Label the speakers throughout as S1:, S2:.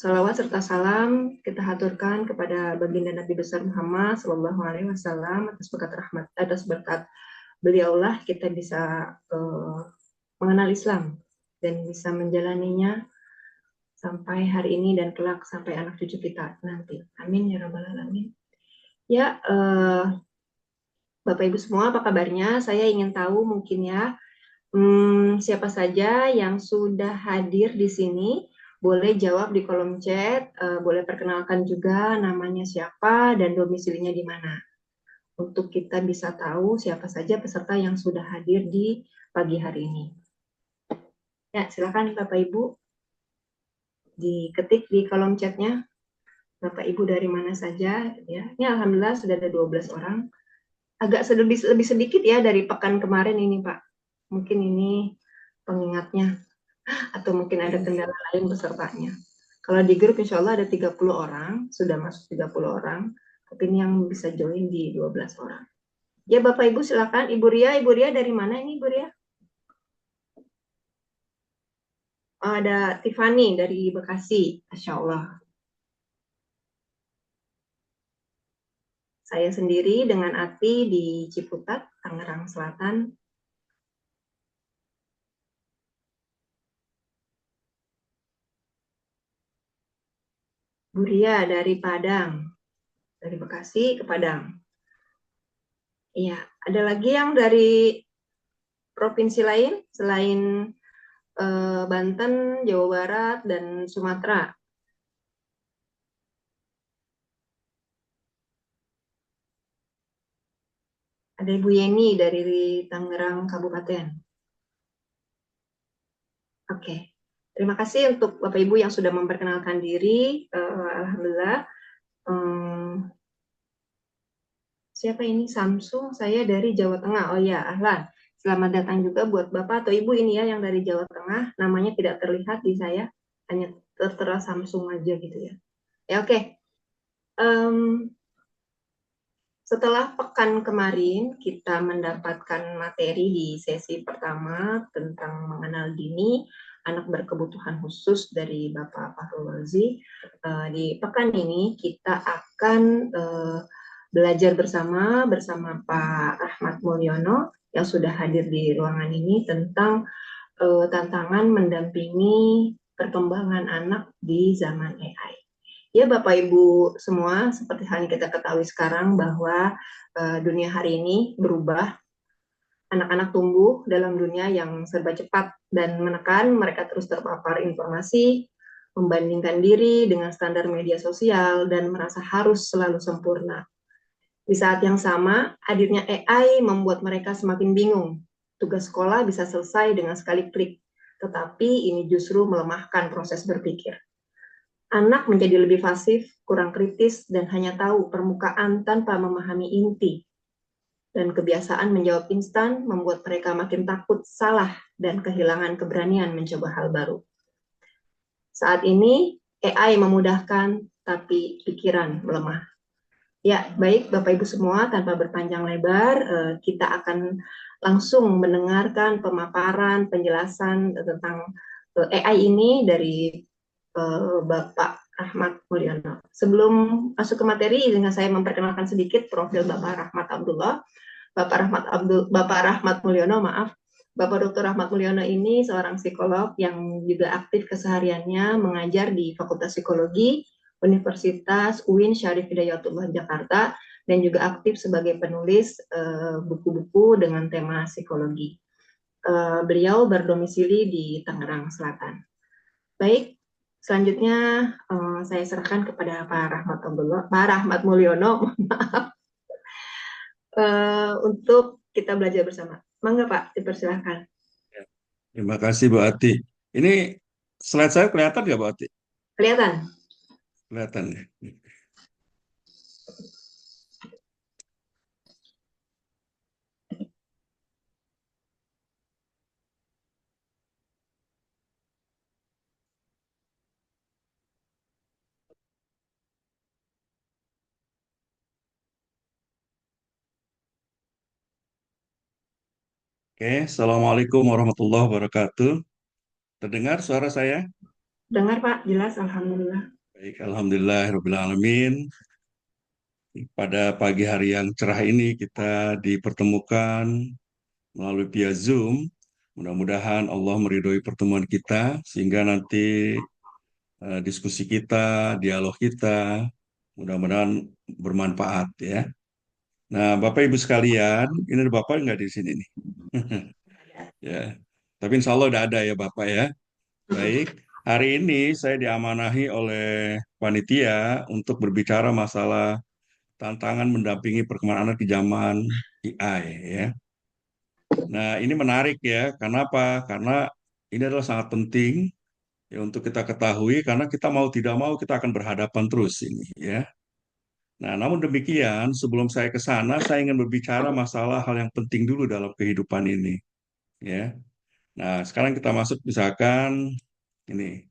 S1: Salawat serta salam kita haturkan kepada baginda Nabi besar Muhammad Sallallahu Alaihi Wasallam atas berkat beliaulah kita bisa uh, mengenal Islam dan bisa menjalaninya sampai hari ini dan kelak sampai anak cucu kita nanti. Amin ya rabbal alamin. Ya, Bapak Ibu semua, apa kabarnya? Saya ingin tahu mungkin ya, siapa saja yang sudah hadir di sini, boleh jawab di kolom chat, boleh perkenalkan juga namanya siapa dan domisilinya di mana. Untuk kita bisa tahu siapa saja peserta yang sudah hadir di pagi hari ini. Ya, silakan Bapak Ibu diketik di kolom chatnya. Bapak Ibu dari mana saja ya. Ini alhamdulillah sudah ada 12 orang. Agak lebih sedikit ya dari pekan kemarin ini, Pak. Mungkin ini pengingatnya atau mungkin ada kendala lain pesertanya. Kalau di grup insya Allah ada 30 orang, sudah masuk 30 orang, tapi ini yang bisa join di 12 orang. Ya Bapak Ibu silakan, Ibu Ria dari mana ini Ibu Ria? Oh, ada Tiffany dari Bekasi, Masya Allah. Saya sendiri dengan Ati di Ciputat, Tangerang Selatan. Bu Ria dari Padang, dari Bekasi ke Padang. Iya, ada lagi yang dari provinsi lain selain Banten, Jawa Barat, dan Sumatera. Ada Ibu Yeni dari Tangerang Kabupaten. Oke, terima kasih untuk Bapak Ibu yang sudah memperkenalkan diri. Alhamdulillah. Siapa ini? Samsung, saya dari Jawa Tengah. Oh ya, ahlan. Selamat datang juga buat Bapak atau Ibu ini ya yang dari Jawa Tengah. Namanya tidak terlihat di saya, hanya tertera Samsung aja gitu ya. Ya oke. Setelah pekan kemarin kita mendapatkan materi di sesi pertama tentang mengenal dini anak berkebutuhan khusus dari Bapak Fahrul Razi. Di pekan ini kita akan belajar bersama Pak Ahmad Mulyono yang sudah hadir di ruangan ini tentang tantangan mendampingi perkembangan anak di zaman AI. Ya Bapak Ibu semua, seperti halnya kita ketahui sekarang bahwa dunia hari ini berubah, anak-anak tumbuh dalam dunia yang serba cepat dan menekan mereka terus terpapar informasi, membandingkan diri dengan standar media sosial dan merasa harus selalu sempurna. Di saat yang sama, hadirnya AI membuat mereka semakin bingung. Tugas sekolah bisa selesai dengan sekali klik, tetapi ini justru melemahkan proses berpikir. Anak menjadi lebih pasif, kurang kritis, dan hanya tahu permukaan tanpa memahami inti. Dan kebiasaan menjawab instan membuat mereka makin takut salah dan kehilangan keberanian mencoba hal baru. Saat ini, AI memudahkan, tapi pikiran melemah. Ya, baik Bapak Ibu semua, tanpa berpanjang lebar, kita akan langsung mendengarkan pemaparan, penjelasan tentang AI ini dari Bapak Rahmat Mulyono. Sebelum masuk ke materi, dengan saya memperkenalkan sedikit profil Bapak Rahmat Abdullah. Bapak Rahmat Mulyono, maaf. Bapak Dr. Rahmat Mulyono ini seorang psikolog yang juga aktif kesehariannya mengajar di Fakultas Psikologi Universitas UIN Syarif Hidayatullah Jakarta dan juga aktif sebagai penulis buku-buku dengan tema psikologi. Beliau berdomisili di Tangerang Selatan. Baik, selanjutnya saya serahkan kepada Pak Rahmat Mulyono untuk kita belajar bersama. Mangga Pak, dipersilahkan.
S2: Terima kasih Bu Ati. Ini slide saya kelihatan nggak Bu Ati?
S1: Kelihatan?
S2: Kelihatan ya. Oke, Assalamualaikum warahmatullahi wabarakatuh. Terdengar suara saya?
S1: Dengar Pak, jelas Alhamdulillah.
S2: Baik, Alhamdulillahirrahmanirrahim. Pada pagi hari yang cerah ini kita dipertemukan melalui via Zoom. Mudah-mudahan Allah meridhoi pertemuan kita sehingga nanti diskusi kita, dialog kita, mudah-mudahan bermanfaat ya. Nah, Bapak Ibu sekalian, ini ada Bapak nggak di sini nih? Ya, tapi insya Allah udah ada ya Bapak ya. Baik, hari ini saya diamanahi oleh panitia untuk berbicara masalah tantangan mendampingi perkembangan anak di zaman AI ya. Nah, ini menarik ya. Kenapa? Karena ini adalah sangat penting ya untuk kita ketahui karena kita mau tidak mau kita akan berhadapan terus ini ya. Nah, namun demikian, sebelum saya ke sana, saya ingin berbicara masalah hal yang penting dulu dalam kehidupan ini ya. Nah, sekarang kita masuk misalkan ini.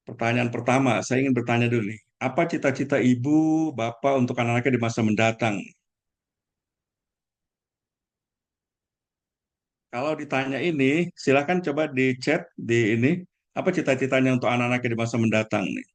S2: Pertanyaan pertama, saya ingin bertanya dulu nih. Apa cita-cita ibu, bapak untuk anak-anaknya di masa mendatang? Kalau ditanya ini, silakan coba di chat di ini. Apa cita-citanya untuk anak-anaknya di masa mendatang nih?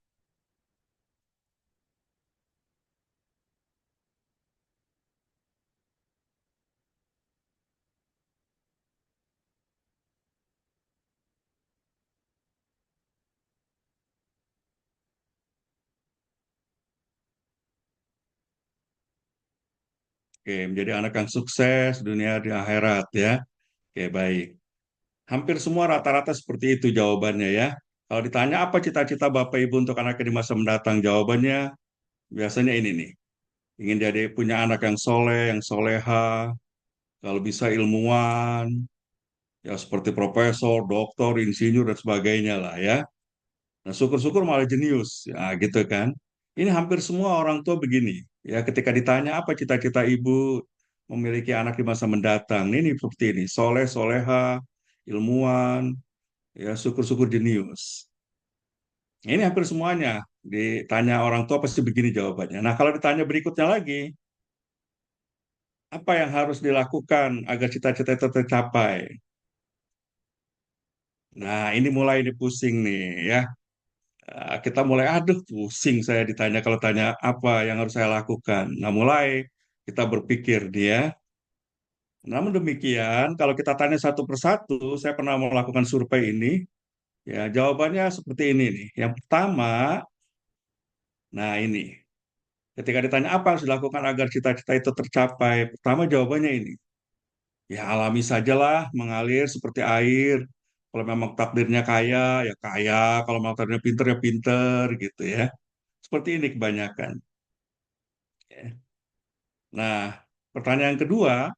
S2: Oke, menjadi anak yang sukses dunia di akhirat ya. Oke, baik. Hampir semua rata-rata seperti itu jawabannya ya. Kalau ditanya apa cita-cita Bapak Ibu untuk anaknya di masa mendatang, jawabannya biasanya ini nih. Ingin jadi punya anak yang soleh, yang soleha, kalau bisa ilmuwan, ya seperti profesor, doktor, insinyur dan sebagainya lah ya. Nah, syukur-syukur malah jenius, ya gitu kan. Ini hampir semua orang tua begini, ya ketika ditanya apa cita-cita ibu memiliki anak di masa mendatang, ini seperti ini, soleh, soleha, ilmuwan, ya syukur-syukur jenius. Ini hampir semuanya ditanya orang tua pasti begini jawabannya. Nah, kalau ditanya berikutnya lagi, apa yang harus dilakukan agar cita-cita itu tercapai? Nah, ini mulai pusing nih ya. Kita mulai, aduh pusing saya ditanya kalau tanya apa yang harus saya lakukan. Nah, mulai kita berpikir dia. Namun demikian, kalau kita tanya satu persatu, saya pernah melakukan survei ini, ya jawabannya seperti ini nih. Yang pertama, nah ini, ketika ditanya apa yang harus dilakukan agar cita-cita itu tercapai, pertama jawabannya ini, ya alami sajalah, mengalir seperti air. Kalau memang takdirnya kaya, ya kaya. Kalau memang takdirnya pinter, ya pinter, gitu ya. Seperti ini kebanyakan. Ya. Nah, pertanyaan kedua,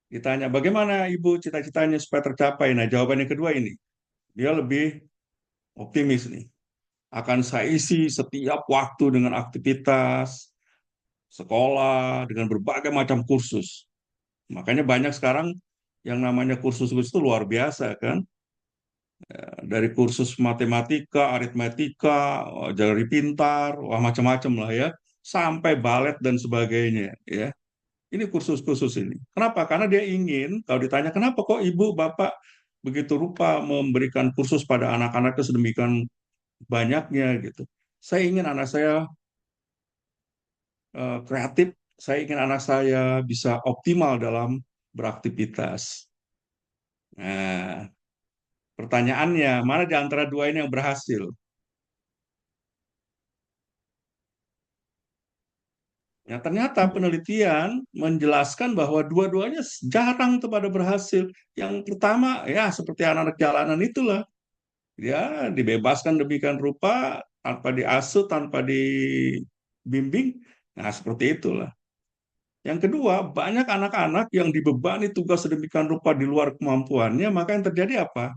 S2: ditanya bagaimana ibu cita-citanya supaya tercapai. Nah, jawaban yang kedua ini, dia lebih optimis nih. Akan saya isi setiap waktu dengan aktivitas, sekolah, dengan berbagai macam kursus. Makanya banyak sekarang yang namanya kursus-kursus itu luar biasa kan. Dari kursus matematika, aritmetika, jari pintar, wah macam-macam lah ya, sampai balet dan sebagainya ya. Ini kursus-kursus ini. Kenapa? Karena dia ingin, kalau ditanya, kenapa kok ibu, bapak begitu rupa memberikan kursus pada anak-anaknya sedemikian banyaknya gitu. Saya ingin anak saya kreatif, saya ingin anak saya bisa optimal dalam beraktivitas. Nah, pertanyaannya, mana di antara dua ini yang berhasil? Ya, ternyata penelitian menjelaskan bahwa dua-duanya jarang tuh pada berhasil. Yang pertama, ya seperti anak-anak jalanan itulah. Dia dibebaskan demikian rupa tanpa diasuh, tanpa dibimbing. Nah, seperti itulah. Yang kedua, banyak anak-anak yang dibebani tugas sedemikian rupa di luar kemampuannya, maka yang terjadi apa?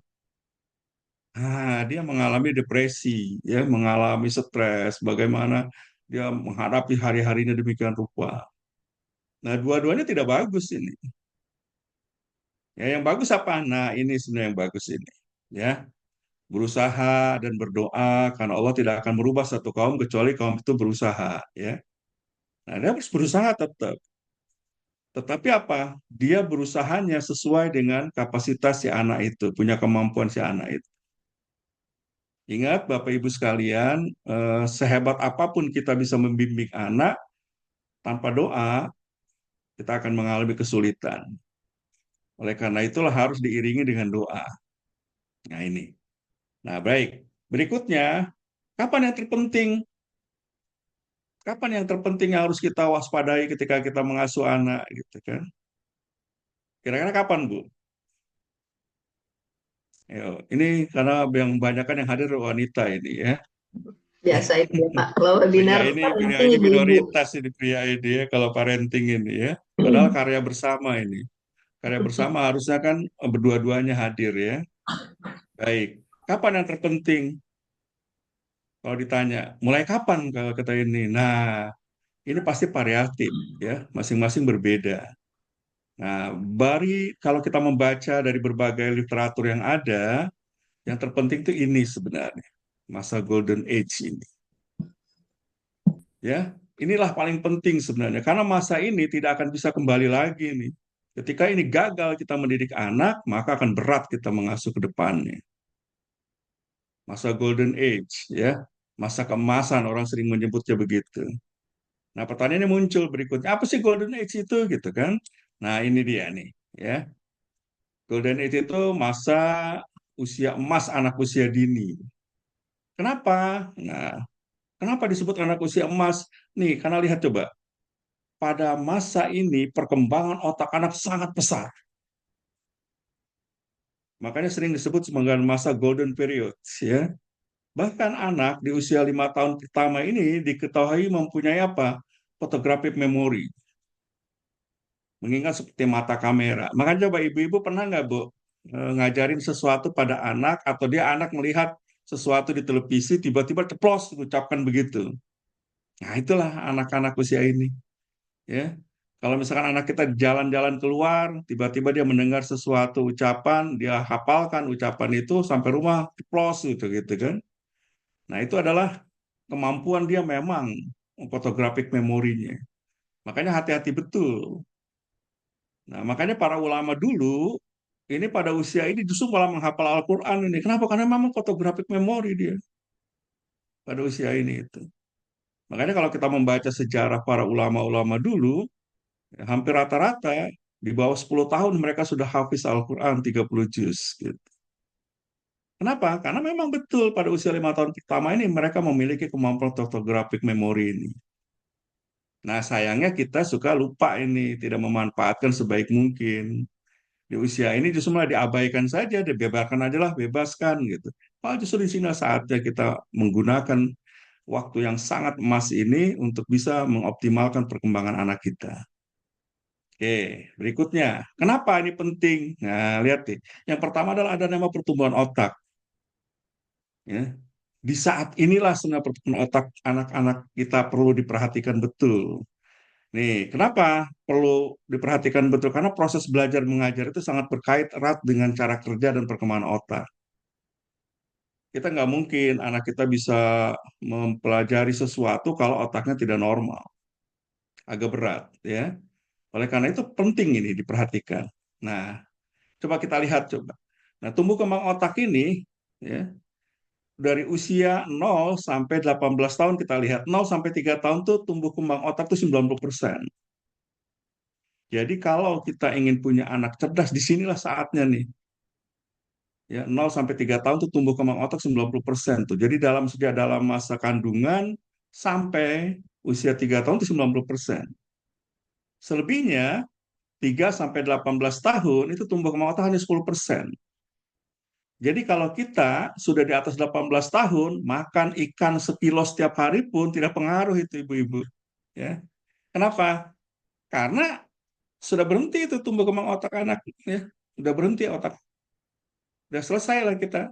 S2: Dia mengalami depresi, ya, mengalami stres, bagaimana dia menghadapi hari-harinya demikian rupa. Nah, dua-duanya tidak bagus ini. Ya, yang bagus apa? Nah, ini sebenarnya yang bagus ini. Ya, berusaha dan berdoa karena Allah tidak akan merubah satu kaum kecuali kaum itu berusaha ya. Nah, dia harus berusaha tetap. Tetapi apa? Dia berusahanya sesuai dengan kapasitas si anak itu, punya kemampuan si anak itu. Ingat Bapak Ibu sekalian, sehebat apapun kita bisa membimbing anak, tanpa doa kita akan mengalami kesulitan. Oleh karena itulah harus diiringi dengan doa. Nah ini. Nah baik. Berikutnya, kapan yang terpenting? Kapan yang terpenting yang harus kita waspadai ketika kita mengasuh anak, gitu kan? Kira-kira kapan, Bu? Yo, ini karena yang banyak kan yang hadir wanita ini ya.
S1: Biasa itu ya Pak, kalau
S2: Pria
S1: webinar
S2: ini pria
S1: parenting
S2: ini
S1: ibu-ibu.
S2: minoritas ini pria ini ya kalau parenting ini ya. Padahal karya bersama ini. Karya bersama harusnya kan berdua-duanya hadir ya. Baik. Kapan yang terpenting? Kalau ditanya, mulai kapan kalau kata ini? Nah, ini pasti variatif ya, masing-masing berbeda. Nah, kalau kita membaca dari berbagai literatur yang ada, yang terpenting itu ini sebenarnya, masa Golden Age ini. Ya, inilah paling penting sebenarnya, karena masa ini tidak akan bisa kembali lagi nih. Ketika ini gagal kita mendidik anak, maka akan berat kita mengasuh ke depannya. Masa Golden Age, ya, masa keemasan orang sering menyebutnya begitu. Nah, pertanyaannya muncul berikutnya, apa sih Golden Age itu gitu kan? Nah, ini dia nih, ya. Golden Age itu masa usia emas anak usia dini. Kenapa? Nah, kenapa disebut anak usia emas? Nih, karena lihat coba, pada masa ini perkembangan otak anak sangat pesat. Makanya sering disebut sebagai masa golden period, ya. Bahkan anak di usia 5 tahun pertama ini diketahui mempunyai apa? Photographic memory. Mengingat seperti mata kamera. Makanya coba ibu-ibu pernah nggak, Bu, ngajarin sesuatu pada anak atau dia anak melihat sesuatu di televisi tiba-tiba ceplos ucapkan begitu. Nah, itulah anak-anak usia ini, ya. Kalau misalkan anak kita jalan-jalan keluar, tiba-tiba dia mendengar sesuatu ucapan, dia hafalkan ucapan itu sampai rumah ceplos gitu gitu kan. Nah, itu adalah kemampuan dia memang photographic memorinya. Makanya hati-hati betul. Nah, makanya para ulama dulu ini pada usia ini justru malah menghafal Al-Quran ini. Kenapa? Karena memang photographic memory dia pada usia ini itu. Makanya kalau kita membaca sejarah para ulama-ulama dulu, ya, hampir rata-rata di bawah 10 tahun mereka sudah hafiz Al-Quran 30 juz. Gitu. Kenapa? Karena memang betul pada usia 5 tahun pertama ini mereka memiliki kemampuan photographic memory ini. Nah, sayangnya kita suka lupa ini, tidak memanfaatkan sebaik mungkin. Di usia ini justru malah diabaikan saja, dibebarkan aja lah, bebaskan gitu. Oh, justru di sini saatnya kita menggunakan waktu yang sangat emas ini untuk bisa mengoptimalkan perkembangan anak kita. Oke, berikutnya, kenapa ini penting? Nah, lihat nih. Yang pertama adalah ada nama pertumbuhan otak. Ya. Di saat inilah sebenarnya pertumbuhan otak anak-anak kita perlu diperhatikan betul. Nih, kenapa perlu diperhatikan betul? Karena proses belajar mengajar itu sangat berkait erat dengan cara kerja dan perkembangan otak. Kita nggak mungkin anak kita bisa mempelajari sesuatu kalau otaknya tidak normal, agak berat, ya. Oleh karena itu penting ini diperhatikan. Nah, coba kita lihat coba. Nah, tumbuh kembang otak ini, ya, dari usia 0 sampai 18 tahun kita lihat 0 sampai 3 tahun tuh tumbuh kembang otak tuh 90%. Jadi kalau kita ingin punya anak cerdas, disinilah saatnya nih. Ya, 0 sampai 3 tahun tuh tumbuh kembang otak 90% tuh. Jadi sejak dalam masa kandungan sampai usia 3 tahun itu 90%. Selebihnya 3 sampai 18 tahun itu tumbuh kembang otak hanya 10%. Jadi kalau kita sudah di atas 18 tahun, makan ikan sekilo setiap hari pun tidak pengaruh itu ibu-ibu. Ya. Kenapa? Karena sudah berhenti itu tumbuh kembang otak anak. Ya. Sudah berhenti otak. Sudah selesai lah kita.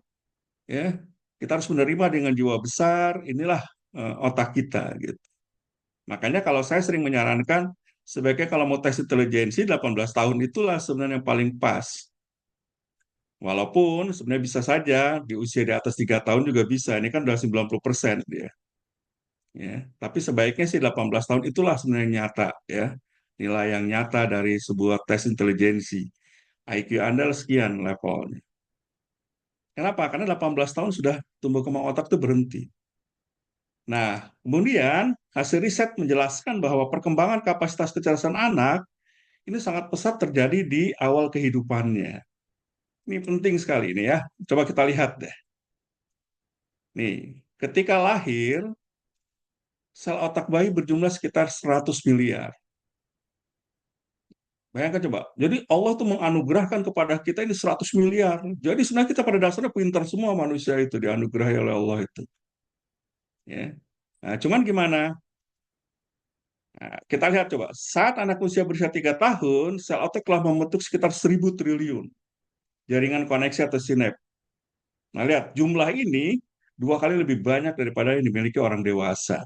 S2: Ya, kita harus menerima dengan jiwa besar. Inilah otak kita gitu. Makanya kalau saya sering menyarankan sebaiknya kalau mau tes intelijensi 18 tahun itulah sebenarnya yang paling pas. Walaupun sebenarnya bisa saja di usia di atas 3 tahun juga bisa. Ini kan udah 90% dia. Ya, tapi sebaiknya sih 18 tahun itulah sebenarnya nyata ya. Nilai yang nyata dari sebuah tes intelijensi. IQ Anda sekian levelnya. Kenapa? Karena 18 tahun sudah tumbuh kembang otak itu berhenti. Nah, kemudian hasil riset menjelaskan bahwa perkembangan kapasitas kecerdasan anak ini sangat pesat terjadi di awal kehidupannya. Ini penting sekali ini ya. Coba kita lihat deh. Nih, ketika lahir, sel otak bayi berjumlah sekitar 100 miliar. Bayangkan coba. Jadi Allah tuh menganugerahkan kepada kita ini 100 miliar. Jadi sebenarnya kita pada dasarnya pintar semua manusia itu dianugerahi oleh Allah itu. Ya. Nah, cuman gimana? Nah, kita lihat coba. Saat anak usia berusia 3 tahun, sel otak telah membentuk sekitar 1.000 triliun jaringan koneksi atau sinap. Nah, lihat jumlah ini 2 kali lebih banyak daripada yang dimiliki orang dewasa.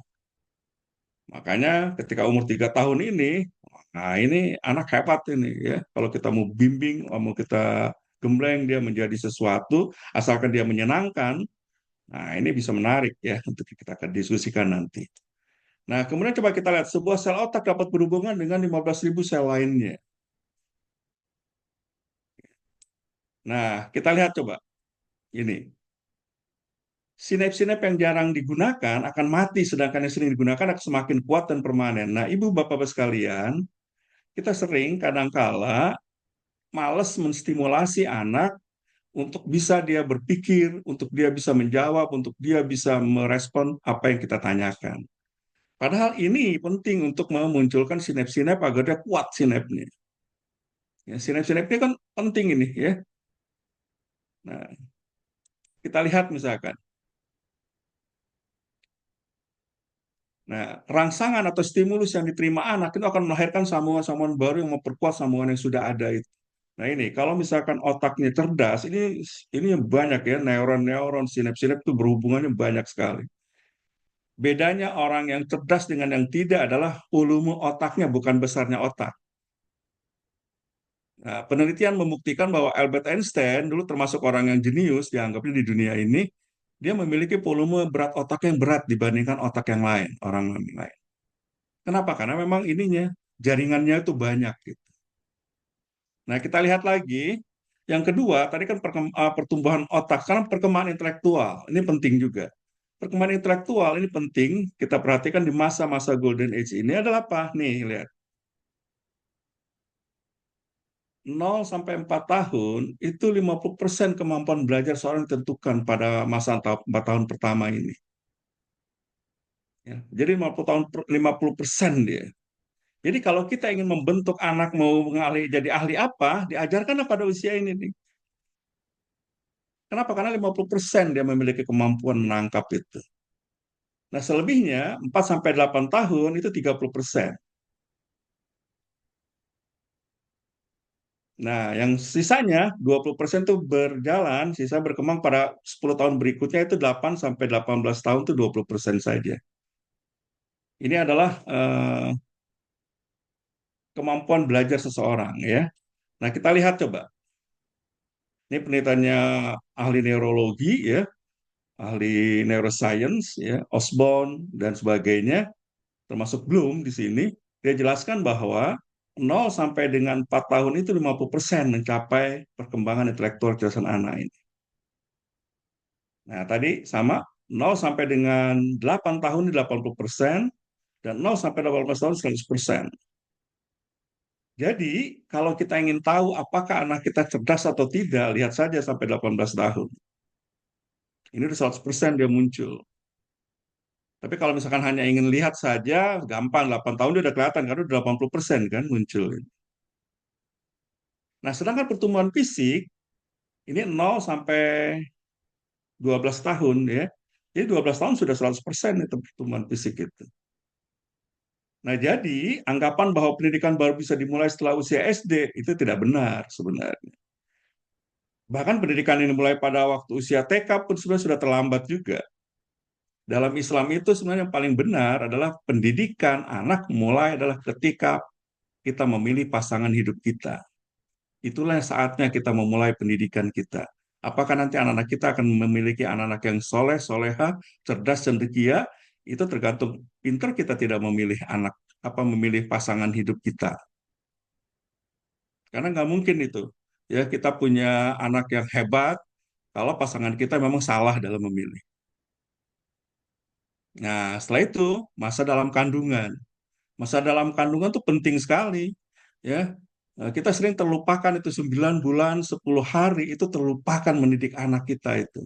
S2: Makanya ketika umur 3 tahun ini, nah ini anak hebat ini ya. Kalau kita mau bimbing, mau kita gembleng dia menjadi sesuatu, asalkan dia menyenangkan, nah ini bisa menarik ya untuk kita akan diskusikan nanti. Nah, kemudian coba kita lihat sebuah sel otak dapat berhubungan dengan 15.000 sel lainnya. Nah, kita lihat coba. Ini, sinap-sinap yang jarang digunakan akan mati, sedangkan yang sering digunakan akan semakin kuat dan permanen. Nah, ibu bapak sekalian, kita sering kadangkala males menstimulasi anak untuk bisa dia berpikir, untuk dia bisa menjawab, untuk dia bisa merespon apa yang kita tanyakan. Padahal ini penting untuk memunculkan sinap-sinap agar dia kuat sinapnya. Ya, sinap-sinap ini kan penting ini ya. Nah, kita lihat misalkan. Nah, rangsangan atau stimulus yang diterima anak itu akan melahirkan sambungan-sambungan baru yang memperkuat sambungan yang sudah ada itu. Nah ini, kalau misalkan otaknya cerdas, ini yang banyak ya, neuron-neuron, sinap-sinap itu berhubungannya banyak sekali. Bedanya orang yang cerdas dengan yang tidak adalah volume otaknya, bukan besarnya otak. Nah, penelitian membuktikan bahwa Albert Einstein dulu termasuk orang yang jenius, dianggapnya di dunia ini, dia memiliki volume berat otak yang berat dibandingkan otak yang lain, orang lain. Kenapa? Karena memang ininya, jaringannya itu banyak gitu. Nah, kita lihat lagi. Yang kedua, tadi kan pertumbuhan otak, sekarang perkembangan intelektual. Ini penting juga. Perkembangan intelektual ini penting, kita perhatikan di masa-masa Golden Age ini adalah apa? Nih, lihat. 0 sampai 4 tahun, itu 50% kemampuan belajar seorang ditentukan pada masa 4 tahun pertama ini. Ya, jadi 50% dia. Jadi kalau kita ingin membentuk anak mau mengalih jadi ahli apa, diajarkanlah pada usia ini nih. Kenapa? Karena 50% dia memiliki kemampuan menangkap itu. Nah, selebihnya 4 sampai 8 tahun itu 30%. Nah, yang sisanya 20% itu berjalan, sisa berkembang pada 10 tahun berikutnya itu 8 sampai 18 tahun itu 20% saja. Ini adalah kemampuan belajar seseorang ya. Nah, kita lihat coba. Ini penelitiannya ahli neurologi ya, ahli neuroscience ya, Osborne dan sebagainya, termasuk Bloom di sini, dia jelaskan bahwa 0 sampai dengan 4 tahun itu 50% mencapai perkembangan intelektual kecerdasan anak ini. Nah, tadi sama 0 sampai dengan 8 tahun 80% dan 0 sampai 18 tahun 100%. Jadi, kalau kita ingin tahu apakah anak kita cerdas atau tidak, lihat saja sampai 18 tahun. Ini udah 100% dia muncul. Tapi kalau misalkan hanya ingin lihat saja, gampang. 8 tahun dia udah kelihatan, karena udah 80% kan muncul. Nah, sedangkan pertumbuhan fisik, ini 0 sampai 12 tahun ya. Jadi 12 tahun sudah 100% itu pertumbuhan fisik itu. Nah, jadi anggapan bahwa pendidikan baru bisa dimulai setelah usia SD itu tidak benar sebenarnya. Bahkan pendidikan ini mulai pada waktu usia TK pun sebenarnya sudah terlambat juga. Dalam Islam itu sebenarnya yang paling benar adalah pendidikan anak mulai adalah ketika kita memilih pasangan hidup kita. Itulah saatnya kita memulai pendidikan kita. Apakah nanti anak-anak kita akan memiliki anak-anak yang soleh, soleha, cerdas, cendekia, itu tergantung pinter kita tidak memilih anak, apa memilih pasangan hidup kita. Karena nggak mungkin itu. Ya, kita punya anak yang hebat, kalau pasangan kita memang salah dalam memilih. Nah, setelah itu masa dalam kandungan. Masa dalam kandungan tuh penting sekali, ya. Kita sering terlupakan itu 9 bulan, 10 hari itu terlupakan mendidik anak kita itu.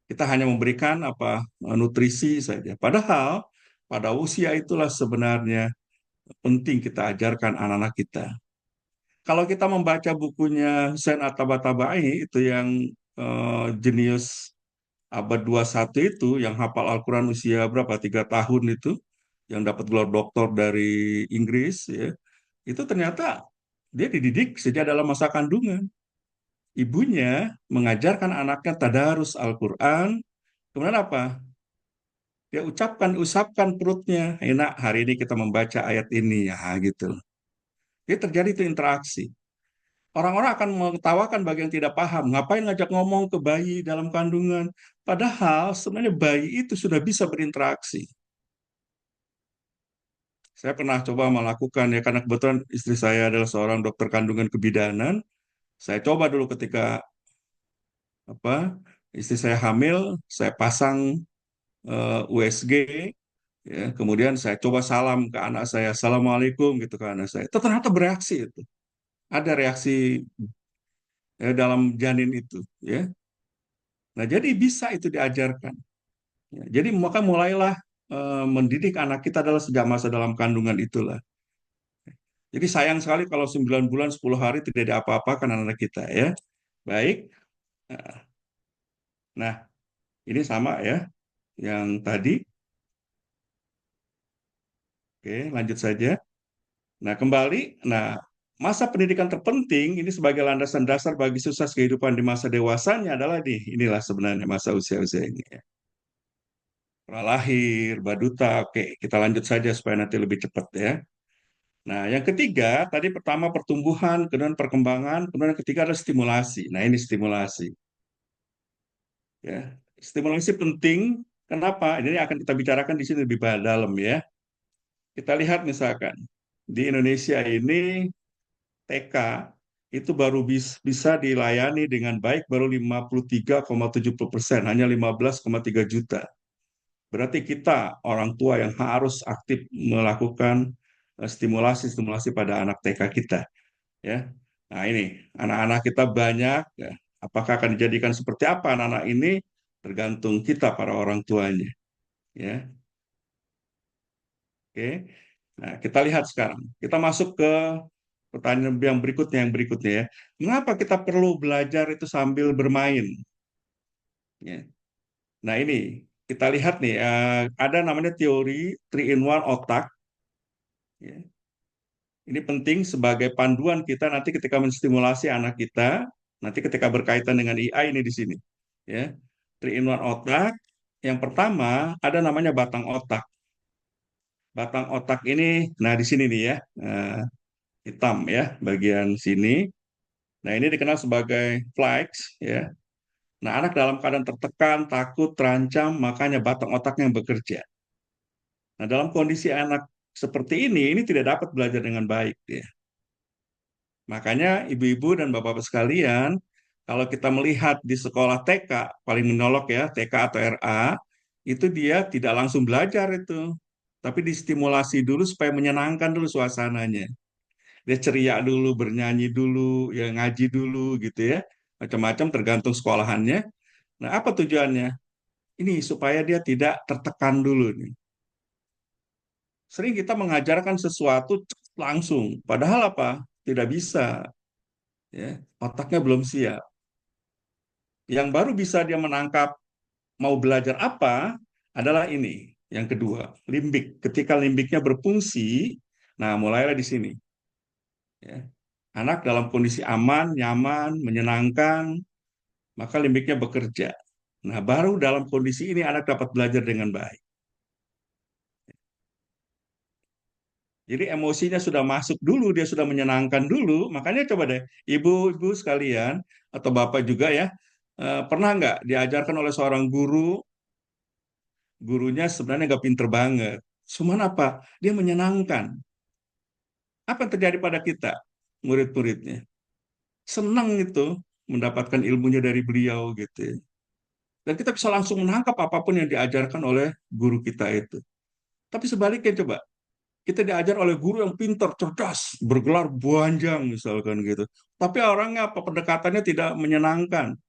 S2: Kita hanya memberikan apa nutrisi saja. Padahal pada usia itulah sebenarnya penting kita ajarkan anak-anak kita. Kalau kita membaca bukunya Hussein At-Tabatabai itu yang jenius abad 21 itu yang hafal Al-Quran usia berapa? 3 tahun itu yang dapat gelar doktor dari Inggris ya. Itu ternyata dia dididik sejak dalam masa kandungan. Ibunya mengajarkan anaknya tadarus Al-Quran. Kemudian apa? Dia usapkan perutnya. Enak, hari ini kita membaca ayat ini ya gitu. Jadi terjadi itu interaksi. Orang-orang akan mengetawakan bagi yang tidak paham. Ngapain ngajak ngomong ke bayi dalam kandungan? Padahal sebenarnya bayi itu sudah bisa berinteraksi. Saya pernah coba melakukan ya karena kebetulan istri saya adalah seorang dokter kandungan kebidanan. Saya coba dulu ketika apa istri saya hamil, saya pasang USG, ya, kemudian saya coba salam ke anak saya, assalamualaikum gitu ke anak saya. Itu ternyata bereaksi itu, ada reaksi dalam janin itu, ya. Nah jadi bisa itu diajarkan. Ya, jadi maka mulailah mendidik anak kita adalah sejak masa dalam kandungan itulah. Jadi sayang sekali kalau 9 bulan 10 hari tidak ada apa-apakan anak kita ya. Baik. Nah, ini sama ya yang tadi. Oke, lanjut saja. Nah, kembali, nah masa pendidikan terpenting ini sebagai landasan dasar bagi sukses kehidupan di masa dewasanya adalah inilah sebenarnya masa usia-usia ini ya. Pralahir, baduta, oke, kita lanjut saja supaya nanti lebih cepat ya. Nah, yang ketiga, tadi pertama pertumbuhan, kemudian perkembangan, kemudian yang ketiga adalah stimulasi. Nah, ini stimulasi. Ya, stimulasi penting. Kenapa? Ini akan kita bicarakan di sini lebih dalam ya. Kita lihat misalkan di Indonesia ini TK itu baru bisa dilayani dengan baik baru 53,70%, hanya 15,3 juta. Berarti kita orang tua yang harus aktif melakukan stimulasi-stimulasi pada anak TK kita, ya. Nah, ini anak-anak kita banyak, ya. Apakah akan dijadikan seperti apa anak-anak ini tergantung kita para orang tuanya, ya. Oke. Nah, kita lihat sekarang. Kita masuk ke pertanyaan yang berikutnya ya. Mengapa kita perlu belajar itu sambil bermain? Ya. Nah, ini kita lihat nih, ada namanya teori 3-in-1 otak. Ya. Ini penting sebagai panduan kita nanti ketika menstimulasi anak kita, nanti ketika berkaitan dengan AI ini di sini. Ya. 3-in-1 otak. Yang pertama ada namanya batang otak. Batang otak ini, nah di sini nih ya, hitam ya, bagian sini. Nah, ini dikenal sebagai flax ya. Nah, anak dalam keadaan tertekan, takut, terancam, makanya batang otaknya yang bekerja. Nah, dalam kondisi anak seperti ini tidak dapat belajar dengan baik ya. Makanya ibu-ibu dan bapak-bapak sekalian, kalau kita melihat di sekolah TK, paling menolok ya, TK atau RA, itu dia tidak langsung belajar itu. Tapi distimulasi dulu supaya menyenangkan dulu suasananya. Dia ceria dulu, bernyanyi dulu, ya ngaji dulu gitu ya. Macam-macam tergantung sekolahannya. Nah, apa tujuannya? Ini supaya dia tidak tertekan dulu nih. Sering kita mengajarkan sesuatu langsung, padahal apa? Tidak bisa, ya. Otaknya belum siap. Yang baru bisa dia menangkap mau belajar apa adalah ini. Yang kedua, limbik. Ketika limbiknya berfungsi, nah mulailah di sini. Ya. Anak dalam kondisi aman, nyaman, menyenangkan, maka limbiknya bekerja. Nah, baru dalam kondisi ini anak dapat belajar dengan baik. Jadi emosinya sudah masuk dulu, dia sudah menyenangkan dulu. Makanya coba deh, ibu-ibu sekalian atau bapak juga ya, pernah nggak diajarkan oleh seorang guru, gurunya sebenarnya nggak pinter banget. Cuman apa? Dia menyenangkan. Apa yang terjadi pada kita, murid-muridnya? Senang itu mendapatkan ilmunya dari beliau gitu ya. Dan kita bisa langsung menangkap apapun yang diajarkan oleh guru kita itu. Tapi sebaliknya coba, kita diajar oleh guru yang pintar, cerdas, bergelar buanjang misalkan gitu. Tapi orangnya apa, pendekatannya tidak menyenangkan.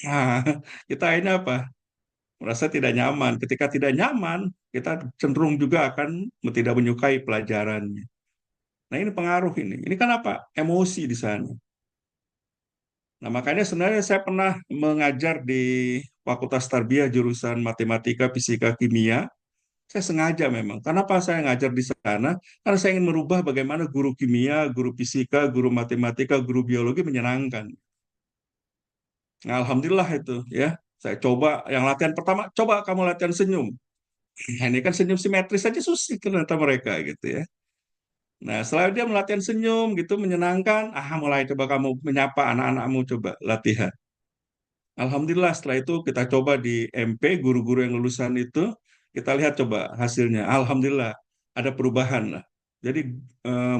S2: Nah, kita ini apa? Merasa tidak nyaman. Ketika tidak nyaman, kita cenderung juga akan tidak menyukai pelajarannya. Nah, ini pengaruh ini. Ini kan apa? Emosi di sana. Nah, makanya sebenarnya saya pernah mengajar di Fakultas Tarbiyah jurusan Matematika, Fisika, Kimia. Saya sengaja memang. Kenapa saya ngajar di sana? Karena saya ingin merubah bagaimana guru kimia, guru fisika, guru matematika, guru biologi menyenangkan. Nah, alhamdulillah itu ya. Saya coba yang latihan pertama, coba kamu latihan senyum. Nah, ini kan senyum simetris saja susah ternyata mereka gitu ya. Nah, setelah dia melatihan senyum gitu menyenangkan, mulai coba kamu menyapa anak-anakmu coba latihan. Alhamdulillah setelah itu kita coba di MP guru-guru yang lulusan itu kita lihat coba hasilnya. Alhamdulillah ada perubahan lah. Jadi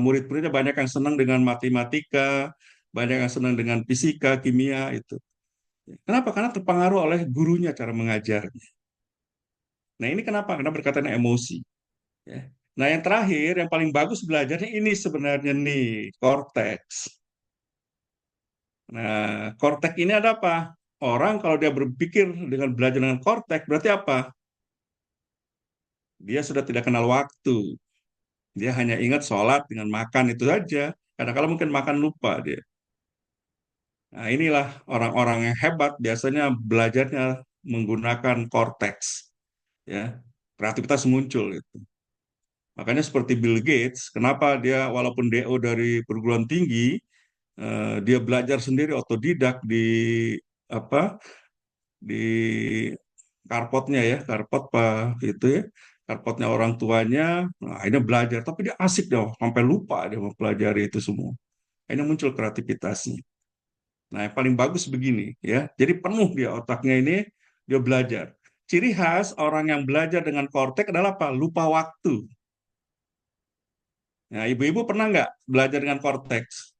S2: murid-muridnya banyak yang senang dengan matematika, banyak yang senang dengan fisika, kimia itu. Kenapa? Karena terpengaruh oleh gurunya cara mengajarnya. Nah ini kenapa? Karena berkaitan emosi. Ya. Nah yang terakhir, yang paling bagus belajarnya ini sebenarnya nih, cortex. Nah, kortek ini ada apa? Orang kalau dia berpikir dengan belajar dengan kortek, berarti apa? Dia sudah tidak kenal waktu. Dia hanya ingat sholat dengan makan itu saja. Kadang-kadang mungkin makan lupa dia. Nah, inilah orang-orang yang hebat biasanya belajarnya menggunakan korteks. Ya, kreativitas muncul itu. Makanya seperti Bill Gates, kenapa dia walaupun DO dari perguruan tinggi, dia belajar sendiri otodidak di apa di karpotnya ya, karpot pak itu ya, karpotnya orang tuanya. Nah, ini belajar, tapi dia asik dong, sampai lupa dia mempelajari itu semua. Ini muncul kreativitasnya. Nah, yang paling bagus begini ya, jadi penuh dia otaknya ini, dia belajar. Ciri khas orang yang belajar dengan kortek adalah apa? Lupa waktu. Nah, ibu-ibu pernah nggak belajar dengan korteks?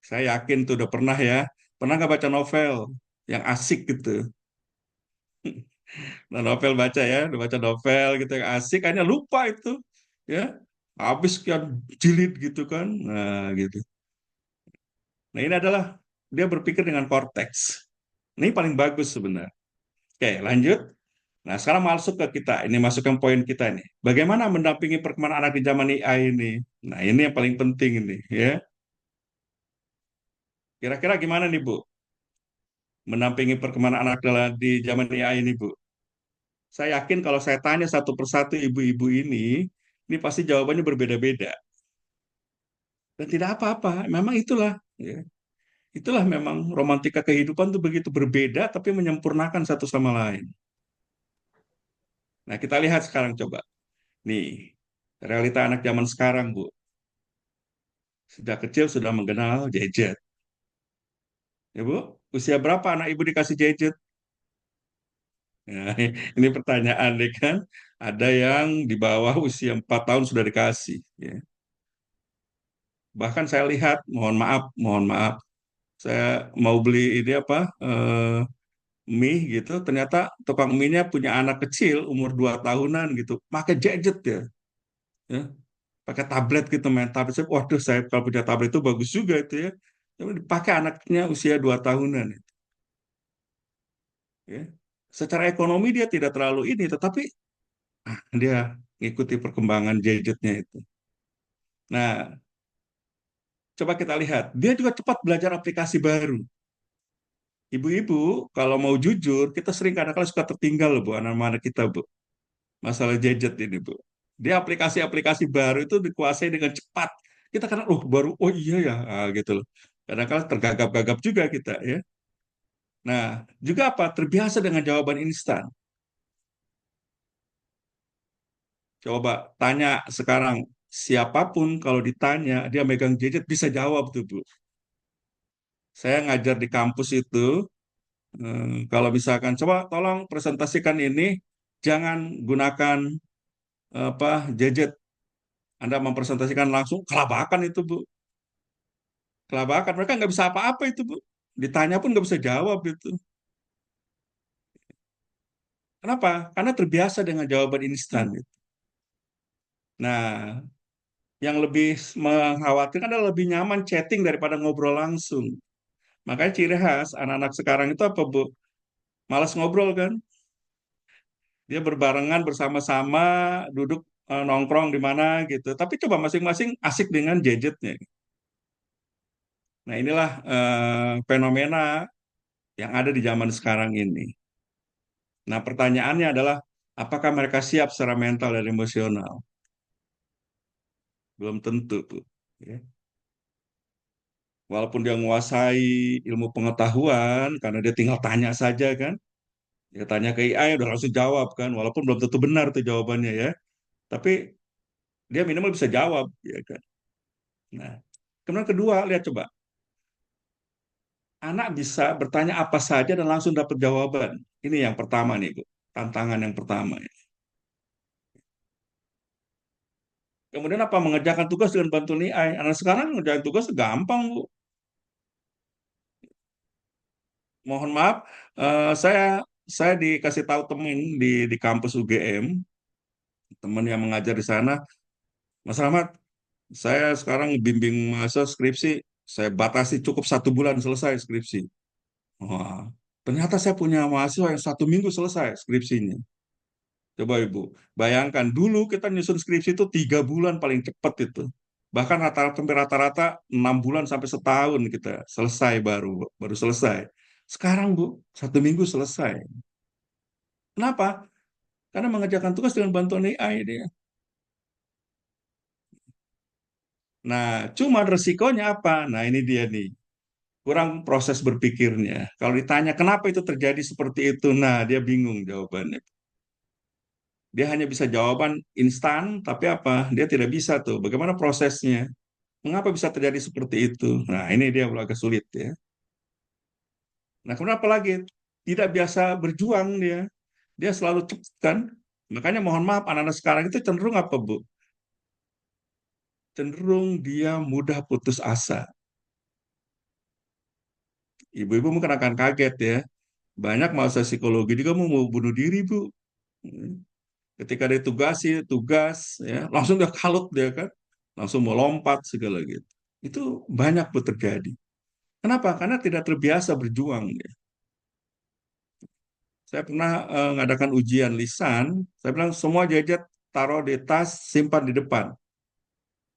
S2: Saya yakin tuh udah pernah ya. Pernah nggak baca novel yang asik gitu? Nah, novel baca ya, udah baca novel gitu yang asik, hanya lupa itu, ya, habis sekian jilid gitu kan, nah gitu. Nah ini adalah dia berpikir dengan korteks. Ini paling bagus sebenarnya. Oke, lanjut. Nah sekarang masuk ke kita, ini masukkan poin kita ini. Bagaimana mendampingi perkembangan anak di zaman AI ini? Nah ini yang paling penting ini, ya. Kira-kira gimana nih Bu? Mendampingi perkembangan anak di zaman AI ini Bu? Saya yakin kalau saya tanya satu persatu ibu-ibu ini pasti jawabannya berbeda-beda. Dan tidak apa-apa, memang itulah, ya. Itulah memang romantika kehidupan tuh begitu berbeda tapi menyempurnakan satu sama lain. Nah, kita lihat sekarang coba. Nih, realita anak zaman sekarang, Bu. Sejak kecil sudah mengenal gadget. Ya, Bu? Usia berapa anak Ibu dikasih gadget? Nah, ini pertanyaan nih kan. Ada yang di bawah usia 4 tahun sudah dikasih. Ya. Bahkan saya lihat, mohon maaf, saya mau beli ini apa, mie gitu, ternyata tukang mie-nya punya anak kecil umur 2 tahunan gitu, pakai gadget ya, ya, pakai tablet gitu main tablet. Waduh, saya kalau punya tablet itu bagus juga itu ya. Tapi dipakai anaknya usia 2 tahunan ya. Secara ekonomi dia tidak terlalu ini, tetapi dia ngikuti perkembangan gadgetnya itu. Nah, coba kita lihat, dia juga cepat belajar aplikasi baru. Ibu-ibu, kalau mau jujur, kita sering kadang-kadang suka tertinggal loh, Bu, anak-anak kita, Bu. Masalah gadget ini, Bu. Dia aplikasi-aplikasi baru itu dikuasai dengan cepat. Kita kadang, baru, oh iya ya, gitu loh. Kadang-kadang tergagap-gagap juga kita, ya. Nah, juga apa? Terbiasa dengan jawaban instan. Coba tanya sekarang, siapapun kalau ditanya, dia megang gadget, bisa jawab tuh, Bu. Saya ngajar di kampus itu, kalau misalkan, coba tolong presentasikan ini, jangan gunakan apa gadget. Anda mempresentasikan langsung, kelabakan itu, Bu. kelabakan. Mereka nggak bisa apa-apa itu, Bu. Ditanya pun nggak bisa jawab itu. Kenapa? Karena terbiasa dengan jawaban instan. Gitu. Nah, yang lebih mengkhawatirkan adalah lebih nyaman chatting daripada ngobrol langsung. Makanya ciri khas anak-anak sekarang itu apa, Bu? Malas ngobrol kan? Dia berbarengan bersama-sama, duduk nongkrong di mana gitu. Tapi coba masing-masing asik dengan gadgetnya. Nah, inilah fenomena yang ada di zaman sekarang ini. Nah, pertanyaannya adalah, apakah mereka siap secara mental dan emosional? Belum tentu, Bu. Ya. Walaupun dia menguasai ilmu pengetahuan, karena dia tinggal tanya saja kan, dia tanya ke AI udah langsung jawab kan, walaupun belum tentu benar tuh jawabannya ya, tapi dia minimal bisa jawab, ya kan. Nah, kemudian kedua, lihat coba, anak bisa bertanya apa saja dan langsung dapat jawaban. Ini yang pertama nih, Bu, tantangan yang pertama. Ya. Kemudian apa mengerjakan tugas dengan bantuan AI? Anak sekarang mengerjakan tugas gampang, Bu. Mohon maaf, saya dikasih tahu teman di kampus UGM, teman yang mengajar di sana, Mas Rahmat, saya sekarang bimbing mahasiswa skripsi, saya batasi cukup 1 bulan selesai skripsi. Wah, ternyata saya punya mahasiswa yang 1 minggu selesai skripsinya. Coba Ibu, bayangkan dulu kita nyusun skripsi itu 3 bulan paling cepat itu. Bahkan rata-rata 6 bulan sampai setahun kita selesai baru baru selesai. Sekarang Bu, 1 minggu selesai. Kenapa? Karena mengerjakan tugas dengan bantuan AI dia. Nah, cuma resikonya apa? Nah, ini dia nih. Kurang proses berpikirnya. Kalau ditanya kenapa itu terjadi seperti itu, nah dia bingung jawabannya. Dia hanya bisa jawaban instan, tapi apa? Dia tidak bisa tuh. Bagaimana prosesnya? Mengapa bisa terjadi seperti itu? Nah, ini dia agak sulit ya. Nah, kemudian apa lagi? Tidak biasa berjuang dia. Dia selalu cepat kan? Makanya mohon maaf, anak-anak sekarang itu cenderung apa, Bu? Cenderung dia mudah putus asa. Ibu-ibu mungkin akan kaget ya. Banyak mahasiswa psikologi juga mau bunuh diri, Bu. Ketika dia tugas, ya, langsung dia kalut dia kan. Langsung mau lompat segala gitu. Itu banyak Bu terjadi. Kenapa? Karena tidak terbiasa berjuang dia. Saya pernah mengadakan ujian lisan, saya bilang semua gadget taruh di tas, simpan di depan.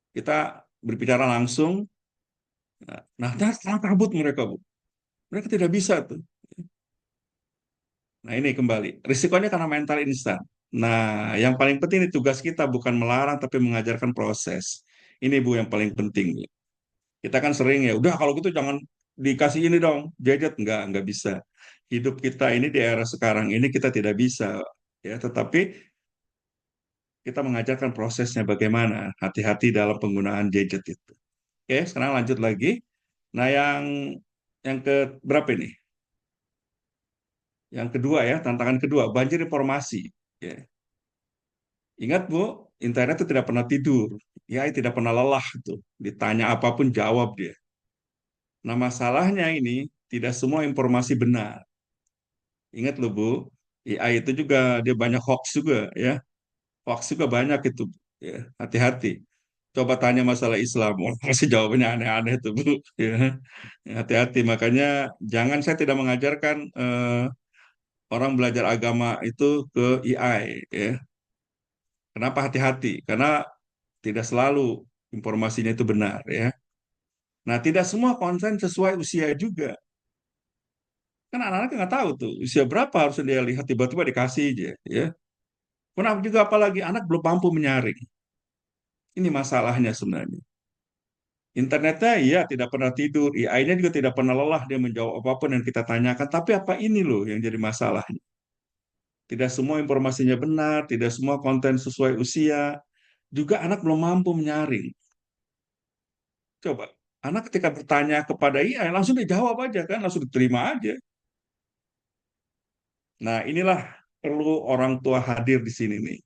S2: Kita berbicara langsung, nah, sekarang kabut mereka, Bu. Mereka tidak bisa tuh. Nah, ini kembali. Risikonya karena mental instan. Nah, yang paling penting ini tugas kita bukan melarang tapi mengajarkan proses. Ini Bu yang paling penting. Bu. Kita kan sering ya, udah kalau gitu jangan dikasih ini dong, gadget nggak bisa. Hidup kita ini di era sekarang ini kita tidak bisa ya, tetapi kita mengajarkan prosesnya bagaimana, hati-hati dalam penggunaan gadget itu. Oke, sekarang lanjut lagi. Nah, yang ke berapa ini? Yang kedua ya, tantangan kedua, banjir informasi. Ya. Ingat Bu, internet itu tidak pernah tidur. Ya, tidak pernah lelah tuh. Ditanya apapun jawab dia. Nah, masalahnya ini tidak semua informasi benar. Ingat loh Bu, AI itu juga dia banyak hoax juga ya. Hoax juga banyak itu. Ya, hati-hati. Coba tanya masalah Islam, wah, pasti jawabannya aneh-aneh tuh Bu. Ya, hati-hati. Makanya jangan saya tidak mengajarkan orang belajar agama itu ke AI ya. Kenapa hati-hati? Karena tidak selalu informasinya itu benar ya. Nah, tidak semua konten sesuai usia juga. Kan anak-anak nggak tahu tuh usia berapa harus dia lihat tiba-tiba dikasih aja ya. Kenapa juga apalagi anak belum mampu menyaring. Ini masalahnya sebenarnya. Internetnya iya tidak pernah tidur, AI-nya juga tidak pernah lelah dia menjawab apapun yang kita tanyakan. Tapi apa ini loh yang jadi masalahnya? Tidak semua informasinya benar, tidak semua konten sesuai usia. Juga anak belum mampu menyaring. Coba, anak ketika bertanya kepada AI langsung dijawab aja kan, langsung diterima aja. Nah, inilah perlu orang tua hadir di sini nih.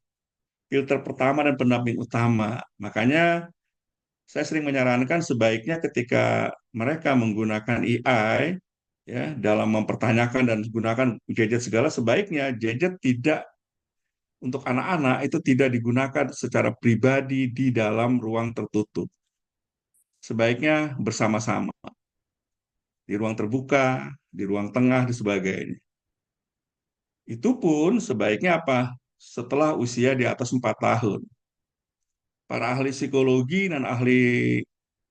S2: Filter pertama dan pendamping utama. Makanya saya sering menyarankan sebaiknya ketika mereka menggunakan AI ya dalam mempertanyakan dan menggunakan gadget segala, sebaiknya gadget tidak untuk anak-anak itu tidak digunakan secara pribadi di dalam ruang tertutup. Sebaiknya bersama-sama di ruang terbuka, di ruang tengah dan sebagainya. Itu pun sebaiknya apa? Setelah usia di atas 4 tahun. Para ahli psikologi dan ahli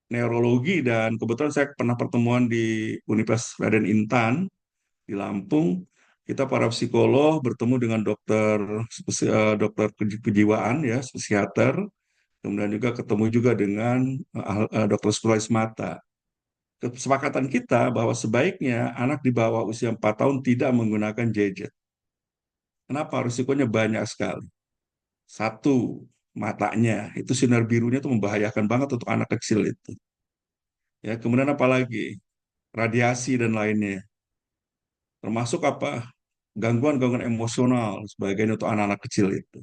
S2: neurologi, dan kebetulan saya pernah pertemuan di Universitas Raden Intan di Lampung. Kita para psikolog bertemu dengan dokter kejiwaan ya, psikiater, kemudian juga ketemu juga dengan dokter spesialis mata. Kesepakatan kita bahwa sebaiknya anak di bawah usia 4 tahun tidak menggunakan gadget. Kenapa? Risikonya banyak sekali. Satu, matanya. Itu sinar birunya itu membahayakan banget untuk anak kecil itu. Ya, kemudian apalagi? Radiasi dan lainnya. Termasuk apa? Gangguan-gangguan emosional sebagainya untuk anak-anak kecil itu.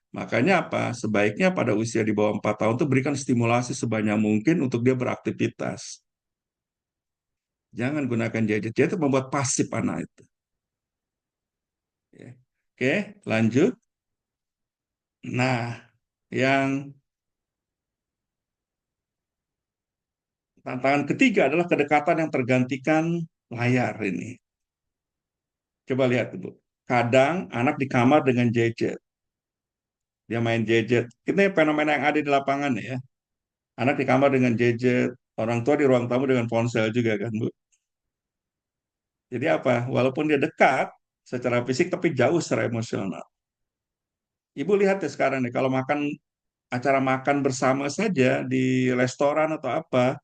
S2: Makanya apa? Sebaiknya pada usia di bawah 4 tahun itu berikan stimulasi sebanyak mungkin untuk dia beraktivitas. Jangan gunakan gadget. Gadget membuat pasif anak itu. Ya. Oke, lanjut. Nah, yang tantangan ketiga adalah kedekatan yang tergantikan layar ini. Coba lihat, Bu. Kadang anak di kamar dengan gadget. Dia main gadget. Ini fenomena yang ada di lapangan ya. Anak di kamar dengan gadget. Orang tua di ruang tamu dengan ponsel juga kan, Bu. Jadi apa? Walaupun dia dekat secara fisik, tapi jauh secara emosional. Ibu lihat ya sekarang nih, kalau acara makan bersama saja di restoran atau apa,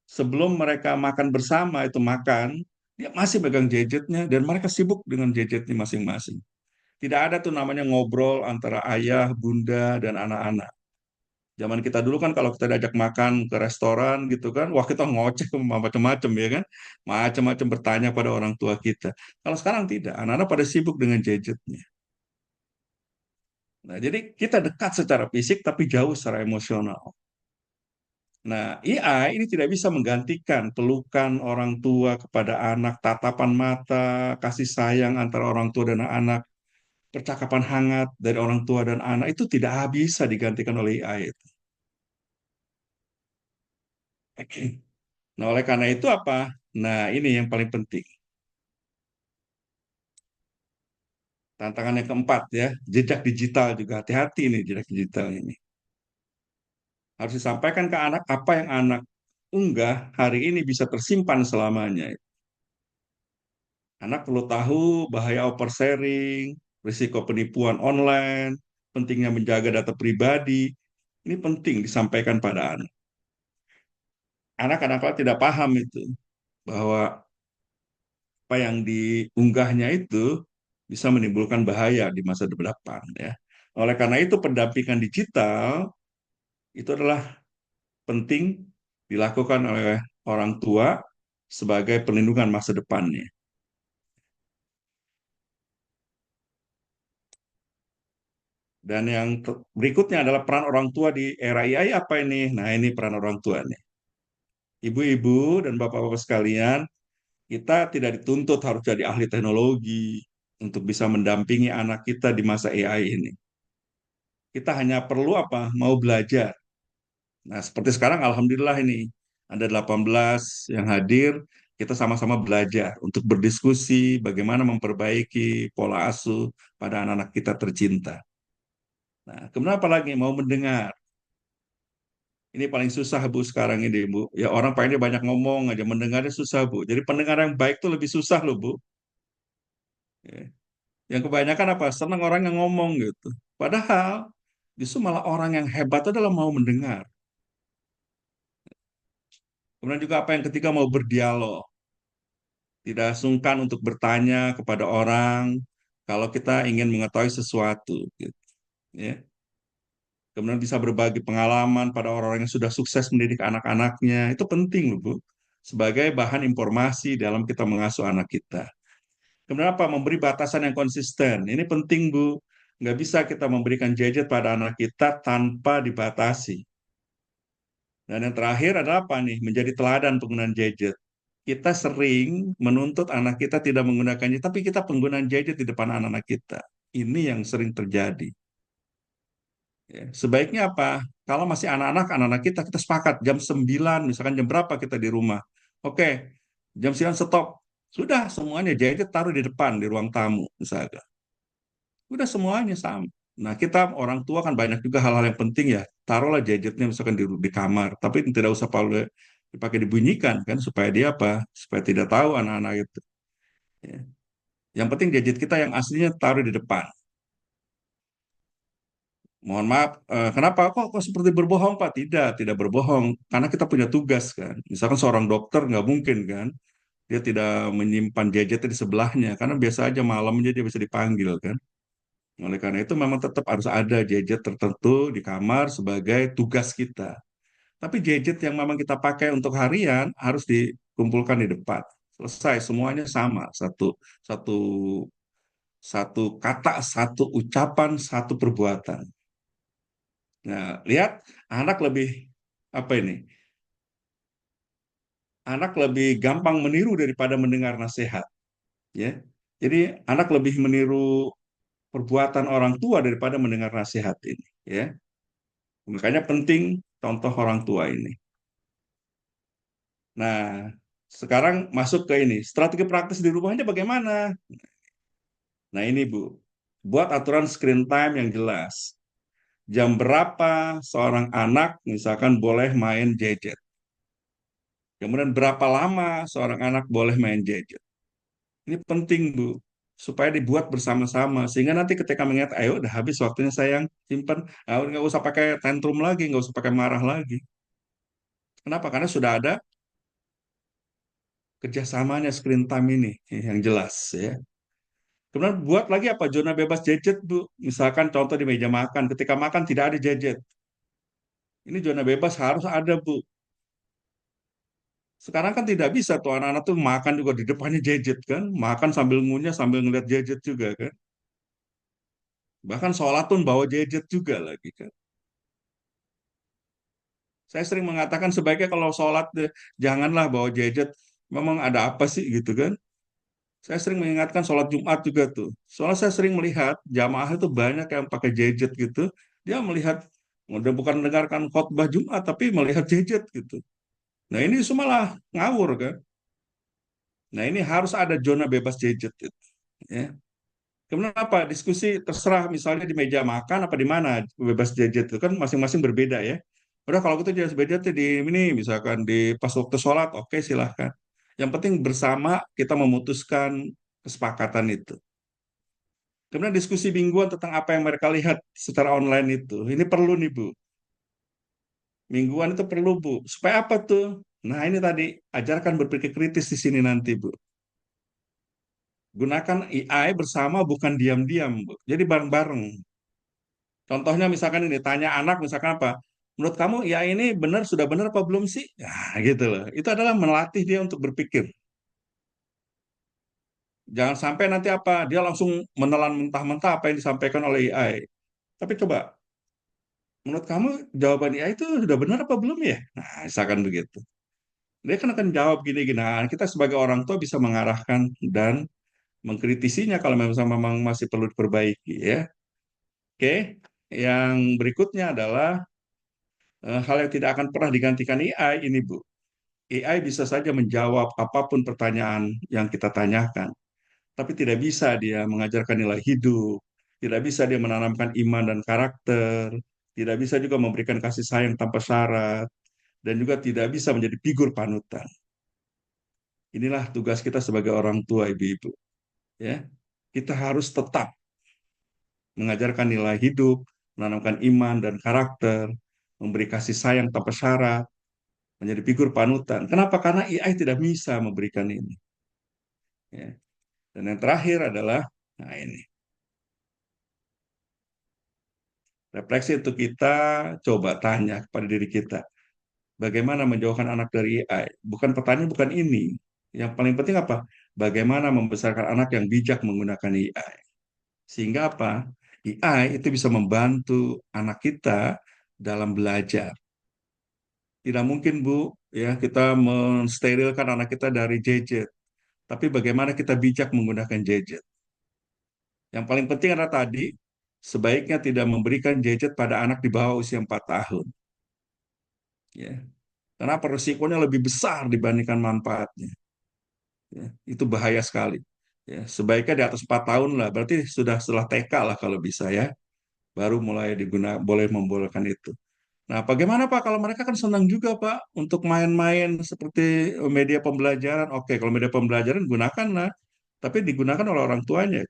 S2: sebelum mereka makan bersama itu makan, dia masih pegang gadgetnya dan mereka sibuk dengan gadgetnya masing-masing. Tidak ada tuh namanya ngobrol antara ayah, bunda, dan anak-anak. Zaman kita dulu kan kalau kita diajak makan ke restoran gitu kan, wah kita ngoceh macam-macam ya kan, macam-macam bertanya pada orang tua kita. Kalau sekarang tidak, anak-anak pada sibuk dengan gadgetnya. Nah, jadi kita dekat secara fisik tapi jauh secara emosional. Nah, AI ini tidak bisa menggantikan pelukan orang tua kepada anak, tatapan mata, kasih sayang antara orang tua dan anak, percakapan hangat dari orang tua dan anak itu tidak bisa digantikan oleh AI itu. Nah, oleh karena itu apa? Nah, ini yang paling penting. Tantangan yang keempat ya, jejak digital juga. Hati-hati nih jejak digital ini. Harus disampaikan ke anak apa yang anak unggah hari ini bisa tersimpan selamanya. Anak perlu tahu bahaya oversharing, risiko penipuan online, pentingnya menjaga data pribadi. Ini penting disampaikan pada anak. Anak kadang-kadang tidak paham itu, bahwa apa yang diunggahnya itu bisa menimbulkan bahaya di masa depan ya. Oleh karena itu pendampingan digital itu adalah penting dilakukan oleh orang tua sebagai perlindungan masa depannya. Dan yang berikutnya adalah peran orang tua di era AI apa ini? Nah, ini peran orang tua nih. Ibu-ibu dan bapak-bapak sekalian, kita tidak dituntut harus jadi ahli teknologi untuk bisa mendampingi anak kita di masa AI ini. Kita hanya perlu apa? Mau belajar. Nah, seperti sekarang alhamdulillah ini ada 18 yang hadir, kita sama-sama belajar untuk berdiskusi bagaimana memperbaiki pola asuh pada anak-anak kita tercinta. Nah, kemudian apa lagi? Mau mendengar. Ini paling susah Bu sekarang ini Bu. Ya orang pengennya banyak ngomong aja, mendengarnya susah Bu. Jadi pendengar yang baik tuh lebih susah loh Bu. Ya. Yang kebanyakan apa? Senang orang yang ngomong gitu. Padahal justru malah orang yang hebat adalah mau mendengar. Kemudian juga apa yang ketiga mau berdialog. Tidak sungkan untuk bertanya kepada orang kalau kita ingin mengetahui sesuatu gitu. Ya. Kemudian bisa berbagi pengalaman pada orang-orang yang sudah sukses mendidik anak-anaknya. Itu penting loh Bu. Sebagai bahan informasi dalam kita mengasuh anak kita. Kemudian apa? Memberi batasan yang konsisten. Ini penting, Bu. Nggak bisa kita memberikan gadget pada anak kita tanpa dibatasi. Dan yang terakhir adalah apa nih? Menjadi teladan penggunaan gadget. Kita sering menuntut anak kita tidak menggunakannya, tapi kita penggunaan gadget di depan anak-anak kita. Ini yang sering terjadi. Ya, sebaiknya apa? Kalau masih anak-anak kita sepakat jam 9, misalkan jam berapa kita di rumah. Oke, jam 9 stop. Sudah semuanya gadget taruh di depan di ruang tamu misalkan. Udah semuanya sama. Nah, kita orang tua kan banyak juga hal-hal yang penting ya. Taruhlah gadgetnya misalkan di kamar, tapi tidak usah dipakai dibunyikan kan supaya dia apa? Supaya tidak tahu anak-anak itu. Ya. Yang penting gadget kita yang aslinya taruh di depan. Mohon maaf, kenapa kok seperti berbohong Pak? Tidak, tidak berbohong. Karena kita punya tugas kan. Misalkan seorang dokter nggak mungkin kan, dia tidak menyimpan gadgetnya di sebelahnya. Karena biasa aja malamnya dia bisa dipanggil kan. Oleh karena itu memang tetap harus ada gadget tertentu di kamar sebagai tugas kita. Tapi gadget yang memang kita pakai untuk harian harus dikumpulkan di depan. Selesai, semuanya sama. Satu, satu kata, satu ucapan, satu perbuatan. Nah, lihat anak lebih apa ini? Anak lebih gampang meniru daripada mendengar nasihat, ya. Jadi anak lebih meniru perbuatan orang tua daripada mendengar nasihat ini, ya. Makanya penting contoh orang tua ini. Nah, sekarang masuk ke ini, strategi praktis di rumahnya bagaimana? Nah, ini Bu, buat aturan screen time yang jelas. Jam berapa seorang anak misalkan boleh main gadget? Kemudian berapa lama seorang anak boleh main gadget? Ini penting, Bu, supaya dibuat bersama-sama. Sehingga nanti ketika mengingat, ayo udah habis waktunya sayang, simpan. Ah, nggak usah pakai tantrum lagi, nggak usah pakai marah lagi. Kenapa? Karena sudah ada kerjasamanya screen time ini yang jelas ya. Kemudian buat lagi apa? Zona bebas gadget, Bu. Misalkan contoh di meja makan, ketika makan tidak ada gadget. Ini zona bebas harus ada, Bu. Sekarang kan tidak bisa tuh anak-anak tuh makan juga di depannya gadget kan. Makan sambil ngunyah, sambil ngeliat gadget juga kan. Bahkan sholat pun bawa gadget juga lagi kan. Saya sering mengatakan sebaiknya kalau sholat janganlah bawa gadget. Memang ada apa sih gitu kan? Saya sering mengingatkan sholat Jumat juga tuh. Soalnya saya sering melihat jamaah itu banyak yang pakai gadget gitu. Dia melihat, udah bukan mendengarkan khotbah Jumat, tapi melihat gadget gitu. Nah ini malah ngawur kan. Nah ini harus ada zona bebas gadget itu. Ya. Kemudian apa? Diskusi terserah misalnya di meja makan apa di mana bebas gadget itu kan masing-masing berbeda ya. Udah kalau gitu jelas beda tuh di ini misalkan di pas waktu sholat, oke silahkan. Yang penting bersama kita memutuskan kesepakatan itu. Kemudian diskusi mingguan tentang apa yang mereka lihat secara online itu. Ini perlu nih Bu. Mingguan itu perlu Bu. Supaya apa tuh? Nah ini tadi, ajarkan berpikir kritis di sini nanti Bu. Gunakan AI bersama bukan diam-diam Bu. Jadi bareng-bareng. Contohnya misalkan ini, tanya anak misalkan apa? Menurut kamu AI ini benar, sudah benar apa belum sih? Nah gitu loh. Itu adalah melatih dia untuk berpikir. Jangan sampai nanti apa, dia langsung menelan mentah-mentah apa yang disampaikan oleh AI. Tapi coba, menurut kamu jawaban AI itu sudah benar apa belum ya? Nah, misalkan begitu. Dia kan akan jawab gini-gini. Nah, kita sebagai orang tua bisa mengarahkan dan mengkritisinya kalau memang masih perlu diperbaiki ya. Oke, yang berikutnya adalah hal yang tidak akan pernah digantikan AI ini, Bu. AI bisa saja menjawab apapun pertanyaan yang kita tanyakan, tapi tidak bisa dia mengajarkan nilai hidup, tidak bisa dia menanamkan iman dan karakter, tidak bisa juga memberikan kasih sayang tanpa syarat, dan juga tidak bisa menjadi figur panutan. Inilah tugas kita sebagai orang tua, ibu-ibu. Ya, kita harus tetap mengajarkan nilai hidup, menanamkan iman dan karakter, memberi kasih sayang tanpa syarat, menjadi figur panutan. Kenapa? Karena AI tidak bisa memberikan ini. Ya. Dan yang terakhir adalah, nah ini, refleksi untuk kita coba tanya kepada diri kita, bagaimana menjauhkan anak dari AI? Bukan pertanyaan, bukan ini. Yang paling penting apa? Bagaimana membesarkan anak yang bijak menggunakan AI? Sehingga apa? AI itu bisa membantu anak kita dalam belajar. Tidak mungkin, Bu, ya kita mensterilkan anak kita dari gadget. Tapi bagaimana kita bijak menggunakan gadget? Yang paling penting adalah tadi, sebaiknya tidak memberikan gadget pada anak di bawah usia 4 tahun. Ya. Karena resikonya lebih besar dibandingkan manfaatnya. Ya. Itu bahaya sekali. Ya. Sebaiknya di atas 4 tahun lah, berarti sudah setelah TK lah kalau bisa ya, baru mulai boleh membolehkan itu. Nah, bagaimana Pak kalau mereka kan senang juga Pak untuk main-main seperti media pembelajaran. Oke, kalau media pembelajaran gunakanlah, tapi digunakan oleh orang tuanya,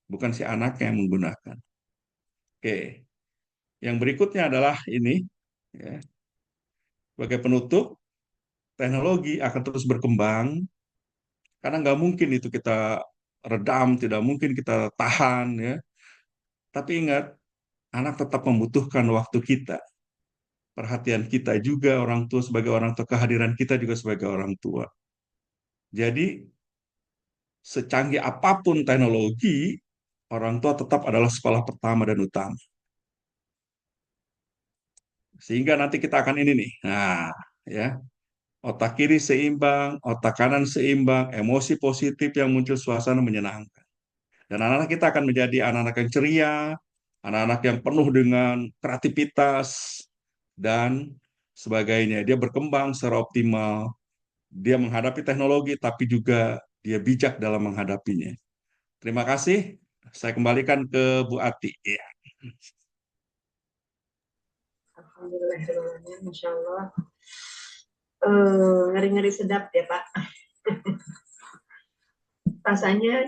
S2: bukan si anaknya yang menggunakan. Oke, yang berikutnya adalah ini, ya, sebagai penutup, teknologi akan terus berkembang, karena nggak mungkin itu kita redam, tidak mungkin kita tahan, ya. Tapi ingat, anak tetap membutuhkan waktu kita, perhatian kita juga, orang tua sebagai orang tua, kehadiran kita juga sebagai orang tua. Jadi, secanggih apapun teknologi, orang tua tetap adalah sekolah pertama dan utama. Sehingga nanti kita akan ini nih. Nah, ya, otak kiri seimbang, otak kanan seimbang, emosi positif yang muncul, suasana menyenangkan. Dan anak-anak kita akan menjadi anak-anak yang ceria, anak-anak yang penuh dengan kreativitas dan sebagainya. Dia berkembang secara optimal, dia menghadapi teknologi tapi juga dia bijak dalam menghadapinya. Terima kasih. Saya kembalikan ke Bu Ati. Ya.
S1: Alhamdulillah, Masya Allah. Ngeri-ngeri sedap ya Pak. Rasanya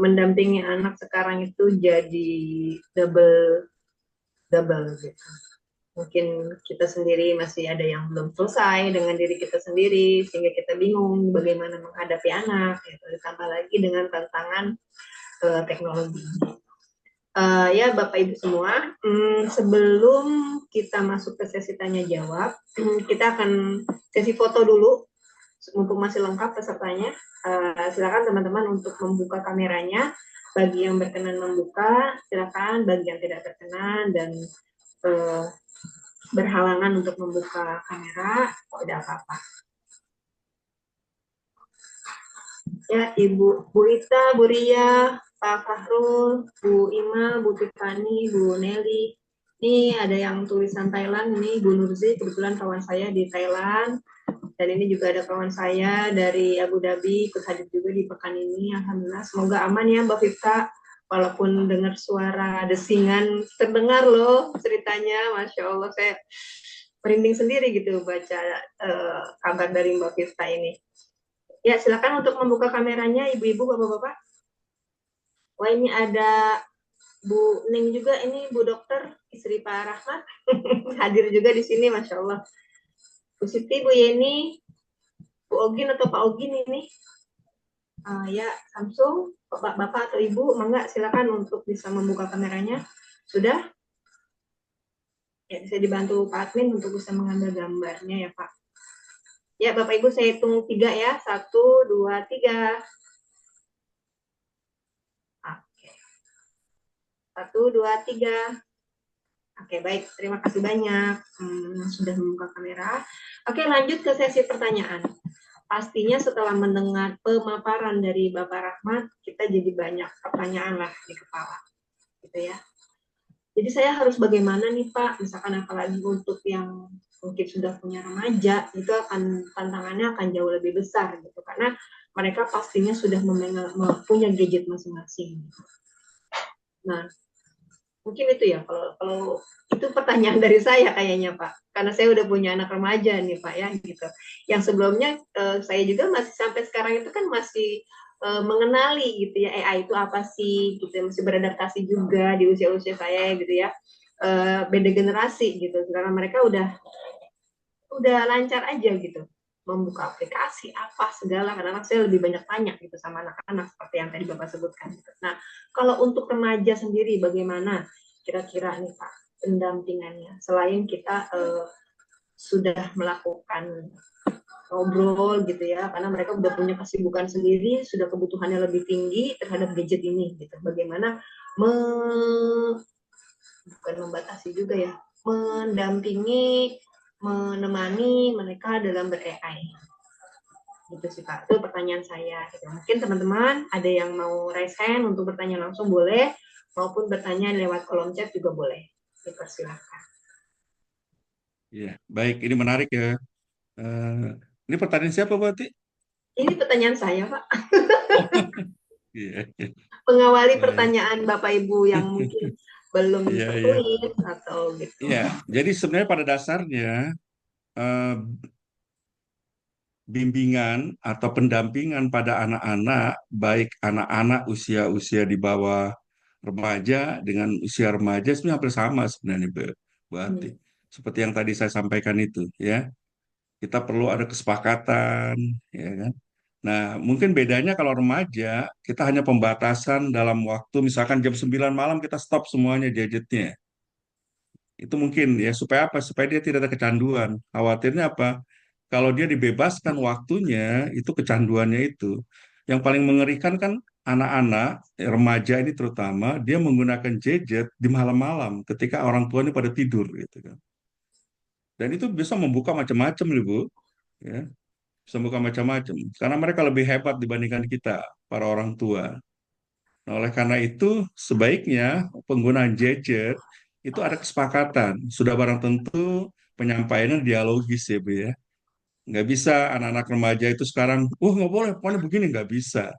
S1: mendampingi anak sekarang itu jadi double double gitu. Mungkin kita sendiri masih ada yang belum selesai dengan diri kita sendiri, sehingga kita bingung bagaimana menghadapi anak, gitu. Ditambah lagi dengan tantangan teknologi. Ya Bapak Ibu semua, sebelum kita masuk ke sesi tanya jawab, kita akan sesi foto dulu, mumpung masih lengkap pesertanya. Silakan teman-teman untuk membuka kameranya. Bagi yang berkenan membuka, silakan. Bagi yang tidak berkenan dan berhalangan untuk membuka kamera, tidak apa-apa. Ya, Ibu Bu Rita, Bu Ria, Pak Fahrul, Bu Ima, Bu Tiffany, Bu Nelly. Ini ada yang tulisan Thailand, ini Bu Nurzi, kebetulan kawan saya di Thailand. Dan ini juga ada kawan saya dari Abu Dhabi, ikut hadir juga di pekan ini. Alhamdulillah, semoga aman ya Mbak Fifta. Walaupun dengar suara desingan, terdengar loh ceritanya. Masya Allah, saya merinding sendiri gitu baca kabar dari Mbak Fifta ini. Ya, silakan untuk membuka kameranya, ibu-ibu, bapak-bapak. Wah, ini ada Bu Ning juga, ini Bu Dokter, istri Pak Rahmat, hadir juga di sini, Masya Allah. Bu Siti, Bu Yeni, Bu Ogin atau Pak Ogin ini. Ya, Samsung, bapak atau ibu, mangga silakan untuk bisa membuka kameranya. Sudah? Ya, bisa dibantu Pak Admin untuk bisa mengambil gambarnya ya, Pak. Ya, Bapak Ibu, saya hitung 3 ya. 1, 2, 3. Oke. 1, 2, 3. Oke, baik. Terima kasih banyak sudah membuka kamera. Oke, lanjut ke sesi pertanyaan. Pastinya setelah mendengar pemaparan dari Bapak Rahmat, kita jadi banyak pertanyaan lah di kepala. Gitu ya. Jadi saya harus bagaimana nih Pak, misalkan apalagi untuk yang mungkin sudah punya remaja, itu akan tantangannya akan jauh lebih besar gitu, karena mereka pastinya sudah punya gadget masing-masing. Nah, mungkin itu ya, kalau itu pertanyaan dari saya kayaknya Pak, karena saya udah punya anak remaja nih Pak ya gitu. Yang sebelumnya saya juga masih sampai sekarang itu kan masih mengenali gitu ya AI itu apa sih gitu, masih beradaptasi juga di usia-usia saya gitu ya, beda generasi gitu, karena mereka udah lancar aja gitu membuka aplikasi apa segala, karena anak saya lebih banyak tanya gitu sama anak-anak seperti yang tadi Bapak sebutkan gitu. Nah, kalau untuk remaja sendiri bagaimana kira-kira nih Pak pendampingannya, selain kita sudah melakukan ngobrol gitu ya, karena mereka udah punya kesibukan sendiri, sudah kebutuhannya lebih tinggi terhadap gadget ini gitu. Bagaimana bukan membatasi juga ya, mendampingi menemani mereka dalam ber-AI. Gitu sih Pak, itu pertanyaan saya. Gitu. Mungkin teman-teman ada yang mau raise hand untuk bertanya langsung boleh, maupun bertanya lewat kolom chat juga boleh. Dipersilakan.
S2: Iya, baik. Ini menarik ya. Eh, ini pertanyaan siapa, berarti?
S1: Ini pertanyaan saya Pak,
S2: Oh, iya, iya.
S1: mengawali
S2: Baik.
S1: pertanyaan Bapak Ibu yang mungkin belum
S2: Iya, iya.
S1: tertulis atau gitu.
S2: Iya, jadi sebenarnya pada dasarnya eh, bimbingan atau pendampingan pada anak-anak, baik anak-anak usia-usia di bawah remaja dengan usia remaja sebenarnya hampir sama sebenarnya, berarti
S1: Hmm.
S2: seperti yang tadi saya sampaikan itu, ya. Kita perlu ada kesepakatan, ya kan. Nah, mungkin bedanya kalau remaja, kita hanya pembatasan dalam waktu, misalkan jam 9 malam kita stop semuanya gadgetnya. Itu mungkin ya, supaya apa? Supaya dia tidak ada kecanduan. Khawatirnya apa? Kalau dia dibebaskan waktunya, itu kecanduannya itu. Yang paling mengerikan kan anak-anak, remaja ini terutama, dia menggunakan gadget di malam-malam ketika orang tuanya pada tidur gitu kan. Dan itu bisa membuka macam-macam, Bu. Ya, bisa membuka macam-macam. Karena mereka lebih hebat dibandingkan kita, para orang tua. Nah, oleh karena itu, sebaiknya penggunaan gadget itu ada kesepakatan. Sudah barang tentu penyampaiannya dialogis ya, Bu ya. Nggak bisa anak-anak remaja itu sekarang, nggak boleh, pokoknya begini, nggak bisa.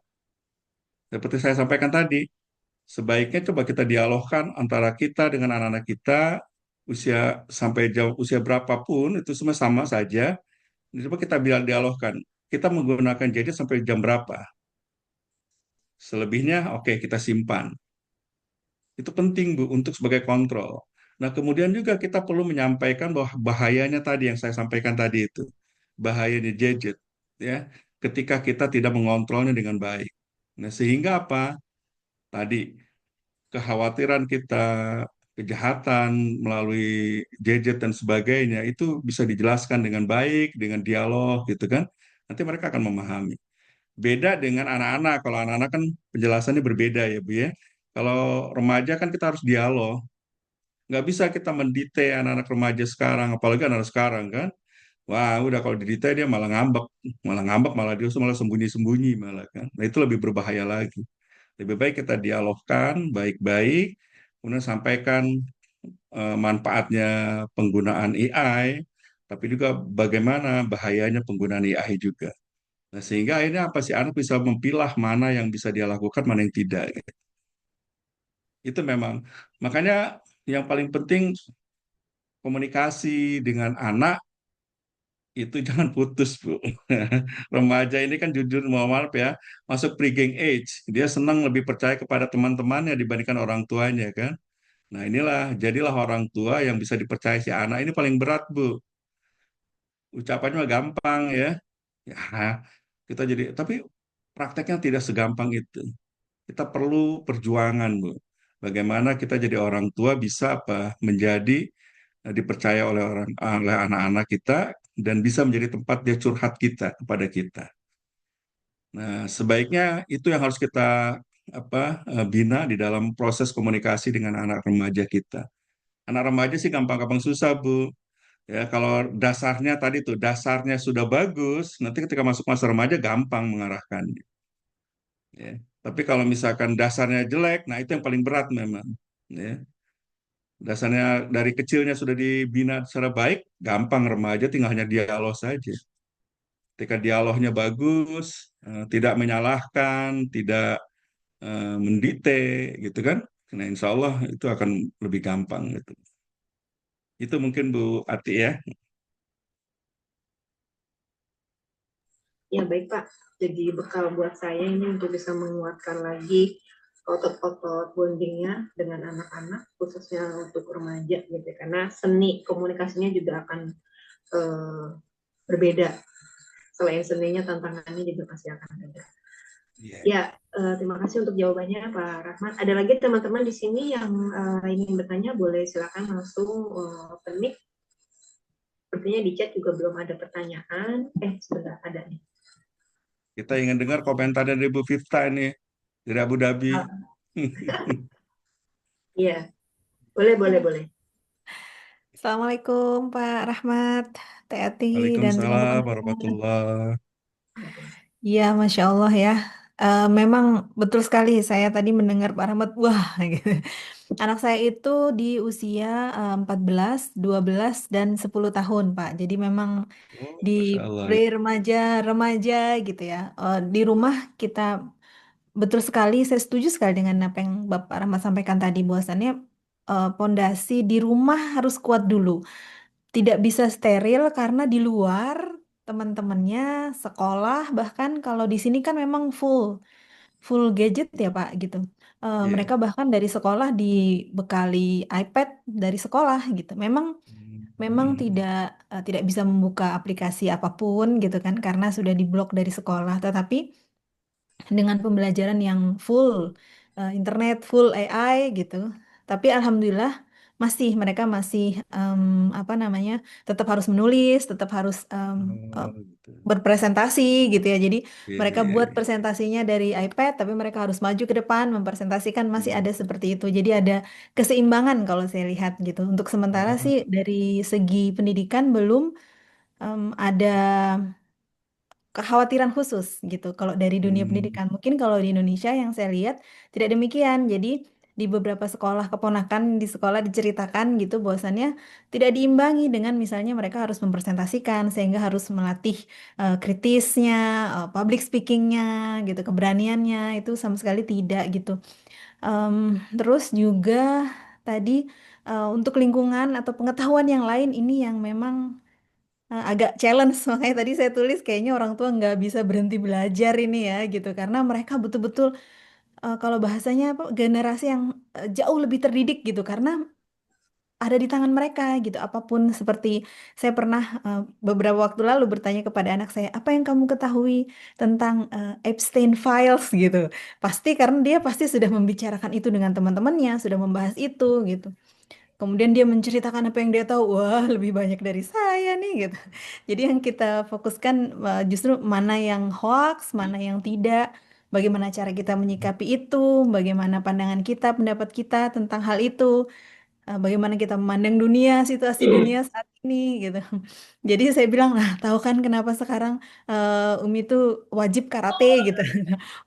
S2: Seperti saya sampaikan tadi, sebaiknya coba kita dialogkan antara kita dengan anak-anak kita, usia sampai jauh usia berapapun, itu semua sama saja. Coba kita bilang dialogkan, kita menggunakan gadget sampai jam berapa. Selebihnya, oke, kita simpan. Itu penting, Bu, untuk sebagai kontrol. Nah, kemudian juga kita perlu menyampaikan bahwa bahayanya tadi yang saya sampaikan tadi itu. Bahayanya gadget, ya, ketika kita tidak mengontrolnya dengan baik. Nah, sehingga apa? Tadi, kekhawatiran kita, kejahatan melalui gadget dan sebagainya, itu bisa dijelaskan dengan baik, dengan dialog, gitu kan. Nanti mereka akan memahami. Beda dengan anak-anak. Kalau anak-anak kan penjelasannya berbeda ya, Bu ya. Kalau remaja kan kita harus dialog. Nggak bisa kita mendite anak-anak remaja sekarang, apalagi anak sekarang kan. Wah, udah kalau didite dia malah ngambek, malah dia malah sembunyi-sembunyi malah kan. Nah, itu lebih berbahaya lagi. Lebih baik kita dialogkan baik-baik, kemudian sampaikan manfaatnya penggunaan AI, tapi juga bagaimana bahayanya penggunaan AI juga. Nah, sehingga akhirnya apa sih anak bisa memilah mana yang bisa dia lakukan, mana yang tidak. Itu memang. Makanya yang paling penting komunikasi dengan anak itu jangan putus, Bu. Remaja ini kan jujur mohon maaf ya, masuk pre-gang age. Dia senang lebih percaya kepada teman-temannya dibandingkan orang tuanya kan. Nah, inilah jadilah orang tua yang bisa dipercaya si anak ini paling berat, Bu. Ucapannya mah gampang ya. Ya, kita jadi tapi prakteknya tidak segampang itu. Kita perlu perjuangan, Bu. Bagaimana kita jadi orang tua bisa apa menjadi dipercaya oleh anak-anak kita dan bisa menjadi tempat dia curhat kita kepada kita. Nah, sebaiknya itu yang harus kita apa bina di dalam proses komunikasi dengan anak remaja kita. Anak remaja sih gampang-gampang susah, Bu. Ya, kalau dasarnya tadi tuh dasarnya sudah bagus, nanti ketika masuk masa remaja gampang mengarahkan. Ya. Tapi kalau misalkan dasarnya jelek, nah itu yang paling berat memang. Ya. Dasarnya dari kecilnya sudah dibina secara baik, gampang remaja tinggal hanya dialog saja. Ketika dialognya bagus, tidak menyalahkan, tidak mendikte, gitu kan? Nah, insya Allah itu akan lebih gampang gitu. Itu mungkin Bu Ati ya.
S1: Ya baik Pak, jadi bekal buat saya ini untuk bisa menguatkan lagi otot-otot bondingnya dengan anak-anak, khususnya untuk remaja gitu, karena seni komunikasinya juga akan eh, berbeda. Selain seninya, tantangannya juga pasti akan beda.
S2: Iya.
S1: Ya, terima kasih untuk jawabannya Pak Rahmat. Ada lagi teman-teman di sini yang ingin bertanya, boleh silakan langsung open mic. Sepertinya di chat juga belum ada pertanyaan. Sebentar, ada nih.
S2: Kita ingin dengar komentar dari Bu Fifta ini dari Abu Dhabi.
S1: Iya, boleh, boleh, boleh.
S3: Assalamualaikum Pak Rahmat, Teh Ati, dan
S2: Waalaikumsalam
S3: teman-teman.
S2: warahmatullah.
S3: Iya, Masya Allah ya. Memang betul sekali, saya tadi mendengar Pak Rahmat, wah gitu. Anak saya itu di usia 14, 12, dan 10 tahun Pak. Jadi memang
S2: Oh,
S3: di
S2: Masya Allah.
S3: pre-remaja, remaja gitu ya. Di rumah kita, betul sekali, saya setuju sekali dengan apa yang Bapak Rahmat sampaikan tadi, bahwasannya pondasi di rumah harus kuat dulu. Tidak bisa steril karena di luar teman-temannya sekolah, bahkan kalau di sini kan memang full full gadget ya Pak gitu.
S2: Iya.
S3: Mereka bahkan dari sekolah dibekali iPad dari sekolah gitu. Memang memang
S2: Hmm.
S3: tidak bisa membuka aplikasi apapun gitu kan karena sudah diblok dari sekolah. Tetapi dengan pembelajaran yang full internet, full AI gitu. Tapi alhamdulillah mereka masih apa namanya, tetap harus menulis, tetap harus
S2: Oh, gitu.
S3: berpresentasi gitu ya. Jadi
S2: Iya,
S3: mereka
S2: iya,
S3: buat
S2: iya.
S3: presentasinya dari iPad, tapi mereka harus maju ke depan mempresentasikan, masih
S2: Hmm.
S3: ada seperti itu. Jadi ada keseimbangan kalau saya lihat gitu. Untuk sementara
S2: Oh,
S3: sih dari segi pendidikan belum ada kekhawatiran khusus gitu. Kalau dari dunia
S2: hmm.
S3: pendidikan, mungkin kalau di Indonesia yang saya lihat tidak demikian. Jadi di beberapa sekolah keponakan di sekolah diceritakan gitu bahwasannya tidak diimbangi dengan misalnya mereka harus mempresentasikan sehingga harus melatih kritisnya, public speakingnya gitu, keberaniannya itu sama sekali tidak gitu. Terus juga tadi untuk lingkungan atau pengetahuan yang lain ini yang memang agak challenge, makanya tadi saya tulis kayaknya orang tua nggak bisa berhenti belajar ini ya gitu karena mereka betul-betul kalau bahasanya apa, generasi yang jauh lebih terdidik gitu karena ada di tangan mereka gitu, apapun. Seperti saya pernah beberapa waktu lalu bertanya kepada anak saya, apa yang kamu ketahui tentang Epstein Files gitu, pasti karena dia pasti sudah membicarakan itu dengan teman-temannya, sudah membahas itu gitu. Kemudian dia menceritakan apa yang dia tahu. Wah, lebih banyak dari saya nih gitu. Jadi yang kita fokuskan justru mana yang hoax, mana yang tidak, bagaimana cara kita menyikapi itu, bagaimana pandangan kita, pendapat kita tentang hal itu, bagaimana kita memandang dunia, situasi dunia saat ini gitu. Jadi saya bilang, nah tahu kan kenapa sekarang Umi itu wajib karate gitu,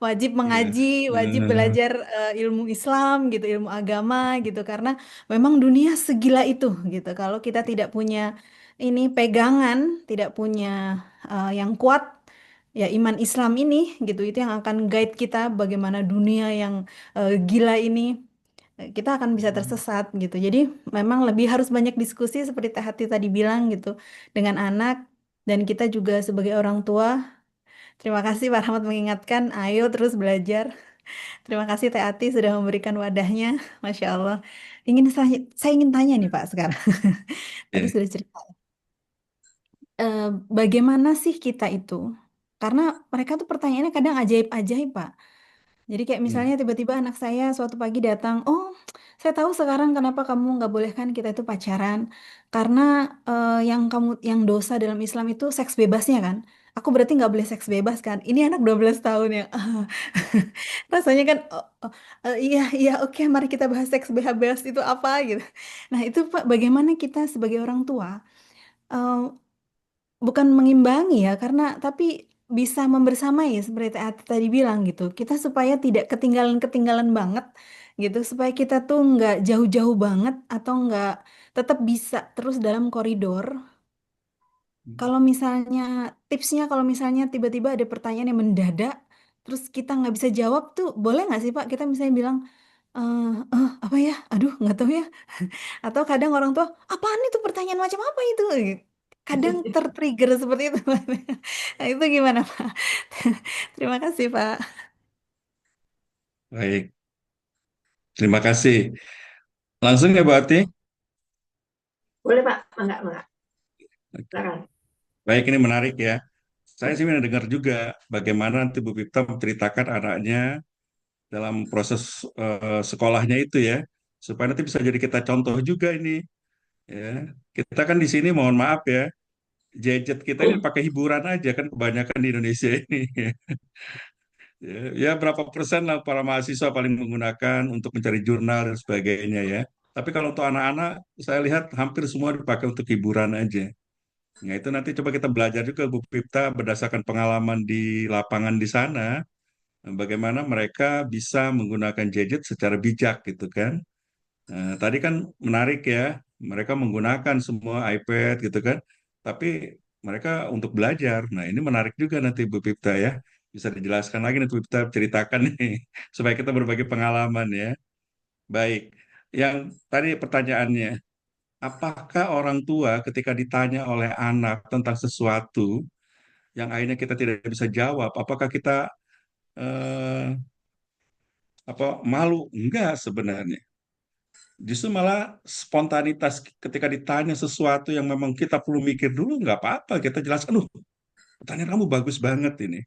S3: wajib
S2: Iya.
S3: mengaji, wajib
S2: Eh,
S3: belajar ilmu Islam gitu, ilmu agama gitu, karena memang dunia segila itu gitu. Kalau kita tidak punya ini pegangan, tidak punya yang kuat, ya iman Islam ini gitu, itu yang akan guide kita bagaimana dunia yang gila ini kita akan bisa tersesat gitu. Jadi memang lebih harus banyak diskusi seperti Teh Hati tadi bilang gitu dengan anak dan kita juga sebagai orang tua. Terima kasih Pak Rahmat mengingatkan, ayo terus belajar. Terima kasih Teh Hati sudah memberikan wadahnya, Masya Allah. Saya ingin tanya nih Pak sekarang. Tadi
S2: iya.
S3: sudah cerita. Eh, Bagaimana sih kita itu? Karena mereka tuh pertanyaannya kadang ajaib-ajaib Pak. Jadi kayak
S2: Hmm.
S3: misalnya tiba-tiba anak saya suatu pagi datang, oh saya tahu sekarang kenapa kamu nggak bolehkan kita itu pacaran, karena yang dosa dalam Islam itu seks bebasnya kan. Aku berarti nggak boleh seks bebas kan? Ini anak 12 tahun ya. Rasanya kan, oh, oh, iya iya oke mari kita bahas seks bebas itu apa gitu. Nah itu Pak, bagaimana kita sebagai orang tua eh, bukan mengimbangi ya karena tapi bisa membersamai seperti tadi bilang gitu kita supaya tidak ketinggalan-ketinggalan banget gitu supaya kita tuh nggak jauh-jauh banget atau nggak tetap bisa terus dalam koridor. Kalau misalnya tipsnya, kalau misalnya tiba-tiba ada pertanyaan yang mendadak terus kita nggak bisa jawab tuh boleh nggak sih Pak kita misalnya bilang apa ya, aduh nggak tahu ya, atau kadang orang tua, apaan itu pertanyaan macam apa itu? Kadang tertrigger seperti itu. Nah, itu gimana, Pak? Terima kasih, Pak.
S2: Baik. Terima kasih. Langsung ya, berarti.
S1: Boleh Pak, enggak, enggak. Silakan.
S2: Baik, ini menarik ya. Saya sih mendengar juga bagaimana nanti Bu Pipta menceritakan anaknya dalam proses sekolahnya itu ya, supaya nanti bisa jadi kita contoh juga ini. Ya, kita kan di sini mohon maaf ya, gadget kita ini pakai hiburan aja kan kebanyakan di Indonesia ini. Ya, berapa persen lah para mahasiswa paling menggunakan untuk mencari jurnal dan sebagainya ya. Tapi kalau untuk anak-anak, saya lihat hampir semua dipakai untuk hiburan aja. Nah, itu nanti coba kita belajar juga Bu Pipta berdasarkan pengalaman di lapangan di sana, bagaimana mereka bisa menggunakan gadget secara bijak gitu kan. Tadi kan menarik ya, mereka menggunakan semua iPad gitu kan, tapi mereka untuk belajar. Nah, ini menarik juga nanti Bu Pipta ya. Bisa dijelaskan lagi nanti Bu Pipta ceritakan nih, supaya kita berbagi pengalaman ya. Baik, yang tadi pertanyaannya, apakah orang tua ketika ditanya oleh anak tentang sesuatu yang akhirnya kita tidak bisa jawab, apakah kita eh, malu? Enggak sebenarnya. Justru malah spontanitas ketika ditanya sesuatu yang memang kita perlu mikir dulu, nggak apa-apa. Kita jelaskan, pertanyaan kamu bagus banget ini.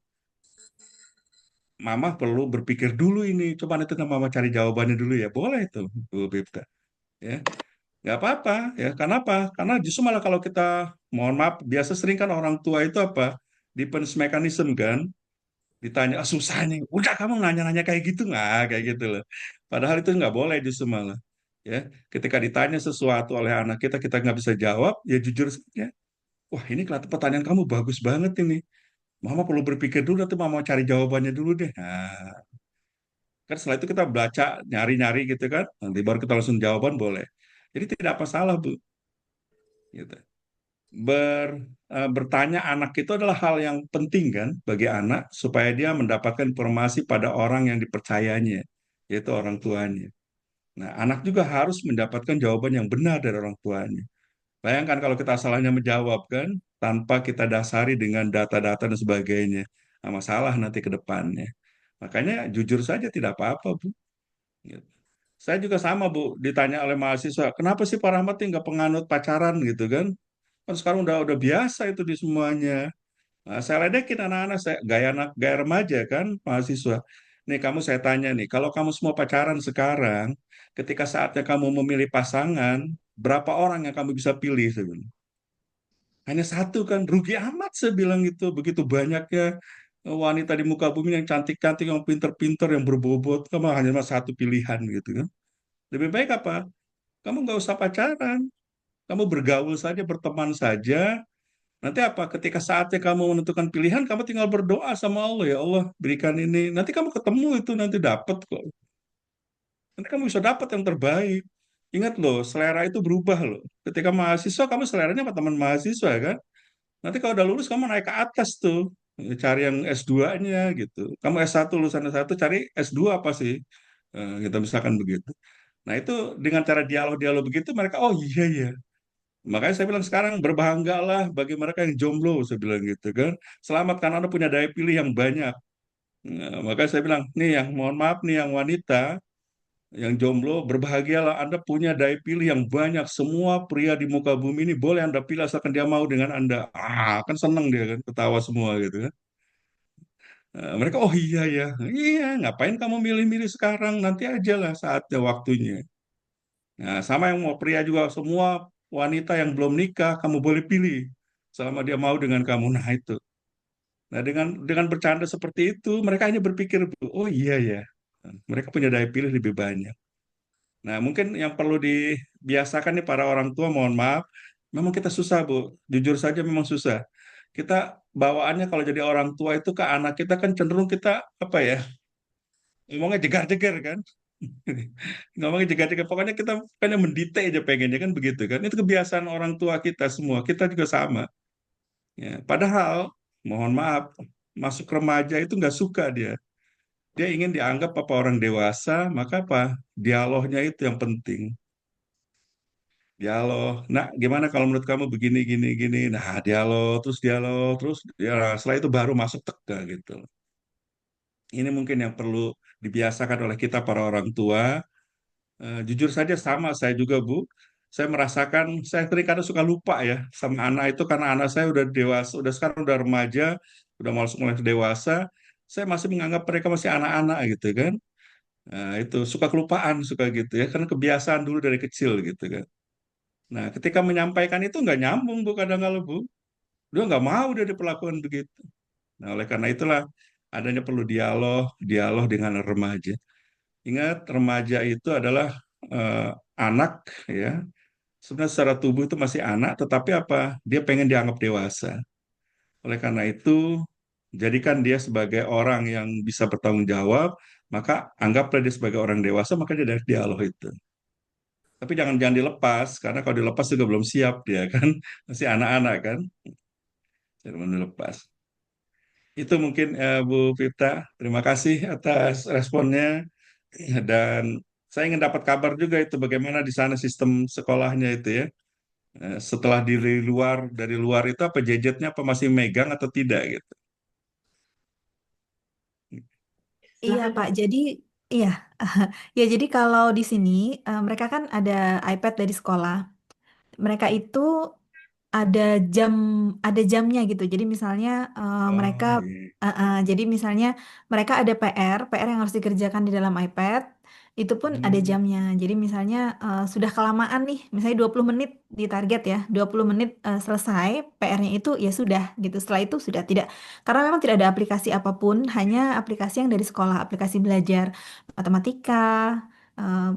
S2: Mama perlu berpikir dulu ini. Coba nanti Mama cari jawabannya dulu ya. Boleh itu, Bu Bipta. Ya, nggak apa-apa. Ya, kenapa? Karena justru malah kalau kita, mohon maaf, biasa sering kan orang tua itu apa? Defense mechanism kan? Ditanya, susah nih. Udah kamu nanya-nanya kayak gitu nggak? Kayak gitu loh. Padahal itu nggak boleh justru malah. Ya, ketika ditanya sesuatu oleh anak kita, kita nggak bisa jawab, ya jujur saja. Wah, ini kelihatan pertanyaan kamu bagus banget ini. Mama perlu berpikir dulu, nanti mama cari jawabannya dulu deh. Nah, kan setelah itu kita baca, nyari-nyari gitu kan, nanti baru kita langsung jawaban boleh. Jadi tidak apa salah, Bu. Gitu. Bertanya anak itu adalah hal yang penting kan bagi anak, supaya dia mendapatkan informasi pada orang yang dipercayanya, yaitu orang tuanya. Nah, anak juga harus mendapatkan jawaban yang benar dari orang tuanya. Bayangkan kalau kita salahnya menjawab kan, tanpa kita dasari dengan data-data dan sebagainya. Nah, masalah nanti ke depannya. Makanya jujur saja tidak apa-apa, Bu. Gitu. Saya juga sama, Bu, ditanya oleh mahasiswa, kenapa sih Pak Rahmat ini nggak penganut pacaran gitu kan? Kan sekarang udah biasa itu di semuanya. Nah, saya ledekin anak-anak, saya gaya remaja kan, mahasiswa. Nih kamu saya tanya nih, kalau kamu semua pacaran sekarang, ketika saatnya kamu memilih pasangan, berapa orang yang kamu bisa pilih sebenarnya? Hanya satu kan, rugi amat saya bilang gitu. Begitu banyaknya wanita di muka bumi yang cantik-cantik, yang pinter-pinter, yang berbobot, kamu hanya cuma satu pilihan gitu kan. Lebih baik apa? Kamu nggak usah pacaran, kamu bergaul saja, berteman saja. Nanti apa? Ketika saatnya kamu menentukan pilihan, kamu tinggal berdoa sama Allah, ya Allah berikan ini. Nanti kamu ketemu itu, nanti dapat kok. Nanti kamu bisa dapat yang terbaik. Ingat loh, selera itu berubah loh. Ketika mahasiswa, kamu seleranya sama teman mahasiswa kan? Nanti kalau udah lulus kamu naik ke atas tuh, cari yang S2-nya gitu. Kamu S1 lulusan S1 cari S2 apa sih? Gitu misalkan begitu. Nah, itu dengan cara dialog-dialog begitu mereka oh iya iya. Makanya saya bilang sekarang berbanggalah bagi mereka yang jomblo, saya bilang gitu kan. Selamat karena Anda punya daya pilih yang banyak. Nah, makanya saya bilang, nih yang mohon maaf nih yang wanita, yang jomblo, berbahagialah Anda punya daya pilih yang banyak. Semua pria di muka bumi ini boleh Anda pilih asalkan dia mau dengan Anda. Kan seneng dia kan, ketawa semua gitu kan. Mereka, oh iya ya, iya, ngapain kamu milih-milih sekarang? Nanti aja lah saatnya waktunya. Nah, sama yang mau pria juga, semua wanita yang belum nikah, kamu boleh pilih selama dia mau dengan kamu. Nah itu. Nah dengan bercanda seperti itu, mereka hanya berpikir, oh iya ya, mereka punya daya pilih lebih banyak. Nah, mungkin yang perlu dibiasakan nih para orang tua, mohon maaf, memang kita susah, Bu. Jujur saja memang susah. Kita bawaannya kalau jadi orang tua itu ke anak kita kan cenderung kita apa ya? Ngomongnya jegar-jegar kan? Ngomongnya jegar-jegar. Pokoknya kita kan yang mendite aja pengennya kan begitu kan? Itu kebiasaan orang tua kita semua. Kita juga sama. Ya, padahal, mohon maaf, masuk remaja itu nggak suka dia. Dia ingin dianggap apa orang dewasa, maka apa? Dialognya itu yang penting. Dialog. Nah, gimana kalau menurut kamu begini, gini, gini? Nah, dialog, terus ya setelah itu baru masuk teka gitu. Ini mungkin yang perlu dibiasakan oleh kita para orang tua. Jujur saja sama saya juga, Bu. Saya merasakan, saya kadang suka lupa ya sama anak itu karena anak saya udah dewasa, udah sekarang udah remaja, udah masuk mulai ke dewasa. Saya masih menganggap mereka masih anak-anak gitu kan. Itu suka kelupaan, suka gitu ya, karena kebiasaan dulu dari kecil gitu kan. Nah, ketika menyampaikan itu nggak nyambung Bu kadang-kadang Bu. Dia nggak mau dia diperlakukan begitu. Nah, oleh karena itulah adanya perlu dialog, dialog dengan remaja. Ingat, remaja itu adalah eh, anak ya, sebenarnya secara tubuh itu masih anak, tetapi apa? Dia pengen dianggap dewasa. Oleh karena itu, jadikan dia sebagai orang yang bisa bertanggung jawab, maka anggaplah dia sebagai orang dewasa, maka dia dari dialog itu. Tapi jangan jangan dilepas, karena kalau dilepas juga belum siap dia kan, masih anak-anak kan, jangan dilepas. Itu mungkin Bu Vita, terima kasih atas responnya dan saya ingin dapat kabar juga itu bagaimana di sana sistem sekolahnya itu ya. Setelah dari luar itu apa gadgetnya apa masih megang atau tidak gitu.
S3: Iya
S1: Silakan
S3: Pak,
S1: Kak.
S3: jadi iya, ya jadi kalau di sini mereka kan ada iPad dari sekolah. Mereka itu ada jam ada jamnya gitu. Jadi misalnya mereka
S2: Oh iya.
S3: jadi misalnya mereka ada PR yang harus dikerjakan di dalam iPad, itu pun ada
S2: Hmm.
S3: jamnya. Jadi misalnya sudah kelamaan nih, misalnya 20 menit di target ya, 20 menit selesai PR-nya itu ya sudah gitu. Setelah itu sudah tidak, karena memang tidak ada aplikasi apapun, hanya aplikasi yang dari sekolah, aplikasi belajar matematika. eh,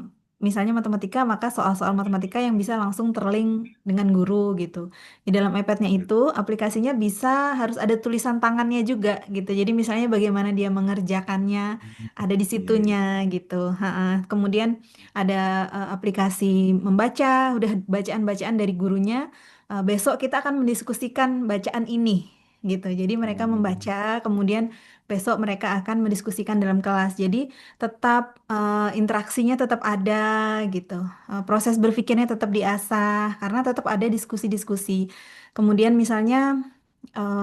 S3: Misalnya matematika, maka soal-soal matematika yang bisa langsung terlink dengan guru gitu. Di dalam iPad-nya itu aplikasinya bisa harus ada tulisan tangannya juga gitu. Jadi misalnya bagaimana dia mengerjakannya ada di
S2: Iya, iya.
S3: situnya gitu. Ha-ha. Kemudian ada aplikasi membaca, udah bacaan-bacaan dari gurunya. Besok kita akan mendiskusikan bacaan ini gitu. Jadi mereka
S2: Oh,
S3: membaca, kemudian besok mereka akan mendiskusikan dalam kelas. Jadi tetap interaksinya tetap ada gitu. Proses berpikirnya tetap diasah karena tetap ada diskusi-diskusi. Kemudian misalnya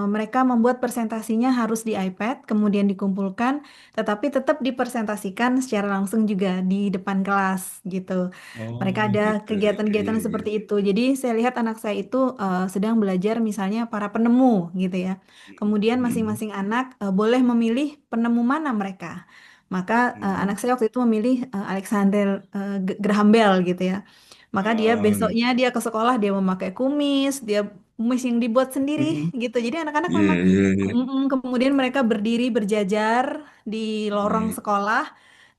S3: mereka membuat presentasinya harus di iPad, kemudian dikumpulkan, tetapi tetap dipresentasikan secara langsung juga di depan kelas gitu.
S2: oh
S3: Mereka ada
S2: gitu. Iya,
S3: kegiatan-kegiatan
S2: iya.
S3: seperti itu. Jadi saya lihat anak saya itu sedang belajar misalnya para penemu gitu ya. Kemudian
S2: Hmm.
S3: masing-masing anak boleh memilih penemu mana mereka. Maka anak
S2: Hmm.
S3: saya waktu itu memilih Alexander Graham Bell gitu ya. Maka dia
S2: Oh, iya.
S3: besoknya dia ke sekolah dia memakai kumis, dia kumis yang dibuat sendiri
S2: Hmm.
S3: gitu. Jadi anak-anak
S2: Iya,
S3: memang
S2: iya, iya.
S3: kemudian mereka berdiri berjajar di lorong
S2: Iya,
S3: sekolah.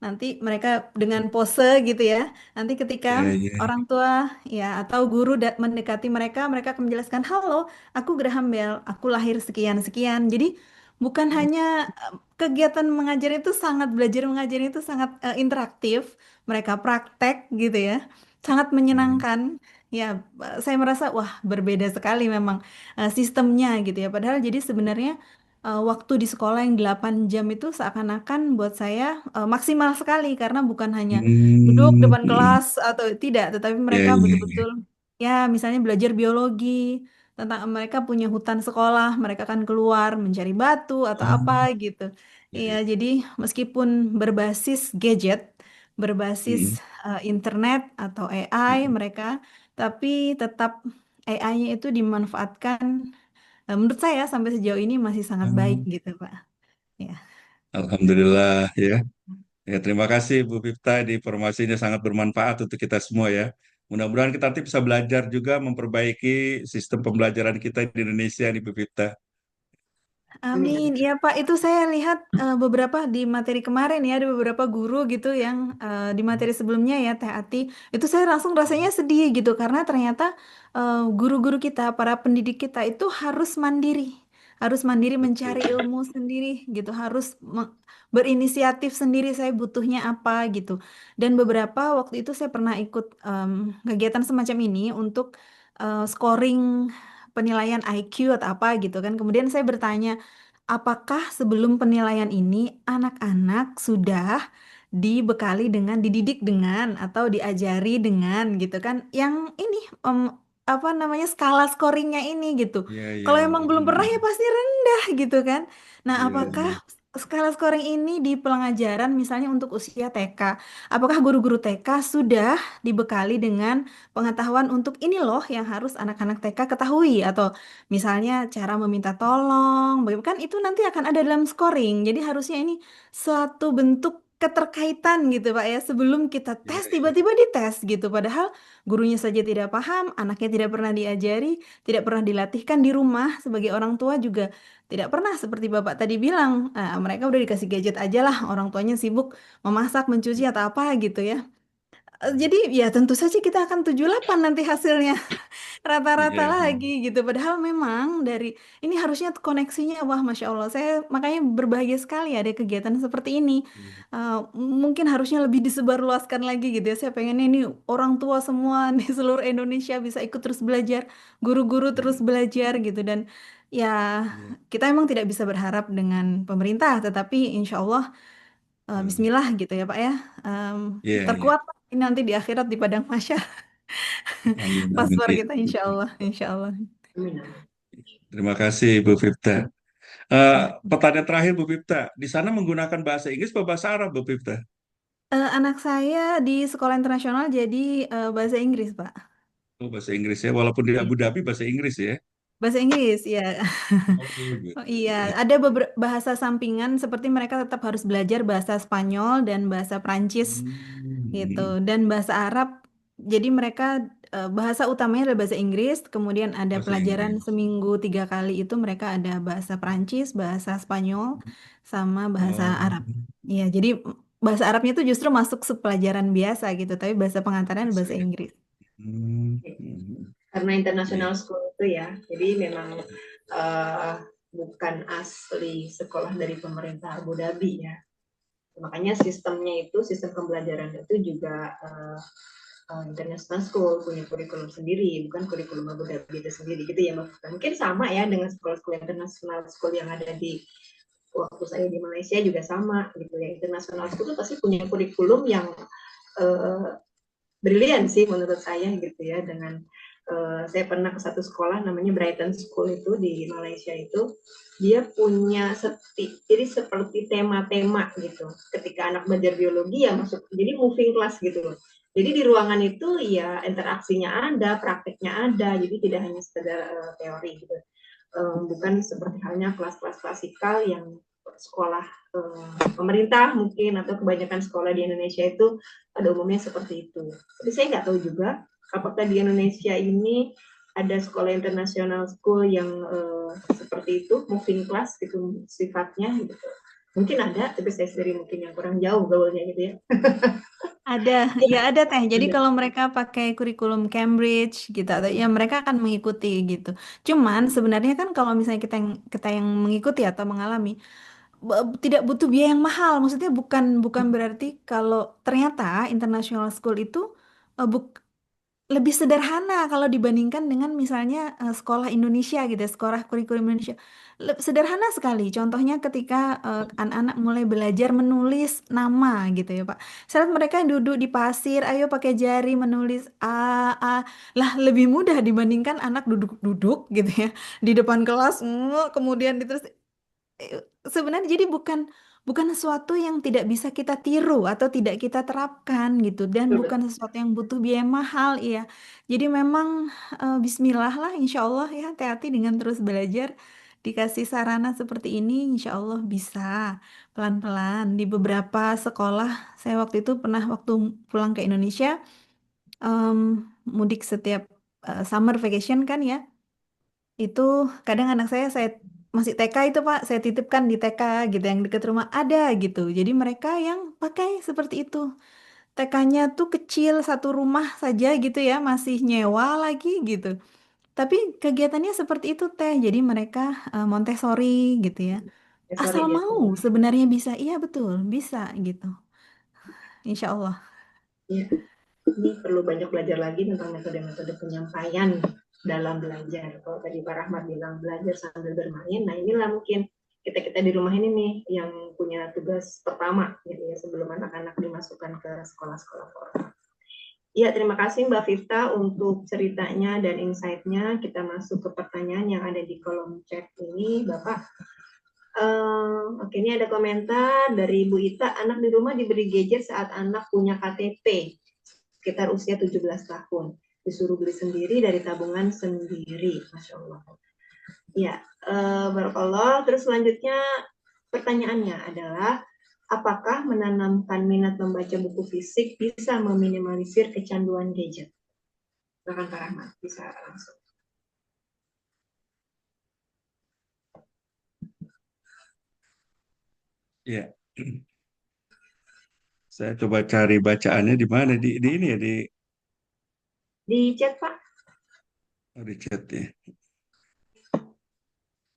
S3: Nanti mereka dengan pose gitu ya. Nanti ketika
S2: iya, iya.
S3: orang tua ya atau guru mendekati mereka, mereka akan menjelaskan, "Halo, aku Graham Bell, aku lahir sekian sekian." Jadi bukan hanya kegiatan mengajar itu sangat belajar mengajar itu sangat interaktif, mereka praktek gitu ya, sangat
S2: Iya.
S3: menyenangkan. Ya, saya merasa wah berbeda sekali memang sistemnya gitu ya. Padahal jadi sebenarnya waktu di sekolah yang 8 jam itu seakan-akan buat saya maksimal sekali karena bukan hanya duduk
S2: Hmm.
S3: depan
S2: Hmm.
S3: kelas atau tidak, tetapi
S2: Iya,
S3: mereka
S2: iya, iya.
S3: betul-betul ya misalnya belajar biologi tentang mereka punya hutan sekolah, mereka akan keluar mencari batu atau
S2: Oh,
S3: apa gitu.
S2: iya,
S3: Iya,
S2: iya.
S3: jadi meskipun berbasis gadget, berbasis
S2: Hmm.
S3: internet atau AI
S2: Hmm.
S3: mereka, tapi tetap AI-nya itu dimanfaatkan menurut saya sampai sejauh ini masih sangat baik
S2: Hmm.
S3: gitu, Pak. Ya.
S2: Alhamdulillah ya. Ya, terima kasih Bu Pipta, di informasinya sangat bermanfaat untuk kita semua ya. Mudah-mudahan kita nanti bisa belajar juga memperbaiki sistem pembelajaran kita di Indonesia nih Bu Pipta.
S3: Amin. Iya Pak, itu saya lihat beberapa di materi kemarin ya, ada beberapa guru gitu yang di materi sebelumnya ya, Teh Ati, itu saya langsung rasanya sedih gitu karena ternyata guru-guru kita, para pendidik kita itu harus mandiri
S2: Betul.
S3: mencari ilmu sendiri gitu, harus berinisiatif sendiri. Saya butuhnya apa gitu. Dan beberapa waktu itu saya pernah ikut kegiatan semacam ini untuk scoring penilaian IQ atau apa gitu kan. Kemudian saya bertanya, apakah sebelum penilaian ini anak-anak sudah dibekali dengan, dididik dengan, atau diajari dengan gitu kan? Yang ini apa namanya skala scoringnya ini gitu.
S2: Iya, iya,
S3: Kalau
S2: iya.
S3: emang belum pernah ya pasti rendah gitu kan. Nah,
S2: Iya,
S3: apakah
S2: iya.
S3: skala scoring ini di pengajaran misalnya untuk usia TK, apakah guru-guru TK sudah dibekali dengan pengetahuan untuk ini loh yang harus anak-anak TK ketahui atau misalnya cara meminta tolong, kan itu nanti akan ada dalam scoring. Jadi harusnya ini suatu bentuk keterkaitan gitu Pak ya. Sebelum kita
S2: Iya,
S3: tes
S2: iya.
S3: tiba-tiba dites gitu. Padahal gurunya saja tidak paham, anaknya tidak pernah diajari, tidak pernah dilatihkan di rumah sebagai orang tua juga tidak pernah seperti Bapak tadi bilang. Mereka udah dikasih gadget aja lah, orang tuanya sibuk memasak, mencuci atau apa gitu ya. Jadi ya tentu saja kita akan 78 nanti hasilnya. Rata-rata
S2: Iya, iya.
S3: lagi gitu. Padahal memang dari ini harusnya koneksinya wah Masya Allah. Saya makanya berbahagia sekali ada kegiatan seperti ini. Mungkin harusnya lebih disebarluaskan lagi gitu ya. Saya pengennya ini orang tua semua di seluruh Indonesia bisa ikut terus belajar, guru-guru terus
S2: Hmm,
S3: belajar gitu dan ya
S2: iya.
S3: kita emang tidak bisa berharap dengan pemerintah, tetapi insya Allah
S2: Hmm,
S3: Bismillah gitu ya Pak ya.
S2: iya, iya.
S3: Terkuat ini nanti di akhirat di padang mahsyar.
S2: Amin, amin.
S3: Paspor
S2: Iya.
S3: kita insya Allah, insya Allah.
S1: Amin, amin.
S2: Terima kasih, Bu Fifta.
S3: Ya.
S2: Pertanyaan terakhir, Bu Fifta. Di sana menggunakan bahasa Inggris atau bahasa Arab, Bu Fifta?
S3: Anak saya di sekolah internasional jadi bahasa Inggris, Pak.
S2: Oh, bahasa Inggris ya. Walaupun di Abu
S3: Iya.
S2: Dhabi bahasa Inggris ya.
S3: Bahasa Inggris, ya.
S2: Oh, gitu.
S3: Oh, iya,
S2: Ya.
S3: ada beberapa bahasa sampingan seperti mereka tetap harus belajar bahasa Spanyol dan bahasa Prancis gitu.
S2: Hmm.
S3: Dan bahasa Arab, jadi mereka bahasa utamanya adalah bahasa Inggris, kemudian ada
S2: Bahasa
S3: pelajaran
S2: Inggris.
S3: seminggu 3 kali itu mereka ada bahasa Prancis, bahasa Spanyol, sama bahasa
S2: Oh,
S3: Arab. Iya, jadi bahasa Arabnya itu justru masuk sepelajaran biasa gitu, tapi bahasa pengantaran
S2: bahasa
S3: bahasa
S2: ya.
S3: Inggris.
S2: Hmm. Hmm.
S1: Karena
S2: Iya.
S1: international school itu ya, jadi memang uh, bukan asli sekolah dari pemerintah Abu Dhabi ya. Makanya sistemnya itu, sistem pembelajaran itu juga international school, punya kurikulum sendiri, bukan kurikulum Abu Dhabi itu sendiri gitu ya Mbak. Mungkin sama ya dengan sekolah-sekolah international school yang ada di waktu saya di Malaysia juga sama gitu ya. International school itu pasti punya kurikulum yang uh, brilian sih menurut saya gitu ya. Dengan saya pernah ke satu sekolah namanya Brighton School itu di Malaysia itu, dia punya jadi seperti tema-tema gitu. Ketika anak belajar biologi ya masuk, jadi moving class gitu loh. Jadi di ruangan itu ya interaksinya ada, prakteknya ada, jadi tidak hanya sekedar teori gitu. Bukan seperti halnya kelas-kelas klasikal yang sekolah pemerintah mungkin atau kebanyakan sekolah di Indonesia itu pada umumnya seperti itu. Tapi saya nggak tahu juga apakah di Indonesia ini ada sekolah internasional school yang seperti itu, moving class gitu sifatnya gitu. Mungkin ada, tapi saya sendiri mungkin yang kurang jauh gaulnya gitu ya.
S3: Ada, ya ada teh. Jadi kalau mereka pakai kurikulum Cambridge gitu, atau ya mereka akan mengikuti gitu. Cuman sebenarnya kan kalau misalnya kita yang mengikuti atau mengalami, tidak butuh biaya yang mahal. Maksudnya bukan bukan berarti kalau ternyata international school itu eh, buk, lebih sederhana kalau dibandingkan dengan misalnya sekolah Indonesia gitu ya, sekolah kurikulum Indonesia. Sederhana sekali. Contohnya ketika anak-anak mulai belajar menulis nama gitu ya, Pak. Saat mereka duduk di pasir, ayo pakai jari menulis A, A. Lah lebih mudah dibandingkan anak duduk-duduk gitu ya di depan kelas, kemudian terus sebenarnya jadi bukan bukan sesuatu yang tidak bisa kita tiru atau tidak kita terapkan gitu dan bukan sesuatu yang butuh biaya mahal iya. Jadi memang Bismillah lah Insya Allah ya hati-hati dengan terus belajar dikasih sarana seperti ini Insya Allah bisa pelan-pelan di beberapa sekolah saya waktu itu pernah waktu pulang ke Indonesia em, mudik setiap summer vacation kan ya itu kadang anak saya masih TK itu Pak, saya titipkan di TK gitu yang dekat rumah ada gitu. Jadi mereka yang pakai seperti itu. TK-nya tuh kecil satu rumah saja gitu ya, masih nyewa lagi gitu. Tapi kegiatannya seperti itu Teh. Jadi mereka Montessori gitu ya.
S1: Ya,
S3: Asal
S1: sorry dia
S3: mau
S1: semua.
S3: sebenarnya bisa. Iya betul, bisa gitu. Insya Allah.
S1: Ya, ini perlu banyak belajar lagi tentang metode-metode penyampaian dalam belajar. Kalau tadi Pak Rahmat bilang belajar sambil bermain, nah inilah mungkin kita-kita di rumah ini nih yang punya tugas pertama gitu ya sebelum anak-anak dimasukkan ke sekolah-sekolah formal. Ya, terima kasih Mbak Vifta untuk ceritanya dan insight-nya. Kita masuk ke pertanyaan yang ada di kolom chat ini, Bapak. Oke, ini ada komentar dari Bu Ita. Anak di rumah diberi gadget saat anak punya KTP, sekitar usia 17 tahun. Disuruh beli sendiri dari tabungan sendiri. Masya Allah. Ya, barakallah. Terus selanjutnya pertanyaannya adalah, apakah menanamkan minat membaca buku fisik bisa meminimalisir kecanduan gadget? Silakan Pak Rahmat, bisa langsung.
S2: Ya. Saya coba cari bacaannya di mana di ini ya
S1: Di chat, Pak.
S2: di chat ya.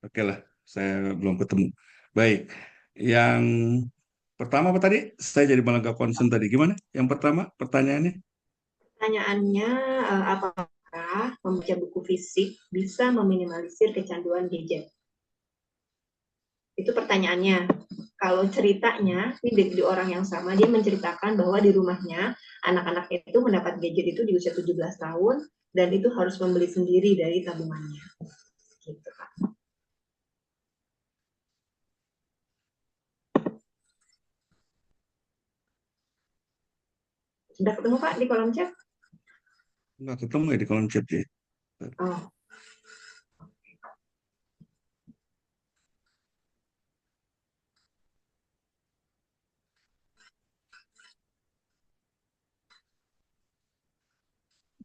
S2: Oke lah, saya belum ketemu. Baik, yang pertama apa tadi? Saya jadi malah nggak concern tadi. Gimana? Yang pertama pertanyaannya?
S1: Pertanyaannya, apakah membaca buku fisik bisa meminimalisir kecanduan gadget? Itu pertanyaannya. Kalau ceritanya, ini di orang yang sama, dia menceritakan bahwa di rumahnya, anak-anak itu mendapat gadget itu di usia 17 tahun, dan itu harus membeli sendiri dari tabungannya. Gitu, Pak. Sudah ketemu, Pak, di kolom chat?
S2: Nggak ketemu ya di kolom chat ya.
S1: Oh,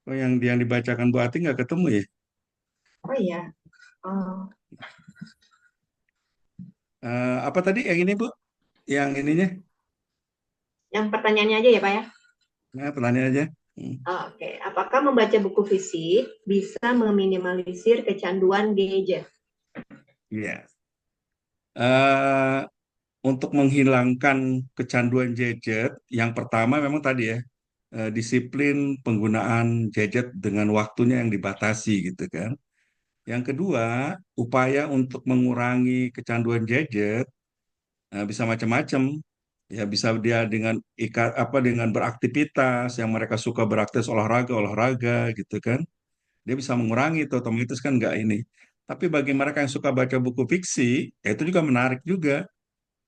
S2: Oh, yang dibacakan Bu Ati nggak ketemu ya?
S1: oh iya. Oh,
S2: Apa tadi yang ini Bu? Yang ininya?
S1: yang pertanyaannya aja ya, Pak ya?
S2: Nah, pertanyaan aja.
S1: Oh, oke. Apakah membaca buku fisik bisa meminimalisir kecanduan gadget?
S2: Iya. Eh, untuk menghilangkan kecanduan gadget, yang pertama memang tadi ya, disiplin penggunaan gadget dengan waktunya yang dibatasi gitu kan. Yang kedua, upaya untuk mengurangi kecanduan gadget bisa macam-macam. Ya bisa dia dengan dengan beraktivitas yang mereka suka beraktivitas olahraga gitu kan. Dia bisa mengurangi itu otomatis kan nggak ini. Tapi bagi mereka yang suka baca buku fiksi, ya itu juga menarik juga.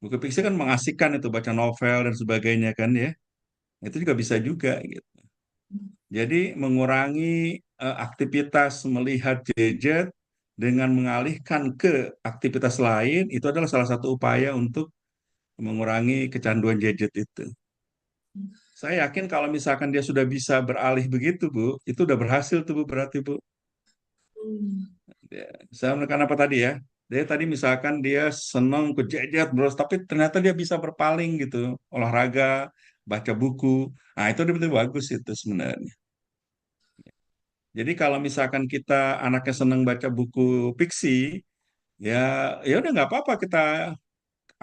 S2: Buku fiksi kan mengasihkan itu baca novel dan sebagainya kan ya. Itu juga bisa juga gitu. Jadi mengurangi aktivitas melihat gadget dengan mengalihkan ke aktivitas lain itu adalah salah satu upaya untuk mengurangi kecanduan gadget itu. Saya yakin kalau misalkan dia sudah bisa beralih begitu, Bu, itu udah berhasil tuh, Bu, berarti, Bu.
S1: Hmm.
S2: Ya, saya menekan apa tadi ya? Dia tadi misalkan dia senang ke gadget, bros, tapi ternyata dia bisa berpaling gitu, olahraga, baca buku. Nah, itu betul bagus itu sebenarnya. Jadi kalau misalkan kita anaknya senang baca buku fiksi, ya ya udah nggak apa-apa kita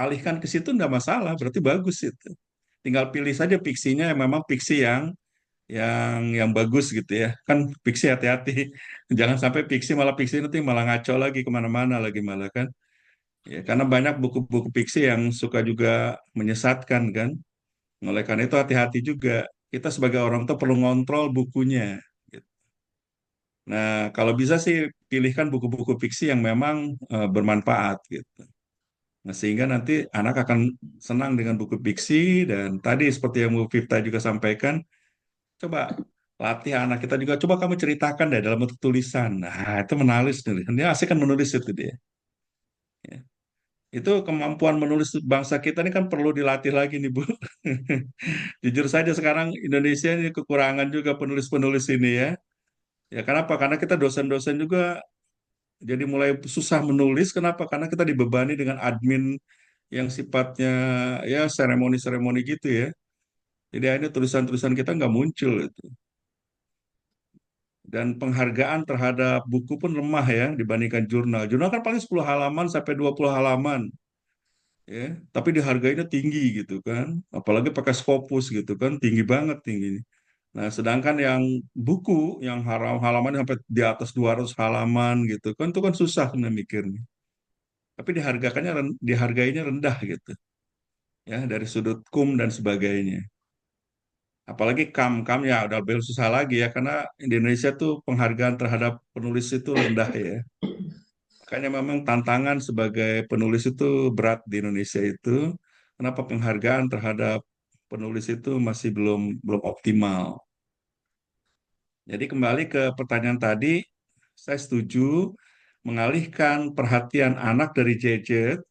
S2: alihkan ke situ nggak masalah, berarti bagus itu. Tinggal pilih saja fiksinya yang memang fiksi yang bagus gitu ya. Kan fiksi hati-hati, jangan sampai fiksi malah fiksi nanti malah ngaco lagi kemana-mana lagi malah kan. Ya, karena banyak buku-buku fiksi yang suka juga menyesatkan kan. Oleh karena itu hati-hati juga. Kita sebagai orang tua perlu ngontrol bukunya. Gitu. Nah, kalau bisa sih pilihkan buku-buku fiksi yang memang bermanfaat gitu. Nah, sehingga nanti anak akan senang dengan buku fiksi dan tadi seperti yang Bu Vifta juga sampaikan, coba latih anak kita juga, coba kamu ceritakan deh dalam bentuk tulisan. Nah, itu menulis nih. Dia asik kan menulis itu dia. Ya. Itu kemampuan menulis bangsa kita ini kan perlu dilatih lagi nih, Bu. Jujur saja sekarang Indonesia ini kekurangan juga penulis-penulis ini ya. Ya kenapa? Karena kita dosen-dosen juga jadi mulai susah menulis. Kenapa? Karena kita dibebani dengan admin yang sifatnya ya seremoni-seremoni gitu ya. Jadi akhirnya tulisan-tulisan kita nggak muncul itu. Dan penghargaan terhadap buku pun lemah ya dibandingkan jurnal. Jurnal kan paling 10 halaman sampai 20 halaman ya, tapi dihargainya tinggi gitu kan. Apalagi pakai Scopus gitu kan, tinggi banget tinggi. Nah, sedangkan yang buku yang halaman sampai di atas 200 halaman gitu kan itu kan susah sebenarnya mikirnya. Tapi dihargainya rendah gitu ya dari sudut dan sebagainya. Apalagi kam ya udah lebih susah lagi ya karena di Indonesia tuh penghargaan terhadap penulis itu rendah ya. Makanya memang tantangan sebagai penulis itu berat di Indonesia itu. Kenapa penghargaan terhadap penulis itu masih belum belum optimal. Jadi kembali ke pertanyaan tadi, saya setuju mengalihkan perhatian anak dari gadget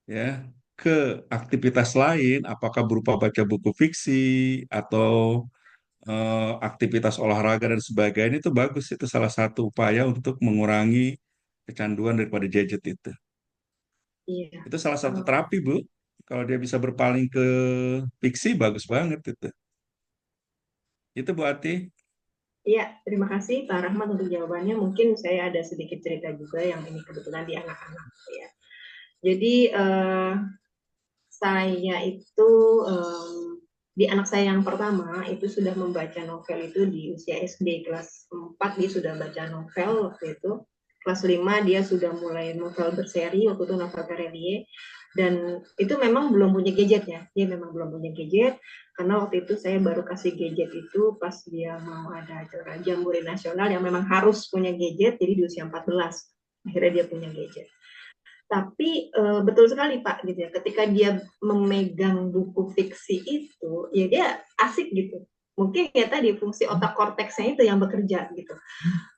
S2: ya ke aktivitas lain, apakah berupa baca buku fiksi atau aktivitas olahraga dan sebagainya itu bagus. Itu salah satu upaya untuk mengurangi kecanduan daripada gadget itu.
S1: Iya.
S2: Itu salah satu
S1: Oh,
S2: terapi, Bu. Kalau dia bisa berpaling ke fiksi, bagus banget itu. Itu Bu Ati.
S1: Iya, terima kasih Pak Rahmat untuk jawabannya. Mungkin saya ada sedikit cerita juga yang ini kebetulan di anak-anak ya. Jadi saya itu di anak saya yang pertama itu sudah membaca novel itu di usia SD kelas 4 dia sudah baca novel waktu itu. Kelas 5 dia sudah mulai novel berseri waktu itu novel Terelie dan itu memang belum punya gadget ya. Dia memang belum punya gadget karena waktu itu saya baru kasih gadget itu pas dia mau ada acara Jambore Nasional yang memang harus punya gadget jadi di usia 14 akhirnya dia punya gadget. Tapi betul sekali Pak gitu ya, ketika dia memegang buku fiksi itu, ya dia asik gitu. Mungkin ya tadi fungsi otak korteksnya itu yang bekerja gitu.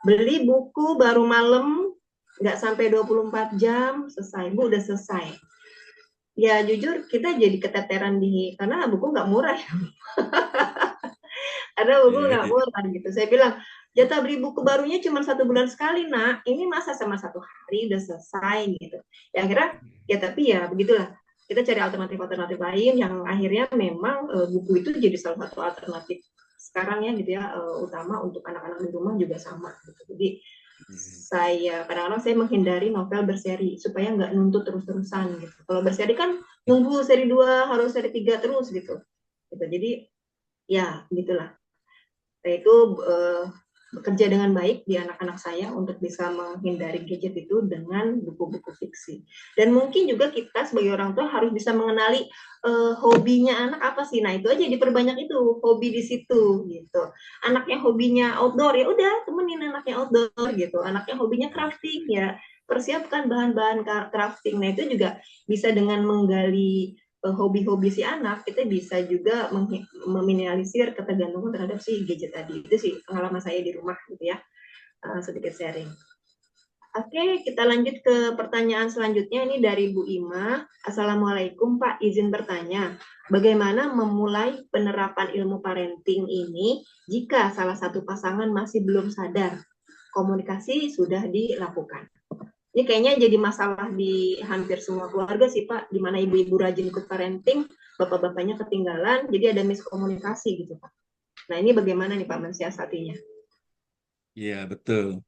S1: Beli buku baru malam, nggak sampai 24 jam, selesai. Bu, udah selesai. Ya jujur kita jadi keteteran karena buku nggak murah ya. Ada buku
S2: Iya,
S1: nggak murah gitu. Saya bilang, jatah beli buku barunya cuma 1 bulan sekali, nak. Ini masa sama 1 hari udah selesai gitu. Ya akhirnya, ya tapi ya begitulah. Kita cari alternatif-alternatif lain yang akhirnya memang buku itu jadi salah satu alternatif sekarang ya gitu ya, utama untuk anak-anak di rumah juga sama gitu. Jadi saya kadang-kadang saya menghindari novel berseri supaya nggak nuntut terus-terusan gitu. Kalau berseri kan nunggu seri 2 harus seri 3 terus gitu. Jadi ya gitulah. Saya itu bekerja dengan baik di anak-anak saya untuk bisa menghindari gadget itu dengan buku-buku fiksi. Dan mungkin juga kita sebagai orang tua harus bisa mengenali hobinya anak apa sih. Nah itu aja diperbanyak itu hobi di situ gitu. Anaknya hobinya outdoor ya udah temenin anaknya outdoor gitu. Anaknya hobinya crafting ya persiapkan bahan-bahan crafting. Nah itu juga bisa dengan menggali hobi-hobi si anak, kita bisa juga meminimalisir ketergantungan terhadap si gadget tadi. Itu sih pengalaman saya di rumah gitu ya, sedikit sharing. Oke, kita lanjut ke pertanyaan selanjutnya. Ini dari Bu Ima. Assalamualaikum Pak, izin bertanya. Bagaimana memulai penerapan ilmu parenting ini jika salah satu pasangan masih belum sadar? Komunikasi sudah dilakukan. Ini kayaknya jadi masalah di hampir semua keluarga sih Pak, di mana ibu-ibu rajin ikut parenting, bapak-bapaknya ketinggalan, jadi ada miskomunikasi gitu Pak. Nah ini bagaimana nih Pak mensiasatinya?
S2: Iya, betul.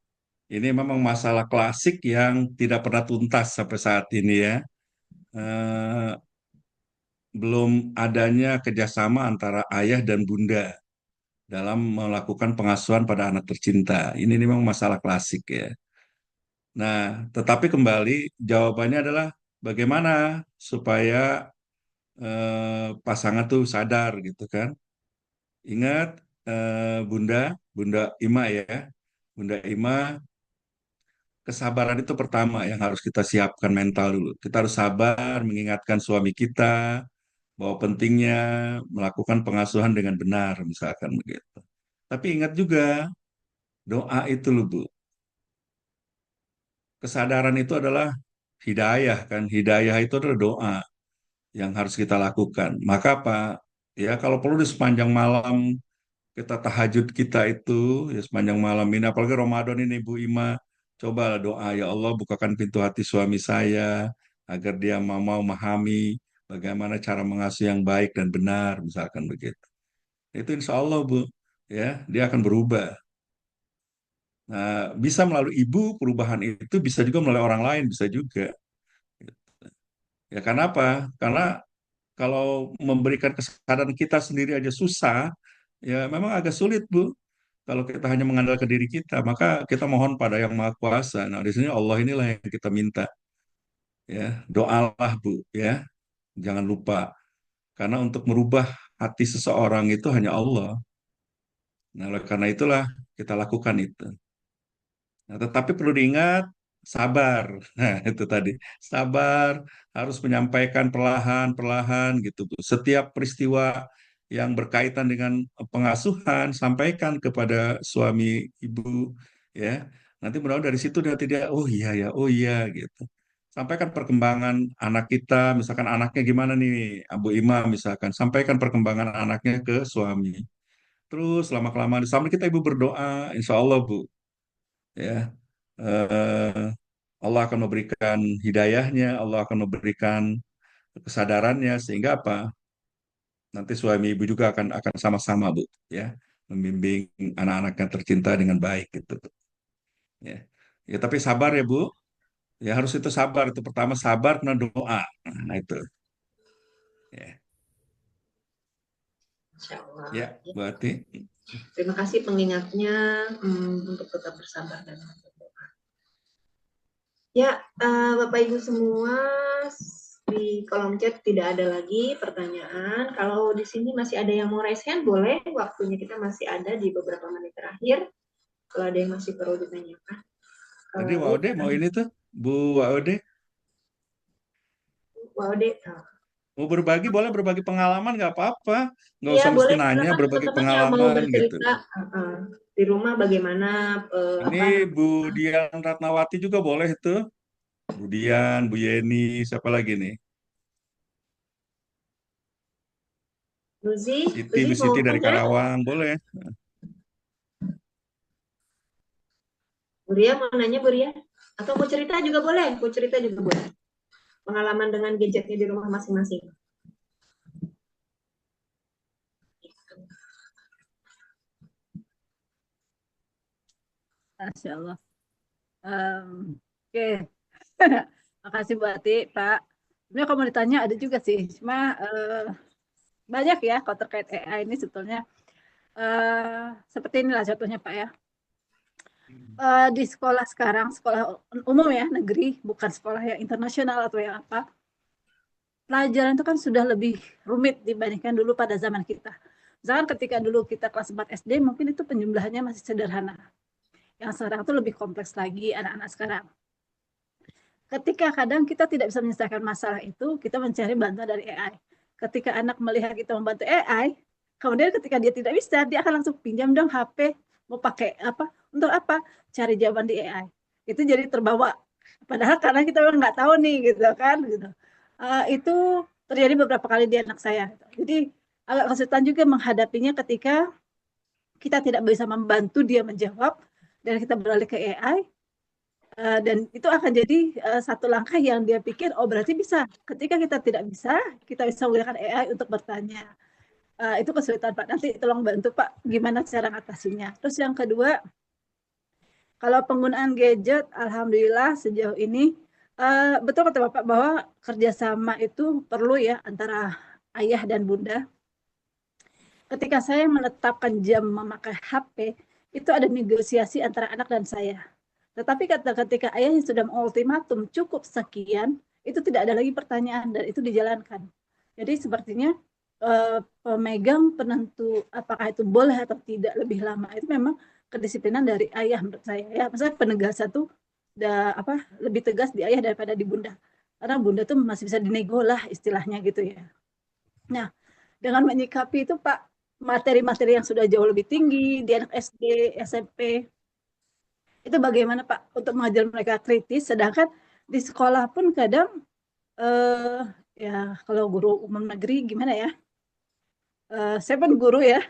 S2: Ini memang masalah klasik yang tidak pernah tuntas sampai saat ini ya. Eh, Belum adanya kerjasama antara ayah dan bunda dalam melakukan pengasuhan pada anak tercinta. Ini memang masalah klasik ya. Nah, tetapi kembali jawabannya adalah bagaimana supaya pasangan tuh sadar gitu kan. Ingat Bunda, Bunda Ima ya. Bunda Ima, kesabaran itu pertama yang harus kita siapkan mental dulu. Kita harus sabar mengingatkan suami kita bahwa pentingnya melakukan pengasuhan dengan benar, misalkan begitu. Tapi ingat juga, doa itu loh Bu. Kesadaran itu adalah hidayah kan. Hidayah itu adalah doa yang harus kita lakukan. Maka apa? Ya kalau perlu di sepanjang malam kita tahajud kita itu ya sepanjang malam ini apalagi Ramadan ini Bu Ima cobalah doa ya Allah bukakan pintu hati suami saya agar dia mau memahami bagaimana cara mengasuh yang baik dan benar misalkan begitu itu insya Allah Bu ya dia akan berubah. Nah, bisa melalui ibu perubahan itu bisa juga melalui orang lain bisa juga. Ya karena apa? Karena kalau memberikan kesadaran kita sendiri aja susah, ya memang agak sulit, Bu. Kalau kita hanya mengandalkan diri kita, maka kita mohon pada Yang Maha Kuasa. Nah, di sini Allah inilah yang kita minta, ya. Doalah, Bu, ya. Jangan lupa. Karena untuk merubah hati seseorang itu hanya Allah. Nah, oleh karena itulah kita lakukan itu. Nah, tetapi perlu diingat, sabar. Nah, itu tadi. Sabar, harus menyampaikan perlahan-perlahan gitu. Bu. Setiap peristiwa yang berkaitan dengan pengasuhan, sampaikan kepada suami ibu, ya. Nanti mudah-mudahan dari situ nanti dia, oh iya, gitu. Sampaikan perkembangan anak kita, misalkan anaknya gimana nih, Abu Imam misalkan. Sampaikan perkembangan anaknya ke suami. Terus lama-kelamaan, sampai kita ibu berdoa, insya Allah, Bu ya eh, Allah akan memberikan hidayahnya, Allah akan memberikan kesadarannya, sehingga apa? Nanti suami ibu juga akan sama-sama, Bu, ya, membimbing anak-anaknya tercinta dengan baik gitu. Ya. Ya, tapi sabar ya, Bu. Ya harus itu sabar. Itu pertama sabar kena doa. Nah, itu. Ya,
S1: Insya Allah.
S2: ya,
S1: Ya.
S2: berarti.
S1: Terima kasih pengingatnya untuk tetap bersabar dan berdoa. Ya, Bapak Ibu semua, di kolom chat tidak ada lagi pertanyaan. Kalau di sini masih ada yang mau raise hand, boleh. Waktunya kita masih ada di beberapa menit terakhir. Kalau ada yang masih perlu ditanyakan.
S2: Tadi
S1: Ya,
S2: Waude mau ini tuh, Bu Waude,
S1: Waude.
S2: mau berbagi, boleh berbagi pengalaman, nggak apa-apa. Nggak
S1: Iya,
S2: usah mesti
S1: boleh.
S2: nanya,
S1: Silakan
S2: berbagi
S1: teman-teman yang mau
S2: pengalaman gitu.
S1: bercerita di rumah bagaimana
S2: Ini
S1: apa
S2: Bu Dian Ratnawati juga boleh tuh. Bu Dian, Bu Yeni, siapa lagi nih?
S1: Luzi,
S2: Siti,
S1: Luzi
S2: Bu
S1: mau
S2: Siti dari
S1: share?
S2: Karawang, boleh.
S1: Buria mau nanya Buria? Atau mau cerita juga boleh? Mau cerita juga boleh. Pengalaman dengan gadgetnya di rumah masing-masing.
S4: Masya Allah. Oke, makasih Bu Ati, Pak. Sebenarnya kalau mau ditanya ada juga sih, cuma banyak ya kalau terkait AI ini sebetulnya. Seperti inilah contohnya Pak ya. Di sekolah sekarang, sekolah umum ya, negeri, bukan sekolah yang internasional atau yang apa, pelajaran itu kan sudah lebih rumit dibandingkan dulu pada zaman kita. Misalkan ketika dulu kita kelas 4 SD, mungkin itu penjumlahannya masih sederhana. Yang sekarang itu lebih kompleks lagi anak-anak sekarang. Ketika kadang kita tidak bisa menyelesaikan masalah itu, kita mencari bantuan dari AI. Ketika anak melihat kita membantu AI, kemudian ketika dia tidak bisa, dia akan langsung pinjam dong HP, mau pakai apa, untuk apa, cari jawaban di AI. Itu jadi terbawa. Padahal karena kita memang nggak tahu nih, gitu kan, gitu. Itu terjadi beberapa kali di anak saya. Jadi agak kesulitan juga menghadapinya ketika kita tidak bisa membantu dia menjawab, dan kita beralih ke AI, dan itu akan jadi satu langkah yang dia pikir, oh berarti bisa. Ketika kita tidak bisa, kita bisa menggunakan AI untuk bertanya. Itu kesulitan Pak. Nanti tolong bantu Pak, gimana cara ngatasinya. Terus yang kedua, kalau penggunaan gadget, alhamdulillah sejauh ini betul kata Bapak bahwa kerjasama itu perlu ya antara ayah dan bunda. Ketika saya menetapkan jam memakai HP, itu ada negosiasi antara anak dan saya. Tetapi ketika ayahnya sudah mengultimatum cukup sekian, itu tidak ada lagi pertanyaan dan itu dijalankan. Jadi sepertinya pemegang penentu apakah itu boleh atau tidak lebih lama itu memang kedisiplinan dari ayah menurut saya. Ya, maksudnya penegasan tuh apa lebih tegas di ayah daripada di bunda. Karena bunda tuh masih bisa dinego lah istilahnya gitu ya. Nah, dengan menyikapi itu Pak, materi-materi yang sudah jauh lebih tinggi di anak SD, SMP, itu bagaimana Pak untuk mengajar mereka kritis, sedangkan di sekolah pun kadang eh, ya kalau guru umum negeri gimana ya, saya pun guru ya,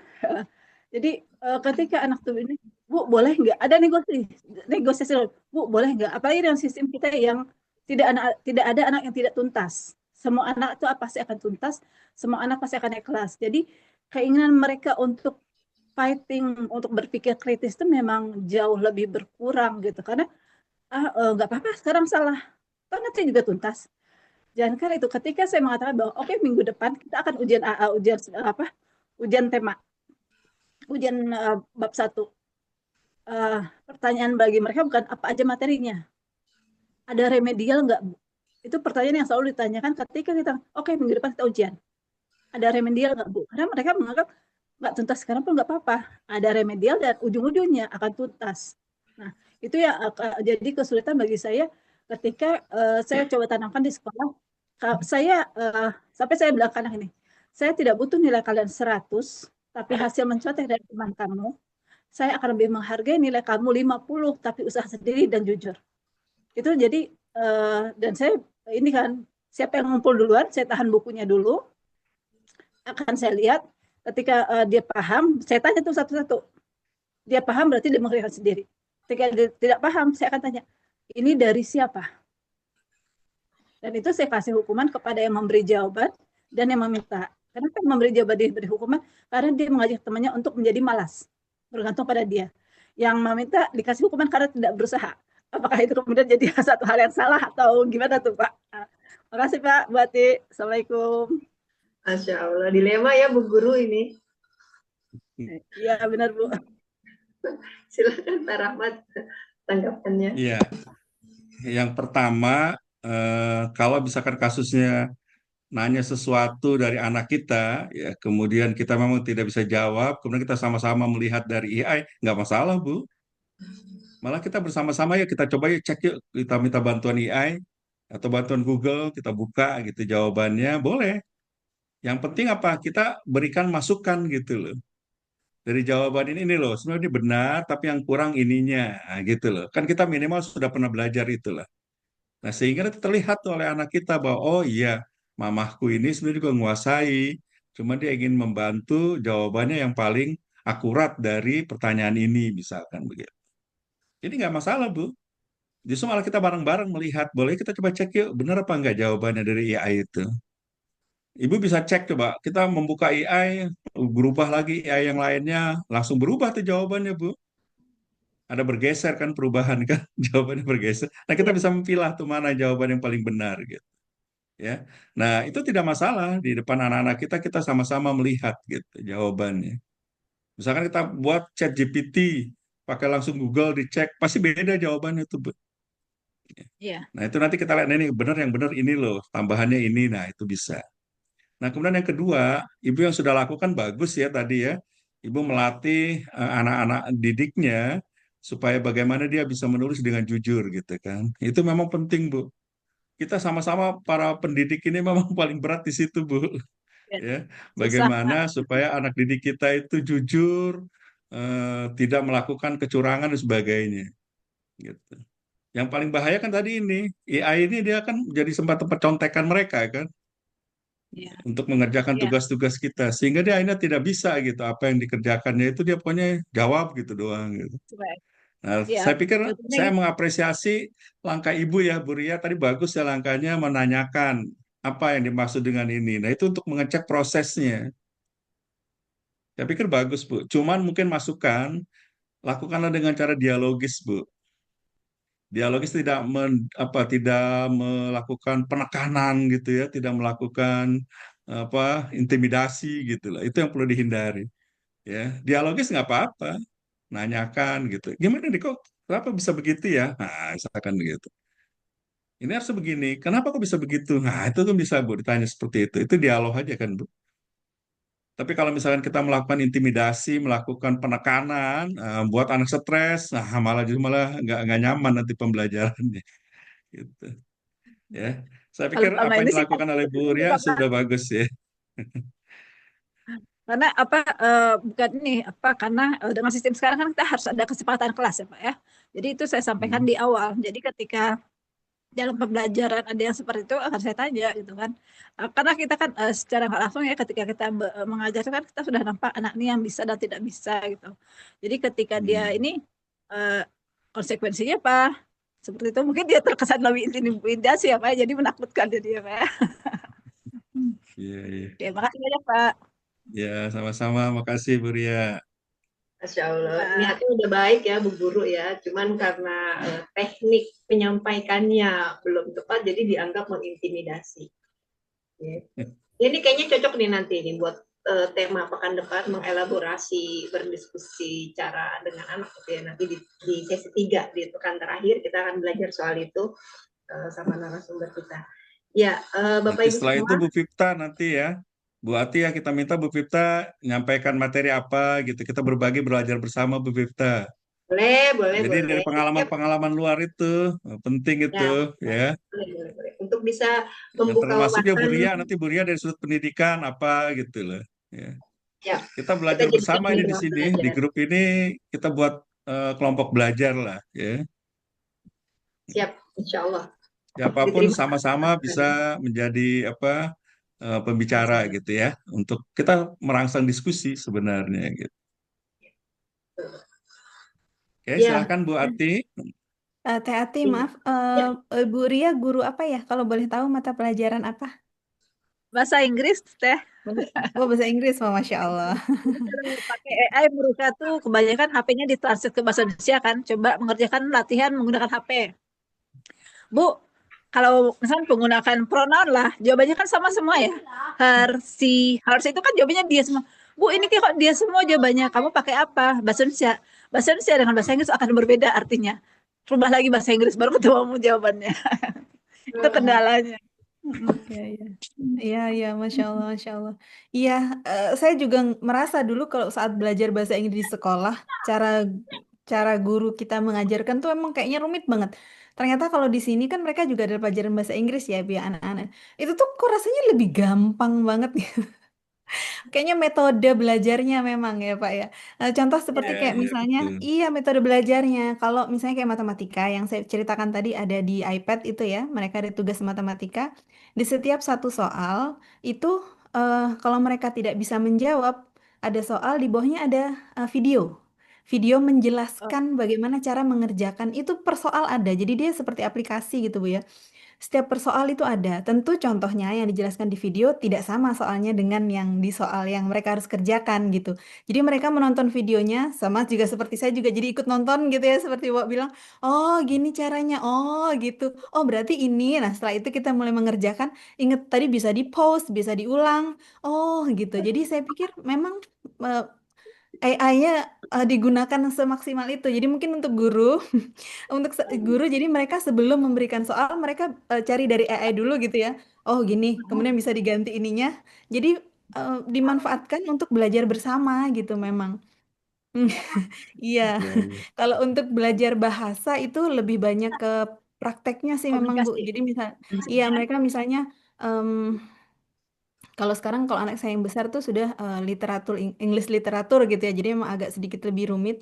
S4: jadi ketika anak tuh ini, Bu boleh nggak ada negosiasi, Bu boleh nggak, apalagi dengan sistem kita yang tidak ada anak yang tidak tuntas, semua anak itu pasti akan tuntas, semua anak pasti akan naik kelas, jadi keinginan mereka untuk fighting, untuk berpikir kritis itu memang jauh lebih berkurang gitu, karena nggak apa-apa sekarang salah, kan nanti juga tuntas. Jangan kan itu ketika saya mengatakan bahwa oke, minggu depan kita akan ujian AA, ujian apa, ujian tema, ujian bab 1. Pertanyaan bagi mereka bukan apa aja materinya, ada remedial nggak Bu? Itu pertanyaan yang selalu ditanyakan ketika kita oke, minggu depan kita ujian, ada remedial nggak Bu? Karena mereka menganggap nggak tuntas sekarang pun nggak apa-apa, ada remedial dan ujung-ujungnya akan tuntas. Nah, itu yang jadi kesulitan bagi saya ketika saya coba tanamkan di sekolah. Saya sampai saya bilang ke anak ini, saya tidak butuh nilai kalian 100, tapi hasil mencontek dari teman kamu, saya akan lebih menghargai nilai kamu 50, tapi usaha sendiri dan jujur. Itu jadi, dan saya ini kan, siapa yang ngumpul duluan, saya tahan bukunya dulu, akan saya lihat, ketika dia paham, saya tanya tuh satu-satu. Dia paham berarti dia mengerjakan sendiri. Ketika dia tidak paham, saya akan tanya, ini dari siapa? Dan itu saya kasih hukuman kepada yang memberi jawaban dan yang meminta. Kenapa yang memberi jawaban diberi hukuman? Karena dia mengajak temannya untuk menjadi malas, bergantung pada dia. Yang meminta dikasih hukuman karena tidak berusaha. Apakah itu kemudian jadi satu hal yang salah atau gimana tuh Pak? Makasih Pak, Bu Ati. Assalamualaikum.
S1: Masya Allah, dilema ya Bu Guru ini.
S4: Iya benar Bu.
S1: Silakan Pak Rahmat tanggapannya.
S2: Iya, yang pertama, kalau misalkan kasusnya nanya sesuatu dari anak kita, ya kemudian kita memang tidak bisa jawab, kemudian kita sama-sama melihat dari AI, nggak masalah, Bu. Malah kita bersama-sama ya kita coba ya cek yuk, kita minta bantuan AI atau bantuan Google, kita buka gitu jawabannya, boleh. Yang penting apa? Kita berikan masukan gitu loh. Dari jawaban ini loh, sebenarnya ini benar, tapi yang kurang ininya, nah, gitu loh. Kan kita minimal sudah pernah belajar itu lah. Nah, sehingga nanti terlihat tuh oleh anak kita bahwa, oh iya, mamahku ini sebenarnya juga menguasai, cuma dia ingin membantu jawabannya yang paling akurat dari pertanyaan ini, misalkan begitu. Jadi nggak masalah, Bu. Justru malah kita bareng-bareng melihat, boleh kita coba cek yuk, benar apa enggak jawabannya dari AI itu. Ibu bisa cek coba, kita membuka AI, berubah lagi AI yang lainnya, langsung berubah tuh jawabannya, Bu. Ada bergeser kan perubahan kan, jawabannya bergeser. Nah, kita
S4: Iya.
S2: bisa memilah tuh mana jawaban yang paling benar gitu. Ya. Nah, itu tidak masalah di depan anak-anak kita sama-sama melihat gitu jawabannya. Misalkan kita buat chat GPT, pakai langsung Google dicek, pasti beda jawabannya tuh, Bu.
S4: Iya.
S2: Nah, itu nanti kita lihat, nah, ini benar yang benar ini loh, tambahannya ini. Nah, itu bisa. Nah, kemudian yang kedua, ibu yang sudah lakukan bagus ya tadi ya. Ibu melatih anak-anak didiknya supaya bagaimana dia bisa menulis dengan jujur gitu kan. Itu memang penting, Bu. Kita sama-sama para pendidik ini memang paling berat di situ, Bu.
S4: Ya.
S2: Ya,
S4: Susah
S2: bagaimana
S4: Pak.
S2: supaya anak didik kita itu jujur, tidak melakukan kecurangan dan sebagainya, gitu. Yang paling bahaya kan tadi ini, AI ini dia kan jadi sempat tempat contekan mereka kan,
S4: Iya.
S2: untuk mengerjakan
S4: Iya.
S2: tugas-tugas kita, sehingga dia akhirnya tidak bisa gitu, apa yang dikerjakannya itu dia pokoknya jawab gitu doang gitu.
S4: Baik.
S2: Nah,
S4: Iya.
S2: saya pikir
S4: Sebetulnya
S2: saya
S4: gitu.
S2: mengapresiasi langkah Ibu ya, Bu Ria, tadi bagus ya langkahnya menanyakan apa yang dimaksud dengan ini. Nah, itu untuk mengecek prosesnya. Saya pikir bagus, Bu. Cuman mungkin masukan, lakukanlah dengan cara dialogis, Bu. Dialogis tidak melakukan penekanan gitu ya, tidak melakukan intimidasi gitu lah. Itu yang perlu dihindari. Ya, dialogis nggak apa-apa, nanyakan gitu. Gimana nih kok, kenapa bisa begitu ya? Nah, misalkan begitu. Ini harus begini. Kenapa kok bisa begitu? Nah, itu kan bisa Bu ditanya seperti itu. Itu dialog aja kan Bu. Tapi kalau misalkan kita melakukan intimidasi, melakukan penekanan, buat anak stres, nah malah justru malah nggak nyaman nanti pembelajarannya. Gitu. Ya, saya
S4: Kalau
S2: pikir
S4: selama
S2: apa yang
S4: ini sih
S2: dilakukan oleh Bu
S4: ini
S2: Ria
S4: Pak.
S2: sudah bagus ya.
S4: Karena apa bukan ini apa karena dengan sistem sekarang kan kita harus ada kesepakatan kelas ya Pak ya. Jadi itu saya sampaikan
S2: Hmm.
S4: di awal. Jadi ketika dalam pembelajaran ada yang seperti itu akan saya tanya gitu kan. Karena kita kan secara nggak langsung ya ketika kita mengajar kan kita sudah nampak anak ini yang bisa dan tidak bisa gitu. Jadi ketika dia
S2: Hmm.
S4: ini eh, konsekuensinya apa? Seperti itu mungkin dia terkesan lebih intimidasi ya Pak. Jadi menakutkan jadi ya Pak ya.
S2: Iya, iya.
S4: Oke, makasih banyak Pak.
S2: Ya, sama-sama. Makasih Bu Ria.
S1: Masya Allah,
S4: Pak.
S1: niatnya udah baik ya Bu Guru ya, cuman karena teknik penyampaikannya belum tepat, jadi dianggap mengintimidasi. Ya. Ini kayaknya cocok nih nanti nih buat tema pekan depan mengelaborasi, berdiskusi cara dengan anak gitu ya. Nanti di sesi 3 di pekan terakhir kita akan belajar soal itu sama narasumber kita. Ya, Bapak
S2: Nanti
S1: Ibu
S2: setelah itu
S1: semua,
S2: Bu Vipta nanti ya. Bu Ati ya kita minta Bu Vipta nyampaikan materi apa gitu. Kita berbagi belajar bersama Bu Vipta.
S1: boleh,
S2: Jadi dari
S1: boleh. Siap.
S2: pengalaman-pengalaman luar itu penting itu
S1: Ya,
S2: ya.
S1: boleh. Untuk bisa
S2: Yang
S1: membuka
S2: termasuk ya Bu
S1: wawasan,
S2: Ria, nanti Bu Ria dari sudut pendidikan apa gitu loh. Ya.
S1: ya,
S2: Kita
S1: kita
S2: belajar
S1: jadikan
S2: bersama ini di
S1: mitra
S2: sini, di
S1: belajar.
S2: grup ini kita buat kelompok belajar lah ya.
S1: Siap, insya Allah.
S2: Siapapun
S1: Diterima.
S2: sama-sama bisa menjadi pembicara gitu ya, untuk kita merangsang diskusi sebenarnya gitu. Oke,
S1: Ya,
S2: silakan Bu Ati.
S3: Teh Ati,
S1: Iya.
S3: maaf,
S1: Ya,
S3: Bu Ria guru apa ya? Kalau boleh tahu mata pelajaran apa?
S4: Bahasa Inggris, Teh.
S3: Oh, bahasa Inggris, oh, Masya Allah.
S4: Jadi kalau pakai AI mereka tuh kebanyakan HP-nya ditranslate ke bahasa Indonesia kan. Coba mengerjakan latihan menggunakan HP. Bu, kalau misalnya menggunakan pronoun lah, jawabannya kan sama semua ya. Her, she, hers itu kan jawabannya dia semua. Bu, ini kok dia semua jawabannya. Kamu pakai apa? Bahasa Indonesia. Bahasa Indonesia dengan bahasa Inggris akan berbeda artinya. Rubah lagi bahasa Inggris baru ketemu jawabannya. Itu kendalanya.
S3: Iya, iya. Iya, iya, Masya Allah, Masya Allah. Iya, saya juga merasa dulu kalau saat belajar bahasa Inggris di sekolah, cara cara guru kita mengajarkan tuh emang kayaknya rumit banget. Ternyata kalau di sini kan mereka juga ada pelajaran bahasa Inggris ya, biar anak-anak. Itu tuh kok rasanya lebih gampang banget. Kayaknya metode belajarnya memang ya Pak ya. Contoh seperti
S2: Ya,
S3: kayak
S2: ya,
S3: misalnya,
S2: betul.
S3: iya metode belajarnya. Kalau misalnya kayak matematika yang saya ceritakan tadi ada di iPad itu ya, mereka ada tugas matematika. Di setiap satu soal itu kalau mereka tidak bisa menjawab, ada soal di bawahnya ada video. Video
S4: Oh,
S3: menjelaskan bagaimana cara mengerjakan itu per soal ada. Jadi dia seperti aplikasi gitu Bu ya. Setiap persoal itu ada. Tentu contohnya yang dijelaskan di video tidak sama soalnya dengan yang di soal yang mereka harus kerjakan gitu. Jadi mereka menonton videonya sama juga seperti saya juga jadi ikut nonton gitu ya seperti Wak bilang, "Oh, gini caranya. Oh, gitu. Oh, berarti ini." Nah, setelah itu kita mulai mengerjakan, ingat tadi bisa di-pause, bisa diulang. Oh, gitu. Jadi saya pikir memang AI-nya digunakan semaksimal itu. Jadi mungkin untuk guru untuk guru jadi mereka sebelum memberikan soal mereka cari dari AI dulu gitu ya. Oh gini, kemudian bisa diganti ininya. Jadi dimanfaatkan untuk belajar bersama gitu memang. Hmm, iya.
S2: Ya, ya.
S3: Kalau untuk belajar bahasa itu lebih banyak ke prakteknya sih memang Bu.
S4: komunikasi.
S3: Jadi misal, iya mereka misalnya em, kalau sekarang kalau anak saya yang besar tuh sudah literatur English literatur gitu ya. Jadi emang agak sedikit lebih rumit.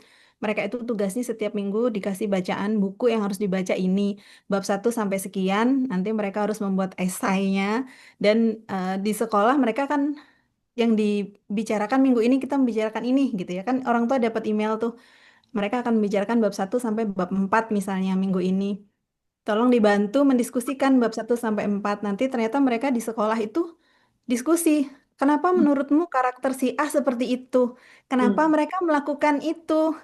S3: Mereka itu tugasnya setiap minggu dikasih bacaan buku yang harus dibaca ini bab 1 sampai sekian. Nanti mereka harus membuat esainya dan di sekolah mereka kan yang dibicarakan minggu ini kita membicarakan ini gitu ya. Kan orang tua dapat email tuh. Mereka akan membicarakan bab 1 sampai bab 4 misalnya minggu ini. Tolong dibantu mendiskusikan bab 1 sampai 4. Nanti ternyata mereka di sekolah itu diskusi. Kenapa menurutmu karakter si A seperti itu? Kenapa
S1: Hmm.
S3: mereka melakukan itu?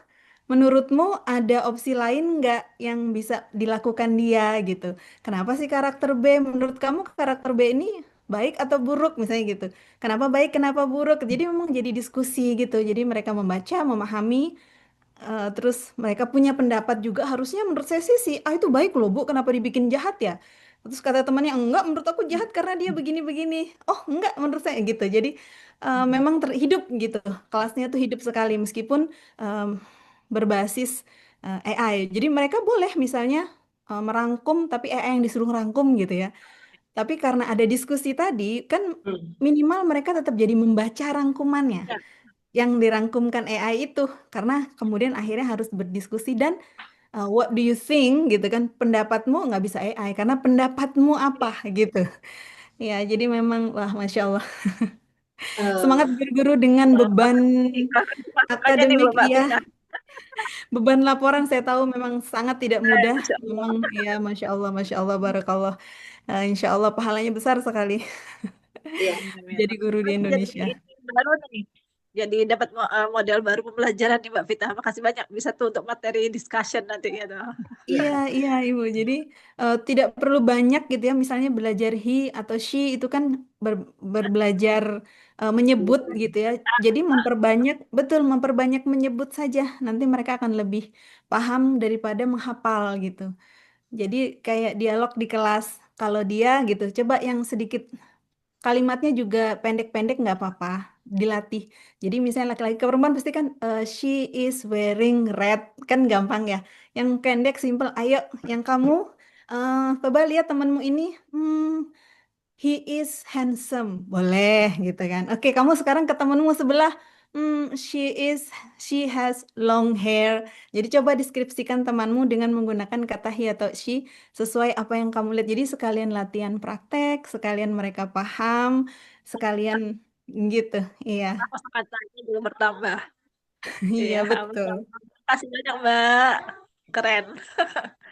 S3: Menurutmu ada opsi lain nggak yang bisa dilakukan dia gitu? Kenapa sih karakter B? Menurut kamu karakter B ini baik atau buruk misalnya gitu? Kenapa baik, kenapa buruk? Jadi memang jadi diskusi gitu. Jadi mereka membaca, memahami, terus mereka punya pendapat juga harusnya menurut saya sih si A itu baik loh Bu, kenapa dibikin jahat ya? Terus kata temannya enggak, menurut aku jahat karena dia begini-begini. Oh enggak, menurut saya gitu. Jadi memang terhidup gitu. Kelasnya tuh hidup sekali meskipun em, berbasis AI. Jadi mereka boleh misalnya merangkum tapi AI yang disuruh rangkum gitu ya. Tapi karena ada diskusi tadi kan
S1: Hmm.
S3: minimal mereka tetap jadi membaca rangkumannya
S4: Ya,
S3: yang dirangkumkan AI itu karena kemudian akhirnya harus berdiskusi dan what do you think gitu kan pendapatmu nggak bisa AI karena pendapatmu apa gitu ya jadi memang wah Masya Allah semangat
S1: Eh,
S3: guru-guru dengan beban
S4: masukannya nih
S3: akademik
S4: Mbak
S3: ya
S4: Vita.
S3: beban laporan saya tahu memang sangat tidak mudah
S4: Masya Allah.
S3: memang ya Masya Allah Barakallah. Insya Allah pahalanya besar sekali
S1: ya.
S4: Amin.
S3: jadi guru di
S4: Aku jadi
S3: Indonesia.
S4: ini baru nih. Jadi dapat model baru pembelajaran nih Mbak Vita. Makasih banyak bisa tuh untuk materi discussion nanti gitu.
S3: Iya,
S1: Ya.
S3: iya Ibu. Jadi tidak perlu banyak gitu ya. Misalnya belajar he atau she itu kan berbelajar menyebut gitu ya. Jadi memperbanyak, betul memperbanyak menyebut saja. Nanti mereka akan lebih paham daripada menghafal gitu. Jadi kayak dialog di kelas. Kalau dia gitu, coba yang sedikit kalimatnya juga pendek-pendek nggak apa-apa, dilatih. Jadi misalnya laki-laki ke perempuan pasti kan she is wearing red, kan gampang ya. Yang pendek, simple, ayo yang kamu coba lihat temanmu ini, he is handsome, boleh gitu kan. Oke, kamu sekarang ke temanmu sebelah, she is, she has long hair. Jadi coba deskripsikan temanmu dengan menggunakan kata he atau she sesuai apa yang kamu lihat. Jadi sekalian latihan praktek, sekalian mereka paham, sekalian gitu. Iya,
S4: Kosakatanya juga bertambah.
S3: iya
S4: Iya,
S3: betul.
S4: betul. Terima kasih banyak Mbak. Keren.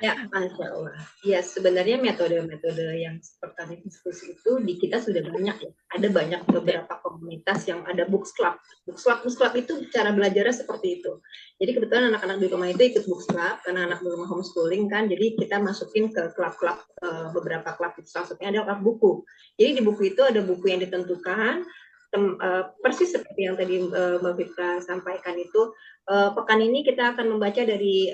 S1: Ya, Masya Allah. Ya, sebenarnya metode-metode yang seperti diskusi itu di kita sudah banyak ya. Ada banyak beberapa komunitas yang ada books club. Books club itu cara belajarnya seperti itu. Jadi kebetulan anak-anak di rumah itu ikut books club karena anak di rumah homeschooling kan. Jadi kita masukin ke klub-klub, beberapa klub itu. Salah satunya ada klub buku. Jadi di buku itu ada buku yang ditentukan, persis seperti yang tadi Mbak Fitra sampaikan itu. Pekan ini kita akan membaca dari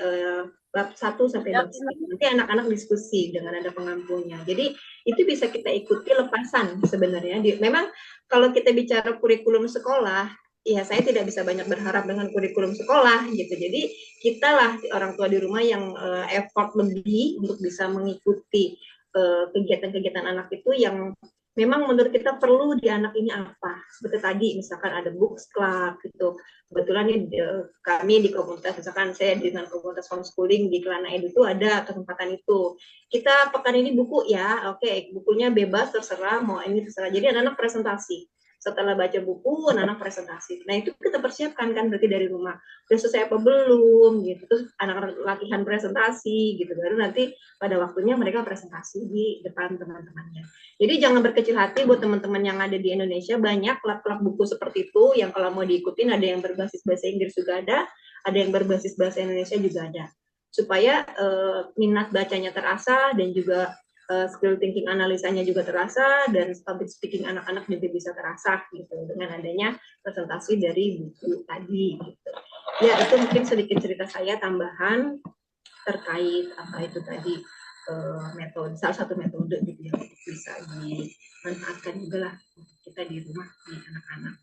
S1: bab 1 sampai bab 10. Nanti anak-anak diskusi dengan ada pengampunya. Jadi itu bisa kita ikuti lepasan sebenarnya. Memang kalau kita bicara kurikulum sekolah, ya saya tidak bisa banyak berharap dengan kurikulum sekolah gitu. Jadi kita lah orang tua di rumah yang effort lebih untuk bisa mengikuti kegiatan-kegiatan anak itu yang memang menurut kita perlu di anak ini apa. Seperti tadi misalkan ada books club gitu. Kebetulan kami di komunitas, misalkan saya dengan komunitas homeschooling di Kelana Edu itu ada kesempatan itu. Kita pekan ini buku ya, oke, bukunya bebas terserah mau ini terserah. Jadi anak-anak presentasi. Setelah baca buku, anak-anak presentasi. Nah itu kita persiapkan kan berarti dari rumah. Udah selesai apa belum gitu. Terus anak-anak latihan presentasi gitu. Baru nanti pada waktunya mereka presentasi di depan teman-temannya. Jadi jangan berkecil hati buat teman-teman yang ada di Indonesia, banyak klub-klub buku seperti itu yang kalau mau diikutin ada yang berbasis bahasa Inggris juga ada yang berbasis bahasa Indonesia juga ada. Supaya minat bacanya terasa dan juga skill thinking analisanya juga terasa dan public speaking anak-anak juga bisa terasa gitu dengan adanya presentasi dari buku tadi gitu. Ya itu mungkin sedikit cerita saya tambahan terkait apa itu tadi metode, salah satu metode gitu yang bisa dimanfaatkan juga lah kita di rumah di anak-anak.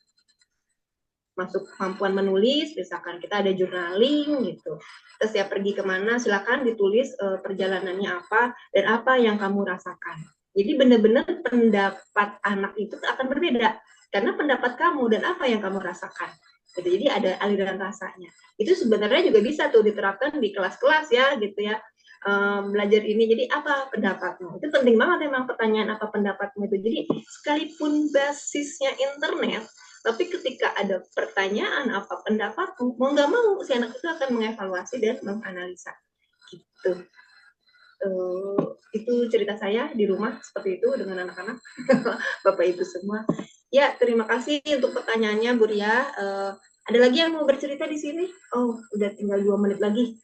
S1: Masuk kemampuan menulis, misalkan kita ada journaling gitu. Kita siap pergi kemana, silakan ditulis perjalanannya apa dan apa yang kamu rasakan. Jadi benar-benar pendapat anak itu akan berbeda karena pendapat kamu dan apa yang kamu rasakan. Gitu. Jadi ada aliran rasanya. Itu sebenarnya juga bisa tuh diterapkan di kelas-kelas ya gitu ya. Belajar ini, jadi apa pendapatmu? Itu penting banget memang pertanyaan apa pendapatmu itu. Jadi sekalipun basisnya internet, tapi ketika ada pertanyaan apa pendapatmu, mau nggak mau si anak itu akan mengevaluasi dan menganalisa. Gitu. Itu cerita saya di rumah seperti itu dengan anak-anak, Bapak Ibu semua. Ya, terima kasih untuk pertanyaannya, Bu Ria. Ada lagi yang mau bercerita di sini? Oh, udah tinggal 2 menit lagi.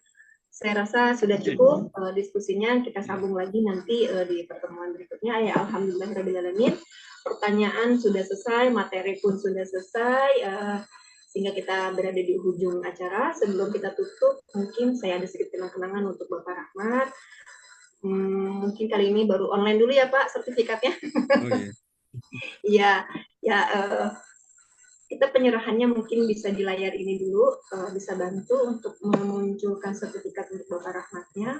S1: Saya rasa sudah cukup diskusinya. Kita sambung lagi nanti di pertemuan berikutnya. Ya, alhamdulillahirrahmanirrahim. Pertanyaan sudah selesai, materi pun sudah selesai, sehingga kita berada di ujung acara. Sebelum kita tutup, mungkin saya ada sedikit kenang-kenangan untuk Bapak Rahmat. Mungkin kali ini baru online dulu ya Pak sertifikatnya. Oh iya. Iya, ya. Kita penyerahannya mungkin bisa di layar ini dulu, bisa bantu untuk memunculkan sertifikat untuk Bapak Rahmatnya.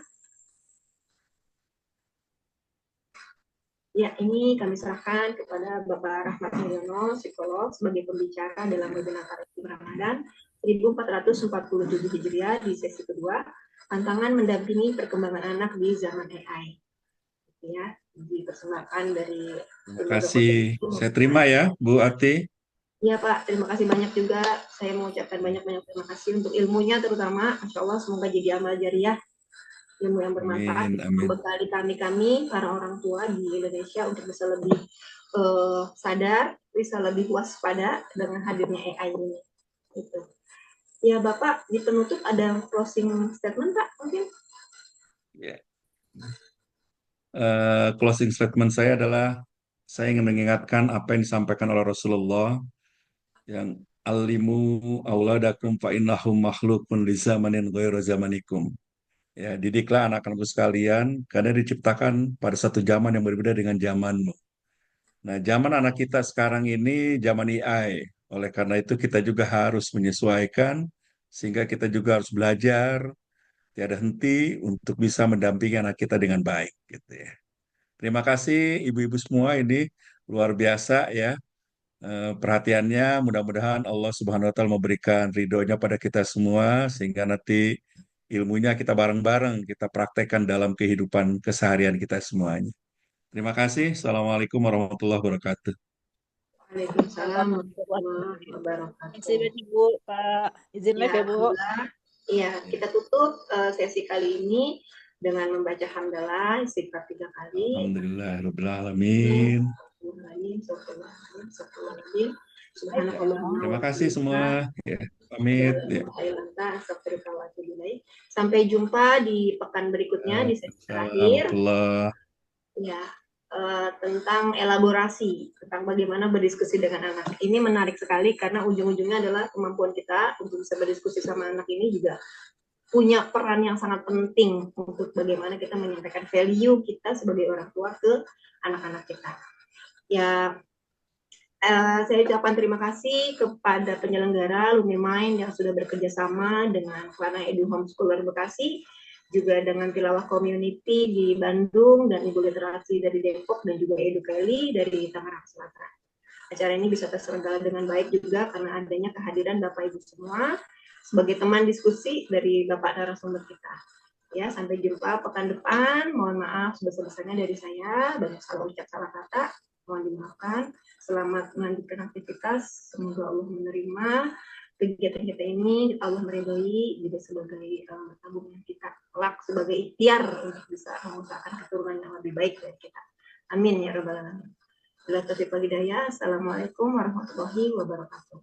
S1: Ya, ini kami serahkan kepada Bapak Rahmat Mulyono, psikolog, sebagai pembicara dalam webinar Tarikh Ramadan 1447 Hijriah di sesi kedua, tantangan mendampingi perkembangan anak di zaman AI. Ya, dipersembahkan dari.
S2: Terima kasih. Saya terima ya, Bu Ati.
S1: Ya Pak, terima kasih banyak juga. Saya mengucapkan banyak-banyak terima kasih untuk ilmunya terutama. Masya Allah, semoga jadi amal jariah, ilmu yang bermanfaat, membekali kami para orang tua di Indonesia untuk bisa lebih sadar, bisa lebih waspada dengan hadirnya AI ini. Gitu. Ya Bapak, di penutup ada closing statement Pak mungkin?
S2: Yeah. Closing statement saya adalah saya ingin mengingatkan apa yang disampaikan oleh Rasulullah yang alimu auladakum fa innahum makhlukun li zamanin ghairu zamanikum. Ya, didiklah anak-anakku sekalian karena diciptakan pada satu zaman yang berbeda dengan zamanmu. Nah, zaman anak kita sekarang ini zaman AI. Oleh karena itu kita juga harus menyesuaikan sehingga kita juga harus belajar tiada henti untuk bisa mendampingi anak kita dengan baik gitu ya. Terima kasih ibu-ibu semua, ini luar biasa ya. Perhatiannya, mudah-mudahan Allah Subhanahu wa Ta'ala memberikan ridhonya pada kita semua sehingga nanti ilmunya kita bareng-bareng kita praktekkan dalam kehidupan keseharian kita semuanya. Terima kasih. Assalamualaikum warahmatullahi wabarakatuh.
S1: Waalaikumsalam warahmatullahi wabarakatuh.
S4: Terima kasih banyak Bu, Pak. Izin live ya Bu.
S1: Iya, kita tutup sesi kali ini dengan membaca hamdalah istighfar 3 kali.
S2: Alhamdulillahirrahmanirrahim. Terima kasih semua. Ya, pamit. Ya.
S1: Sampai jumpa di pekan berikutnya di sesi terakhir. Ya, tentang elaborasi tentang bagaimana berdiskusi dengan anak. Ini menarik sekali karena ujung-ujungnya adalah kemampuan kita untuk bisa berdiskusi sama anak ini juga punya peran yang sangat penting untuk bagaimana kita menyampaikan value kita sebagai orang tua ke anak-anak kita. Ya, saya ucapkan terima kasih kepada penyelenggara Lumimind yang sudah bekerja sama dengan Klana Edu Homeschooler Bekasi, juga dengan Tilawah Community di Bandung, dan Ibu Literasi dari Depok, dan juga Edu Kelly dari Tangerang, Sumatera. Acara ini bisa terselenggara dengan baik juga karena adanya kehadiran Bapak Ibu semua sebagai teman diskusi dari Bapak narasumber kita. Ya, sampai jumpa pekan depan. Mohon maaf sebesar-besarnya dari saya, banyak salah ucap salah kata, mohon dimaafkan. Selamat melanjutkan aktivitas, semoga Allah menerima kegiatan kita ini, Allah meridhoi juga sebagai tabungan kita kelak sebagai ikhtiar untuk bisa mengusahakan keturunan yang lebih baik dari kita. Amin ya rabbal alamin. Assalamualaikum warahmatullahi wabarakatuh.